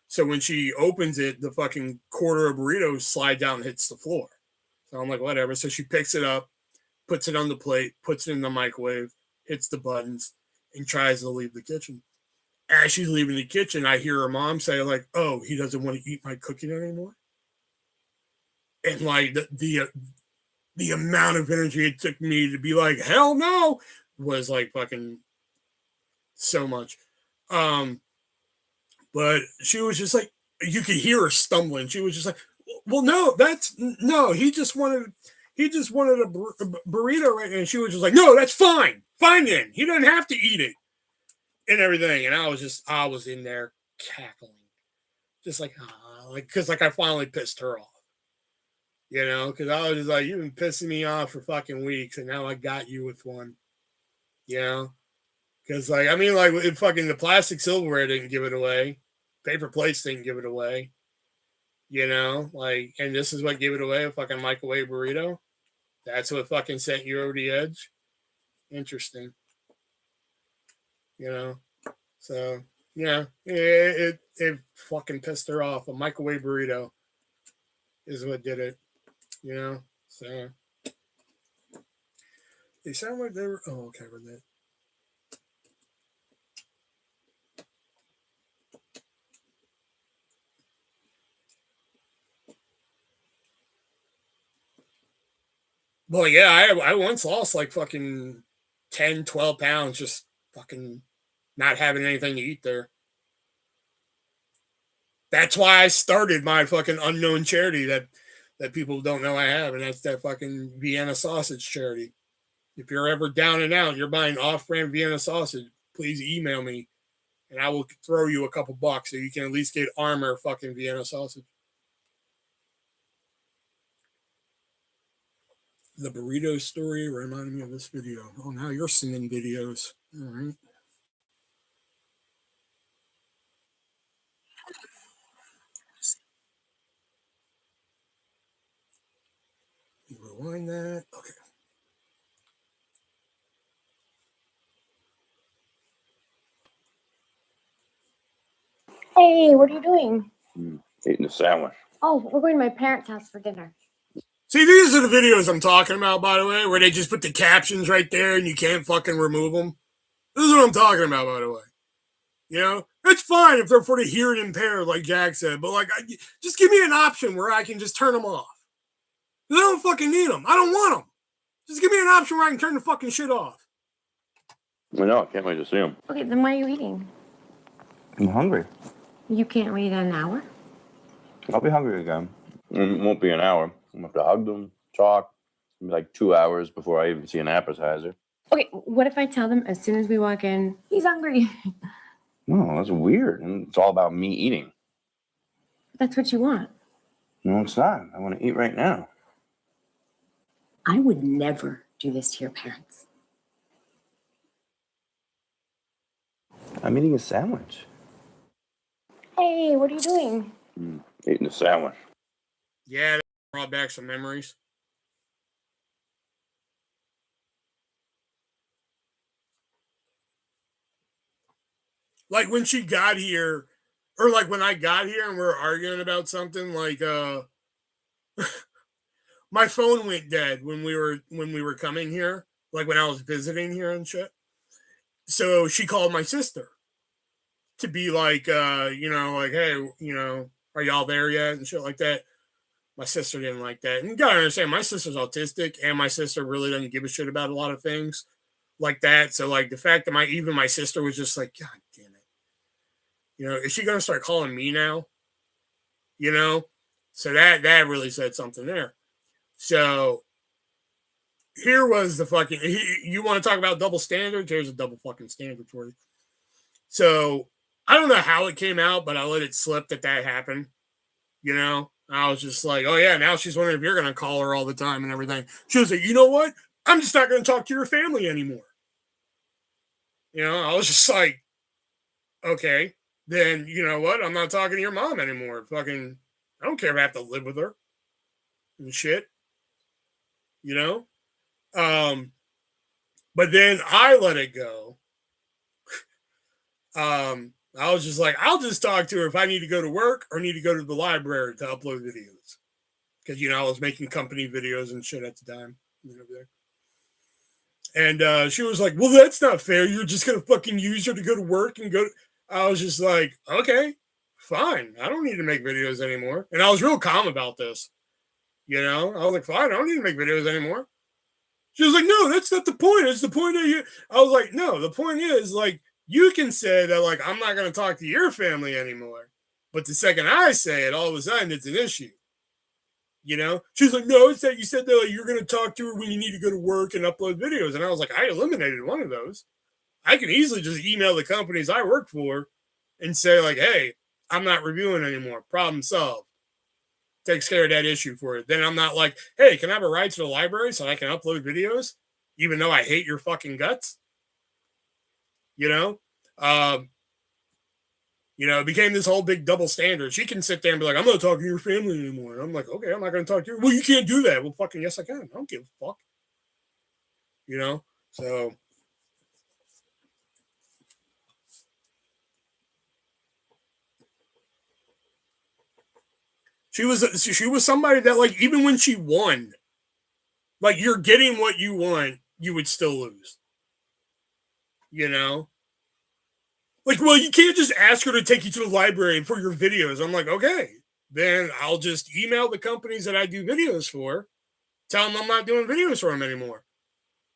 So when she opens it, the fucking quarter of burrito slides down and hits the floor. So I'm like, whatever. So she picks it up, puts it on the plate, puts it in the microwave, hits the buttons, and tries to leave the kitchen. As she's leaving the kitchen, I hear her mom say, like, oh, he doesn't want to eat my cooking anymore. And like the amount of energy it took me to be like, hell no, was like fucking so much. But she was just like, you could hear her stumbling. She was just like, well, no, he just wanted a burrito right now. And she was just like, no, that's fine. Fine then. He doesn't have to eat it and everything. And I was in there cackling. Just like, because like I finally pissed her off. Because I was just like, you've been pissing me off for fucking weeks, and now I got you with one. Because like, I mean, like fucking the plastic silverware didn't give it away. Paper plates didn't give it away. Like, and this is what gave it away, a fucking microwave burrito. That's what fucking sent you over the edge. Interesting. So yeah, it fucking pissed her off. A microwave burrito is what did it. So they sound like they were. Oh, okay, with that. Well, yeah, I once lost like fucking 10, 12 pounds just fucking not having anything to eat there. That's why I started my fucking unknown charity that people don't know I have, and that's that fucking Vienna sausage charity. If you're ever down and out, you're buying off-brand Vienna sausage, please email me, and I will throw you a couple bucks so you can at least get Armour fucking Vienna sausage. The burrito story reminded me of this video. Oh, now you're sending videos. All right. Rewind that. Okay. Hey, what are you doing? Eating a sandwich. Oh, we're going to my parents' house for dinner. See, these are the videos I'm talking about, by the way, where they just put the captions right there and you can't fucking remove them. This is what I'm talking about, by the way. It's fine if they're for the hearing impaired, like Jack said, but like, just give me an option where I can just turn them off. I don't fucking need them. I don't want them. Just give me an option where I can turn the fucking shit off. I know. I can't wait to see them. Okay, then why are you eating? I'm hungry. You can't wait an hour? I'll be hungry again. It won't be an hour. I'm going to have to hug them, talk. It'll be like 2 hours before I even see an appetizer. Okay, what if I tell them as soon as we walk in, he's hungry? No, that's weird. And it's all about me eating. That's what you want. No, it's not. I want to eat right now. I would never do this to your parents. I'm eating a sandwich. Hey, Hey, what are you doing? Eating a sandwich. Yeah, that brought back some memories. Like when she got here, or like when I got here and we were arguing about something, like my phone went dead when we were coming here, like when I was visiting here and shit. So she called my sister to be like, like, hey, are y'all there yet and shit like that. My sister didn't like that. And you gotta understand, my sister's autistic, and my sister really doesn't give a shit about a lot of things like that. So like the fact that my sister was just like, God damn it. Is she gonna start calling me now? So that really said something there. So here was the fucking, you want to talk about double standards? Here's a double fucking standard for you. So I don't know how it came out, but I let it slip that happened. I was just like, oh yeah, now she's wondering if you're going to call her all the time and everything. She was like, you know what? I'm just not going to talk to your family anymore. I was just like, okay, then you know what? I'm not talking to your mom anymore. Fucking, I don't care if I have to live with her and shit. But then I let it go. I was just like, I'll just talk to her if I need to go to work or need to go to the library to upload videos. Because, I was making company videos and shit at the time. And she was like, well, that's not fair. You're just going to fucking use her to go to work and go. I was just like, okay, fine. I don't need to make videos anymore. And I was real calm about this. I was like, fine, I don't need to make videos anymore. She was like, no, that's not the point. It's the point of you. I was like, no, the point is, like, you can say that, like, I'm not going to talk to your family anymore. But the second I say it, all of a sudden, it's an issue. She's like, no, it's that you said that like, you're going to talk to her when you need to go to work and upload videos. And I was like, I eliminated one of those. I can easily just email the companies I work for and say, like, hey, I'm not reviewing anymore. Problem solved. Takes care of that issue for it. Then I'm not like, hey, can I have a ride to the library so I can upload videos, even though I hate your fucking guts? It became this whole big double standard. She can sit there and be like, I'm not talking to your family anymore. And I'm like, okay, I'm not going to talk to you. Well, you can't do that. Well, fucking yes, I can. I don't give a fuck. So. She was somebody that, like, even when she won, like, you're getting what you want, you would still lose. Like, well, you can't just ask her to take you to the library for your videos. I'm like, okay, then I'll just email the companies that I do videos for, tell them I'm not doing videos for them anymore.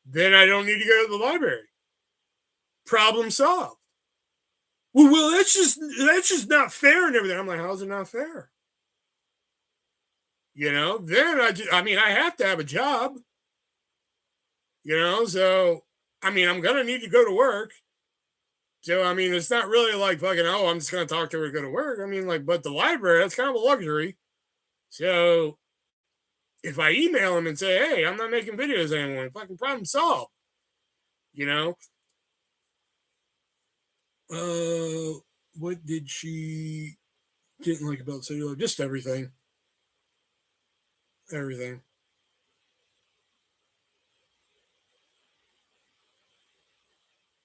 Then I don't need to go to the library. Problem solved. Well, that's just not fair and everything. I'm like, how's it not fair? Then I have to have a job. So, I'm going to need to go to work. So, it's not really like fucking, oh, I'm just going to talk to her to go to work. But the library, that's kind of a luxury. So, if I email them and say, hey, I'm not making videos anymore, fucking problem solved. What did she didn't like about cellular? Just everything. Everything.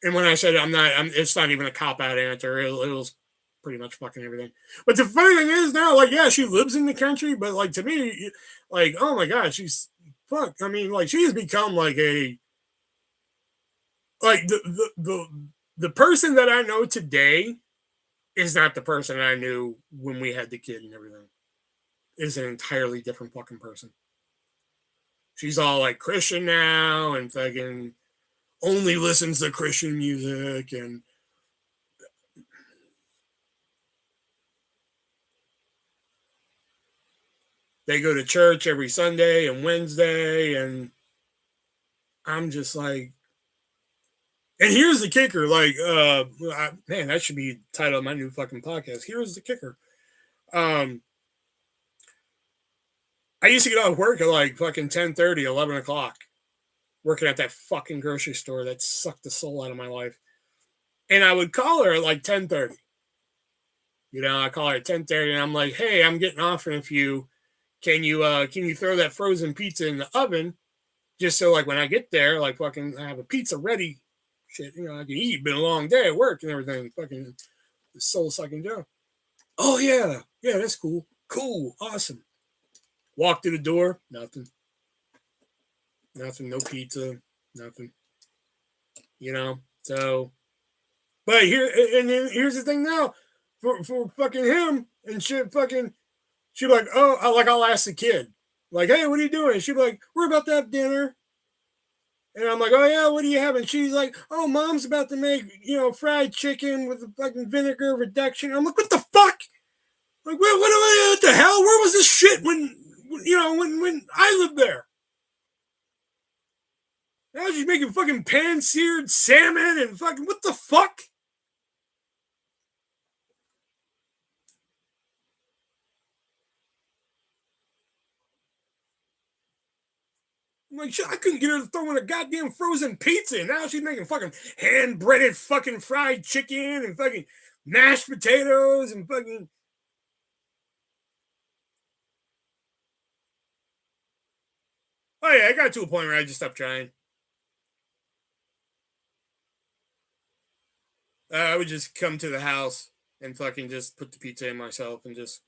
And when I said it's not even a cop-out answer. It was pretty much fucking everything. But the funny thing is now, like, yeah, she lives in the country, but, like, to me, like, oh my God, she's, fuck. Like, she has become, like, the person that I know today is not the person I knew when we had the kid and everything. Is an entirely different fucking person. She's all, like, Christian now and fucking only listens to Christian music and they go to church every Sunday and Wednesday, and I'm just like, and here's the kicker, like, man, that should be the title of my new fucking podcast. Here's the kicker. I used to get out of work at like fucking 10:30, 11 o'clock, working at that fucking grocery store that sucked the soul out of my life. And I would call her at like 10:30. You know, I call her at 10:30 and I'm like, hey, I'm getting off in a few. Can you throw that frozen pizza in the oven? Just so like when I get there, like fucking I have a pizza ready. Shit, you know, I can eat. Been a long day at work and everything. Fucking the soul sucking job. Oh yeah. Yeah, that's cool. Cool. Awesome. Walk through the door, nothing. Nothing, no pizza, nothing. You know, so but here and then here's the thing now. For fucking him and shit fucking she'd be like, oh, like I'll ask the kid. Like, hey, what are you doing? She'd be like, we're about to have dinner. And I'm like, oh yeah, what are you having? She's like, oh, mom's about to make, you know, fried chicken with a fucking vinegar reduction. I'm like, what the fuck? Like, what the hell? Where was this shit when you know, when I lived there? Now she's making fucking pan-seared salmon and fucking what the fuck? I'm like, shit, I couldn't get her to throw in a goddamn frozen pizza. And now she's making fucking hand-breaded fucking fried chicken and fucking mashed potatoes and fucking... Oh yeah, I got to a point where I just stopped trying. I would just come to the house and fucking just put the pizza in myself and just...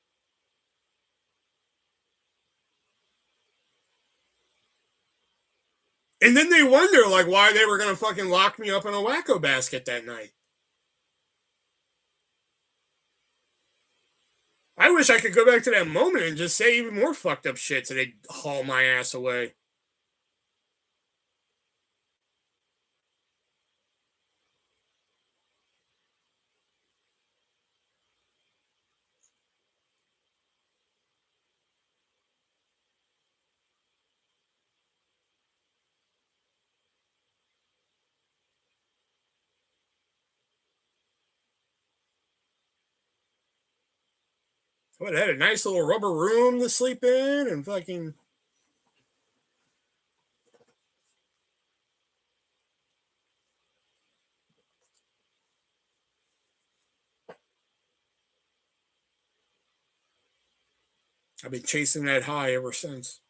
And then they wonder, like, why they were going to fucking lock me up in a wacko basket that night. I wish I could go back to that moment and just say even more fucked up shit so they'd haul my ass away. What, had a nice little rubber room to sleep in and fucking... I've been chasing that high ever since.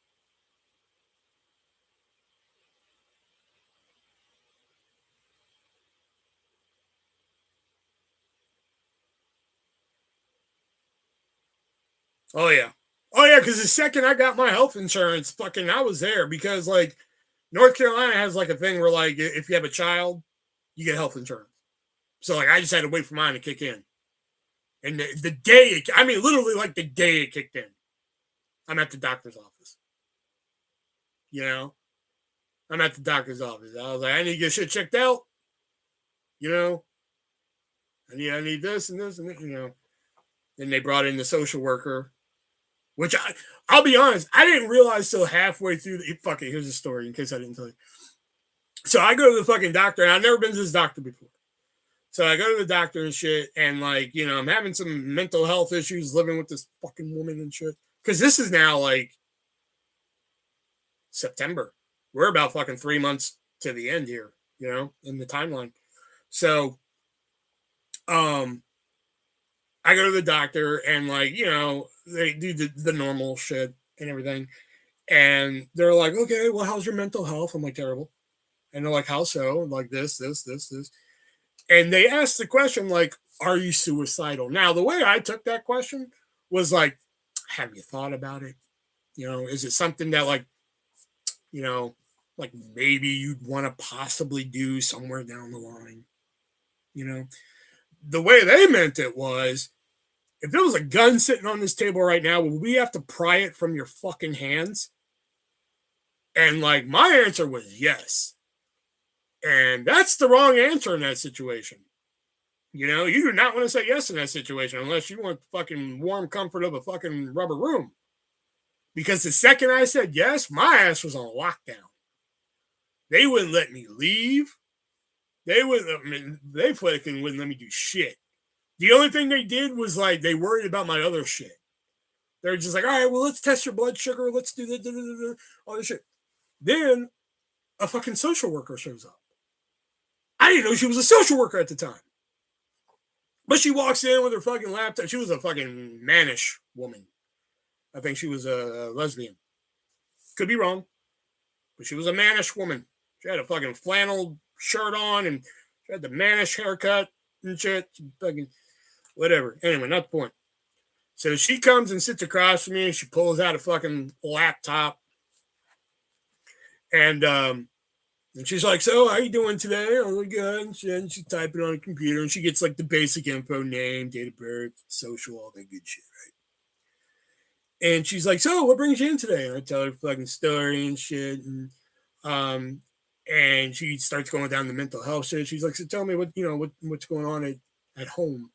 Oh yeah. Oh yeah, because the second I got my health insurance, fucking I was there because like North Carolina has like a thing where like if you have a child, you get health insurance. So like I just had to wait for mine to kick in. And the day I mean literally like the day it kicked in, I'm at the doctor's office. You know? I'm at the doctor's office. I was like, I need to get shit checked out. You know? I need this and this and that, you know. Then they brought in the social worker. Which I'll be honest, I didn't realize till halfway through the fuck it, here's a story in case I didn't tell you. So I go to the fucking doctor, and I've never been to this doctor before. So I go to the doctor and shit, and like, you know, I'm having some mental health issues living with this fucking woman and shit. Because this is now like September. We're about fucking 3 months to the end here, you know, in the timeline. So I go to the doctor and like, you know, they do the normal shit and everything. And they're like, okay, well, how's your mental health? I'm like, terrible. And they're like, how so? Like this. And they asked the question, like, are you suicidal? Now, the way I took that question was like, have you thought about it? You know, is it something that like, you know, like maybe you'd want to possibly do somewhere down the line? You know, the way they meant it was, if there was a gun sitting on this table right now, would we have to pry it from your fucking hands? And like, my answer was yes. And that's the wrong answer in that situation. You know, you do not want to say yes in that situation unless you want the fucking warm comfort of a fucking rubber room. Because the second I said yes, my ass was on lockdown. They wouldn't let me leave. They wouldn't let me do shit. The only thing they did was like they worried about my other shit. They're just like, all right, well, let's test your blood sugar. Let's do all this shit. Then a fucking social worker shows up. I didn't know she was a social worker at the time. But she walks in with her fucking laptop. She was a fucking mannish woman. I think she was a lesbian. Could be wrong, but she was a mannish woman. She had a fucking flannel shirt on and she had the mannish haircut and shit. Fucking whatever. Anyway, not the point. So she comes and sits across from me and she pulls out a fucking laptop. And she's like, so how you doing today? I'm like, good. And she's typing on a computer and she gets like the basic info, name, date of birth, social, all that good shit, right? And she's like, so what brings you in today? And I tell her fucking story and shit. And she starts going down the mental health shit. She's like, so tell me what's going on at home.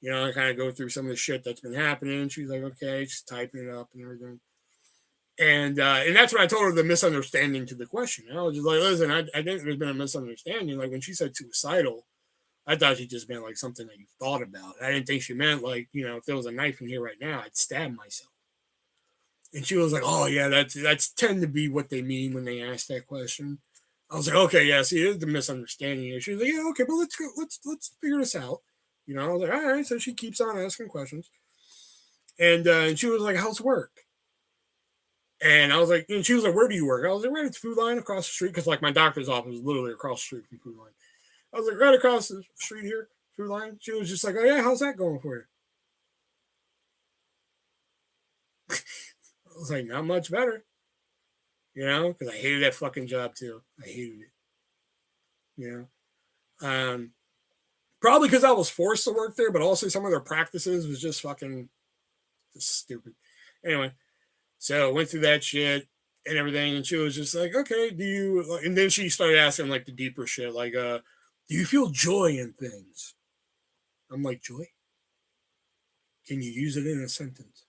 I kind of go through some of the shit that's been happening. She's like, okay, she's typing it up and everything. And that's when I told her the misunderstanding to the question. I was just like, listen, I think there's been a misunderstanding. Like when she said suicidal, I thought she just meant like something that you thought about. I didn't think she meant like, if there was a knife in here right now, I'd stab myself. And she was like, oh yeah, that's tend to be what they mean when they ask that question. I was like, okay, yeah, see, it's the misunderstanding here. She was like, yeah, okay, but let's figure this out. I was like, all right. So she keeps on asking questions. And she was like, how's work? And I was like, and she was like, where do you work? I was like, right at the Food Line across the street. Because like my doctor's office is literally across the street from Food Line. I was like, right across the street here, Food Line. She was just like, oh yeah, how's that going for you? I was like, not much better. Because I hated that fucking job too. I hated it. Probably because I was forced to work there, but also some of their practices was just fucking stupid. Anyway, so I went through that shit and everything, and she was just like, okay, and then she started asking like the deeper shit, like, do you feel joy in things? I'm like, joy? Can you use it in a sentence?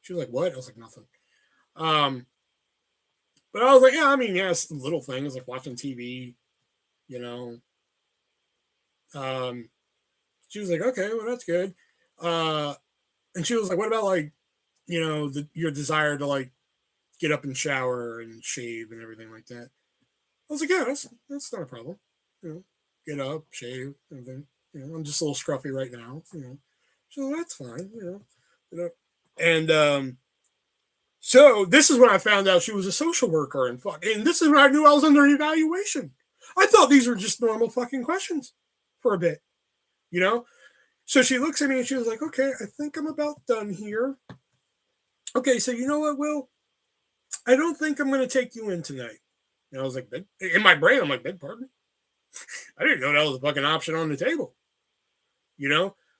She was like, what? I was like, nothing. But I was like, yeah, I mean, yes, little things like watching TV, she was like, okay, well, that's good. And she was like, what about like, your desire to like get up and shower and shave and everything like that? I was like, yeah, that's not a problem. Get up, shave, everything. I'm just a little scruffy right now. So that's fine. And so this is when I found out she was a social worker and this is when I knew I was under evaluation. I thought these were just normal fucking questions for a bit, So she looks at me and she was like, okay, I think I'm about done here. Okay, so you know what, Will? I don't think I'm going to take you in tonight. And I was like, in my brain, I'm like, beg pardon? I didn't know that was a fucking option on the table.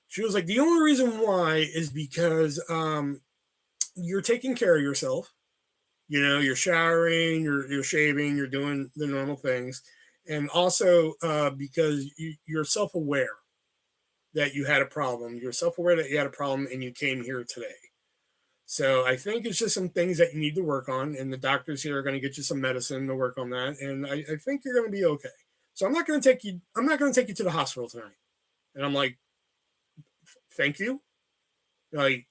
She was like, the only reason why is because you're taking care of yourself. You're showering, you're shaving, you're doing the normal things. And also because you're self-aware that you had a problem. You're self-aware that you had a problem and you came here today. So I think it's just some things that you need to work on. And the doctors here are going to get you some medicine to work on that. And I think you're going to be okay. So I'm not going to take you to the hospital tonight. And I'm like, thank you. Like,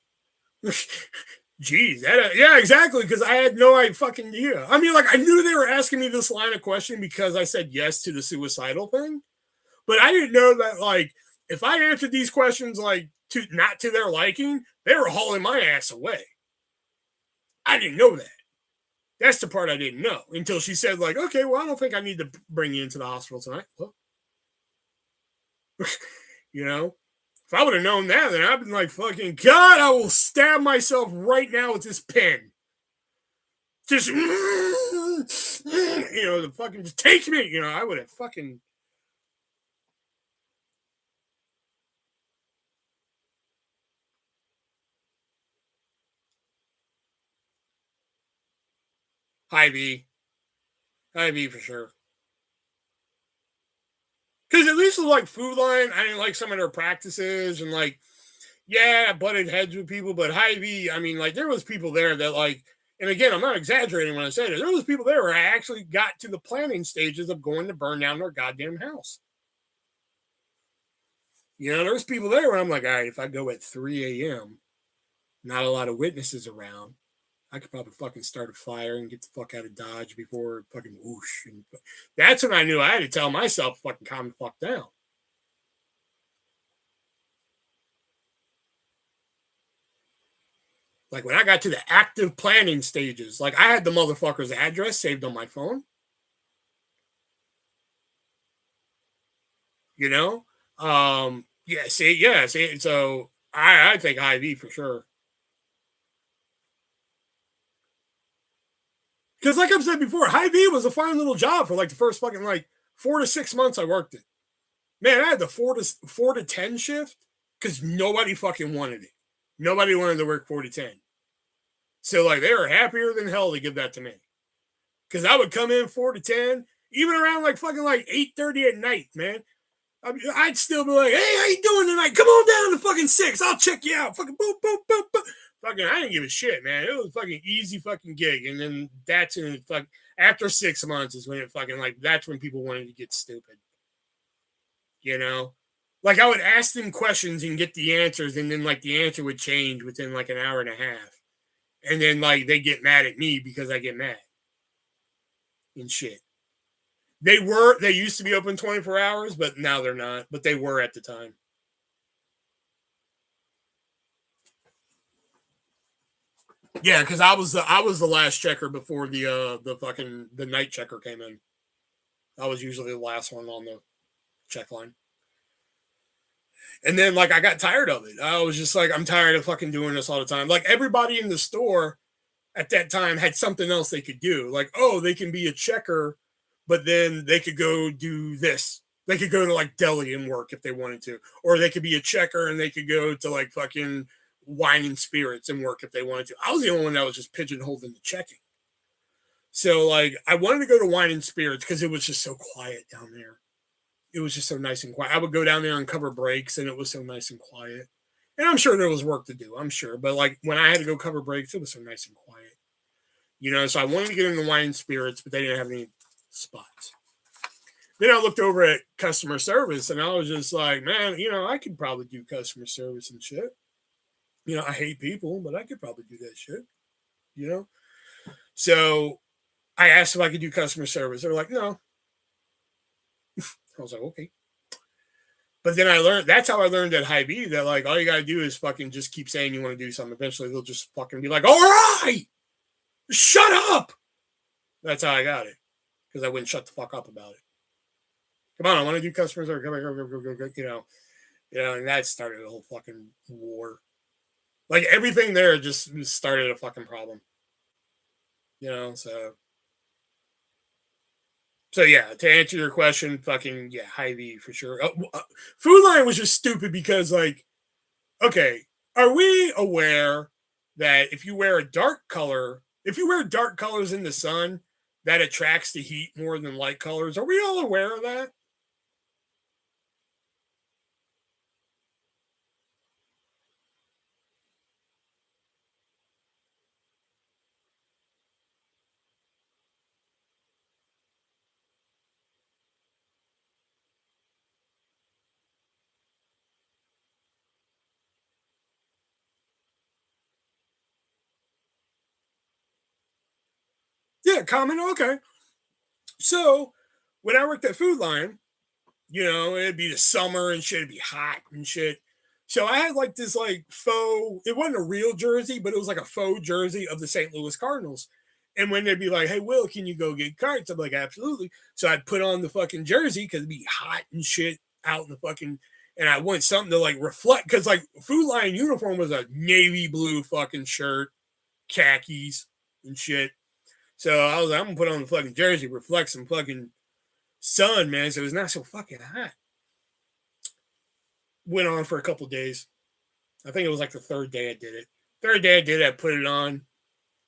geez, yeah, exactly. Because I had no fucking idea. I mean, like, I knew they were asking me this line of question because I said yes to the suicidal thing. But I didn't know that, like, if I answered these questions, like, not to their liking, they were hauling my ass away. I didn't know that. That's the part I didn't know until she said, like, okay, well, I don't think I need to bring you into the hospital tonight. Well, if I would have known that, then I'd been like, fucking God, I will stab myself right now with this pen. Just, the fucking, just take me, I would have fucking. Hy-Vee for sure. Because at least with like Food Line, I didn't like some of their practices and like, yeah, I butted heads with people, but Hy-Vee, I mean, like there was people there that like, and again, I'm not exaggerating when I say that. There was people there where I actually got to the planning stages of going to burn down their goddamn house. There's people there where I'm like, all right, if I go at 3 a.m., not a lot of witnesses around, I could probably fucking start a fire and get the fuck out of Dodge before fucking whoosh. And that's when I knew I had to tell myself fucking calm the fuck down. Like when I got to the active planning stages, like I had the motherfucker's address saved on my phone. You know? Yeah, see, so I think Hy-Vee for sure. Because like I've said before, Hy-Vee was a fine little job for like the first fucking like 4 to 6 months I worked it. Man, I had the 4 to 10 shift because nobody fucking wanted it. Nobody wanted to work 4 to 10. So like they were happier than hell to give that to me. Because I would come in 4 to 10, even around like fucking like 8:30 at night, man. I'd still be like, hey, how you doing tonight? Come on down to fucking 6. I'll check you out. Fucking boom, boom, boom, boom. Fucking, I didn't give a shit, man. It was a fucking easy fucking gig. And then that's when it fucking, after 6 months is when it fucking, like, that's when people wanted to get stupid. You know? Like, I would ask them questions and get the answers, and then, like, the answer would change within, like, an hour and a half. And then, like, they get mad at me because I get mad. And shit. They used to be open 24 hours, but now they're not. But they were at the time. Yeah, because I was the last checker before the night checker came in. I was usually the last one on the check line. And then like I got tired of it. I was just like, I'm tired of fucking doing this all the time. Like everybody in the store at that time had something else they could do. Like, oh, they can be a checker, but then they could go do this. They could go to like deli and work if they wanted to. Or they could be a checker and they could go to like fucking wine and spirits and work if they wanted to. I was the only one that was just pigeonholed into checking. So like I wanted to go to wine and spirits because it was just so quiet down there. It was just so nice and quiet. I would go down there and cover breaks and it was so nice and quiet. And I'm sure there was work to do, I'm sure. But like when I had to go cover breaks, it was so nice and quiet. You know, so I wanted to get into wine and spirits, but they didn't have any spots. Then I looked over at customer service and I was just like, man, you know, I could probably do customer service and shit. You know, I hate people, but I could probably do that shit. You know? So I asked if I could do customer service. They're like, no. I was like, okay. But then I learned, that's how I learned at Hy-Vee that like all you gotta do is fucking just keep saying you want to do something. Eventually they'll just fucking be like, all right, shut up. That's how I got it. Because I wouldn't shut the fuck up about it. Come on, I want to do customer service. You know, and that started a whole fucking war. Like everything there just started a fucking problem. You know, so yeah, to answer your question, fucking yeah, Hy-Vee for sure. Food Line was just stupid because like, okay, are we aware that if you wear dark colors in the sun, that attracts the heat more than light colors? Are we all aware of that? Yeah, comment. Okay. So when I worked at Food Line, you know, it'd be the summer and shit, it'd be hot and shit. So I had like this like faux, it wasn't a real jersey, but it was like a faux jersey of the St. Louis Cardinals. And when they'd be like, hey, Will, can you go get carts? I'm like, absolutely. So I'd put on the fucking jersey because it'd be hot and shit out in the fucking, and I want something to like reflect, because like Food Line uniform was a navy blue fucking shirt, khakis and shit. So I was like, I'm gonna put on the fucking jersey, reflect some fucking sun, man. So it's not so fucking hot. Went on for a couple days. I think it was like the third day I did it. Third day I did it, I put it on,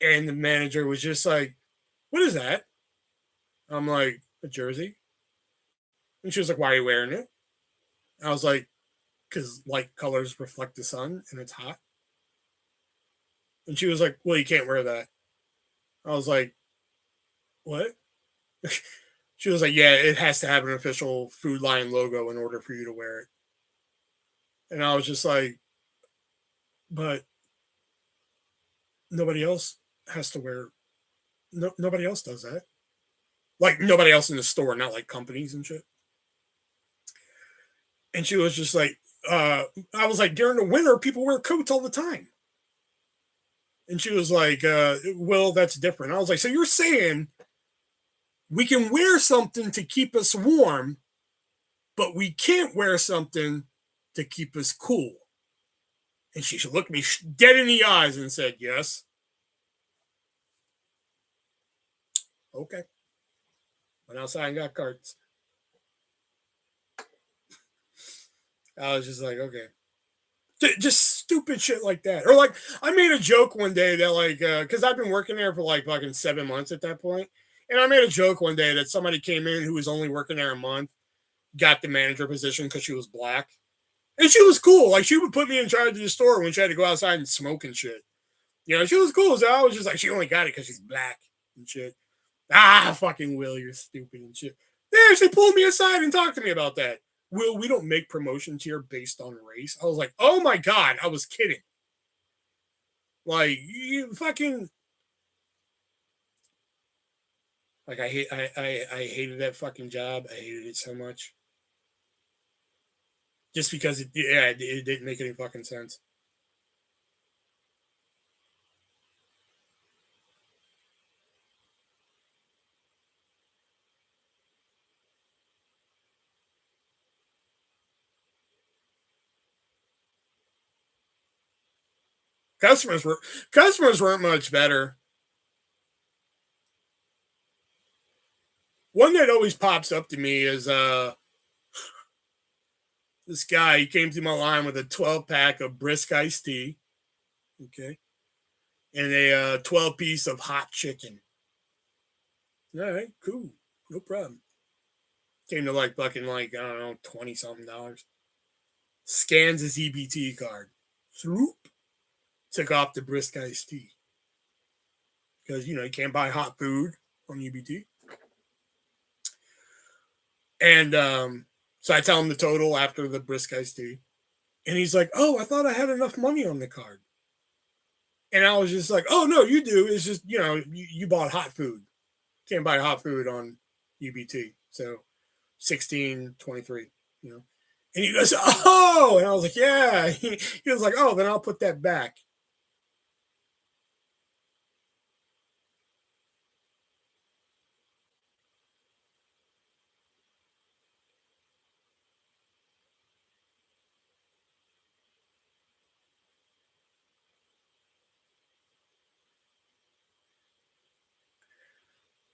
and the manager was just like, what is that? I'm like, a jersey. And she was like, why are you wearing it? I was like, because light colors reflect the sun and it's hot. And she was like, well, you can't wear that. I was like, what? She was like, yeah, it has to have an official Food Line logo in order for you to wear it. And I was just like, but nobody else has to wear, nobody else does that. Like nobody else in the store, not like companies and shit. And she was just like, I was like, during the winter, people wear coats all the time. And she was like, well, that's different. I was like, so you're saying we can wear something to keep us warm, but we can't wear something to keep us cool. And she looked me dead in the eyes and said, yes. Okay. Went outside and got carts. I was just like, okay. Just stupid shit like that. Or like, I made a joke one day that like, because I've been working there for like fucking 7 months at that point. And I made a joke one day that somebody came in who was only working there a month, got the manager position because she was black. And she was cool. Like, she would put me in charge of the store when she had to go outside and smoke and shit. You know, she was cool. So I was just like, she only got it because she's black and shit. Ah, fucking Will, you're stupid and shit. They actually pulled me aside and talked to me about that. Will, we don't make promotions here based on race. I was like, oh my God, I was kidding. Like, you fucking... Like, I hated that fucking job. I hated it so much. Just because it didn't make any fucking sense. Customers weren't much better. One that always pops up to me is this guy. He came through my line with a 12-pack of brisk iced tea, okay, and a 12-piece of hot chicken. All right, cool, no problem. Came to like fucking like, I don't know, $20-something. Scans his EBT card. Swoop. Took off the brisk iced tea. Because, you know, you can't buy hot food on EBT. And so I tell him the total after the brisk iced tea. And he's like, oh, I thought I had enough money on the card. And I was just like, oh, no, you do. It's just, you know, you bought hot food. Can't buy hot food on EBT. So $16.23, you know. And he goes, oh, and I was like, yeah. He was like, oh, then I'll put that back.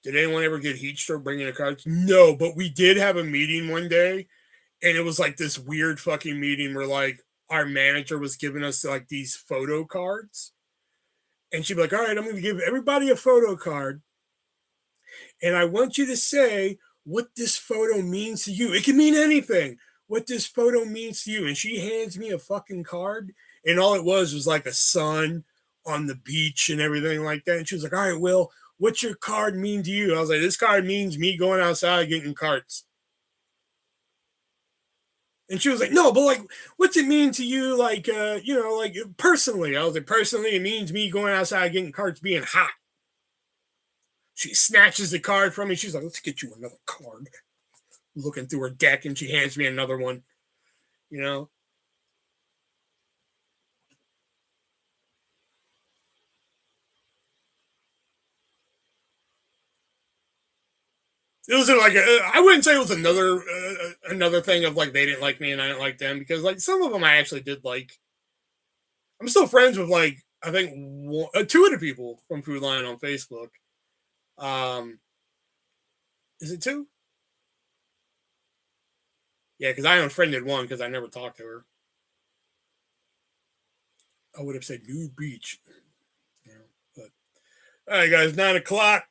Did anyone ever get heat stroke bringing a card? No, but we did have a meeting one day, and it was like this weird fucking meeting where like our manager was giving us like these photo cards, and she'd be like, all right, I'm going to give everybody a photo card, and I want you to say what this photo means to you. It can mean anything. What this photo means to you. And she hands me a fucking card, and all it was like a sun on the beach and everything like that. And she was like, all right, Will, what's your card mean to you? I was like, this card means me going outside getting carts. And she was like, no, but like, what's it mean to you? Like, you know, like personally. I was like, personally, it means me going outside getting carts being hot. She snatches the card from me. She's like, let's get you another card. Looking through her deck, and she hands me another one, you know? It wasn't like I wouldn't say it was another thing of like they didn't like me and I didn't like them, because like some of them I actually did like. I'm still friends with like I think two of the people from Food Lion on Facebook. Is it two? Yeah, because I unfriended one because I never talked to her. I would have said nude beach. You know, but all right, guys, 9 o'clock.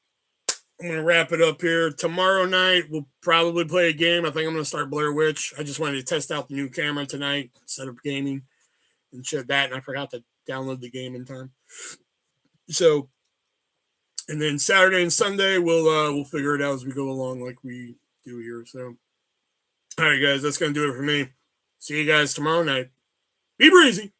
I'm going to wrap it up here. Tomorrow night, we'll probably play a game. I think I'm going to start Blair Witch. I just wanted to test out the new camera tonight instead of gaming and shit that, and I forgot to download the game in time. So, and then Saturday and Sunday, we'll figure it out as we go along like we do here. So, all right, guys, that's going to do it for me. See you guys tomorrow night. Be breezy.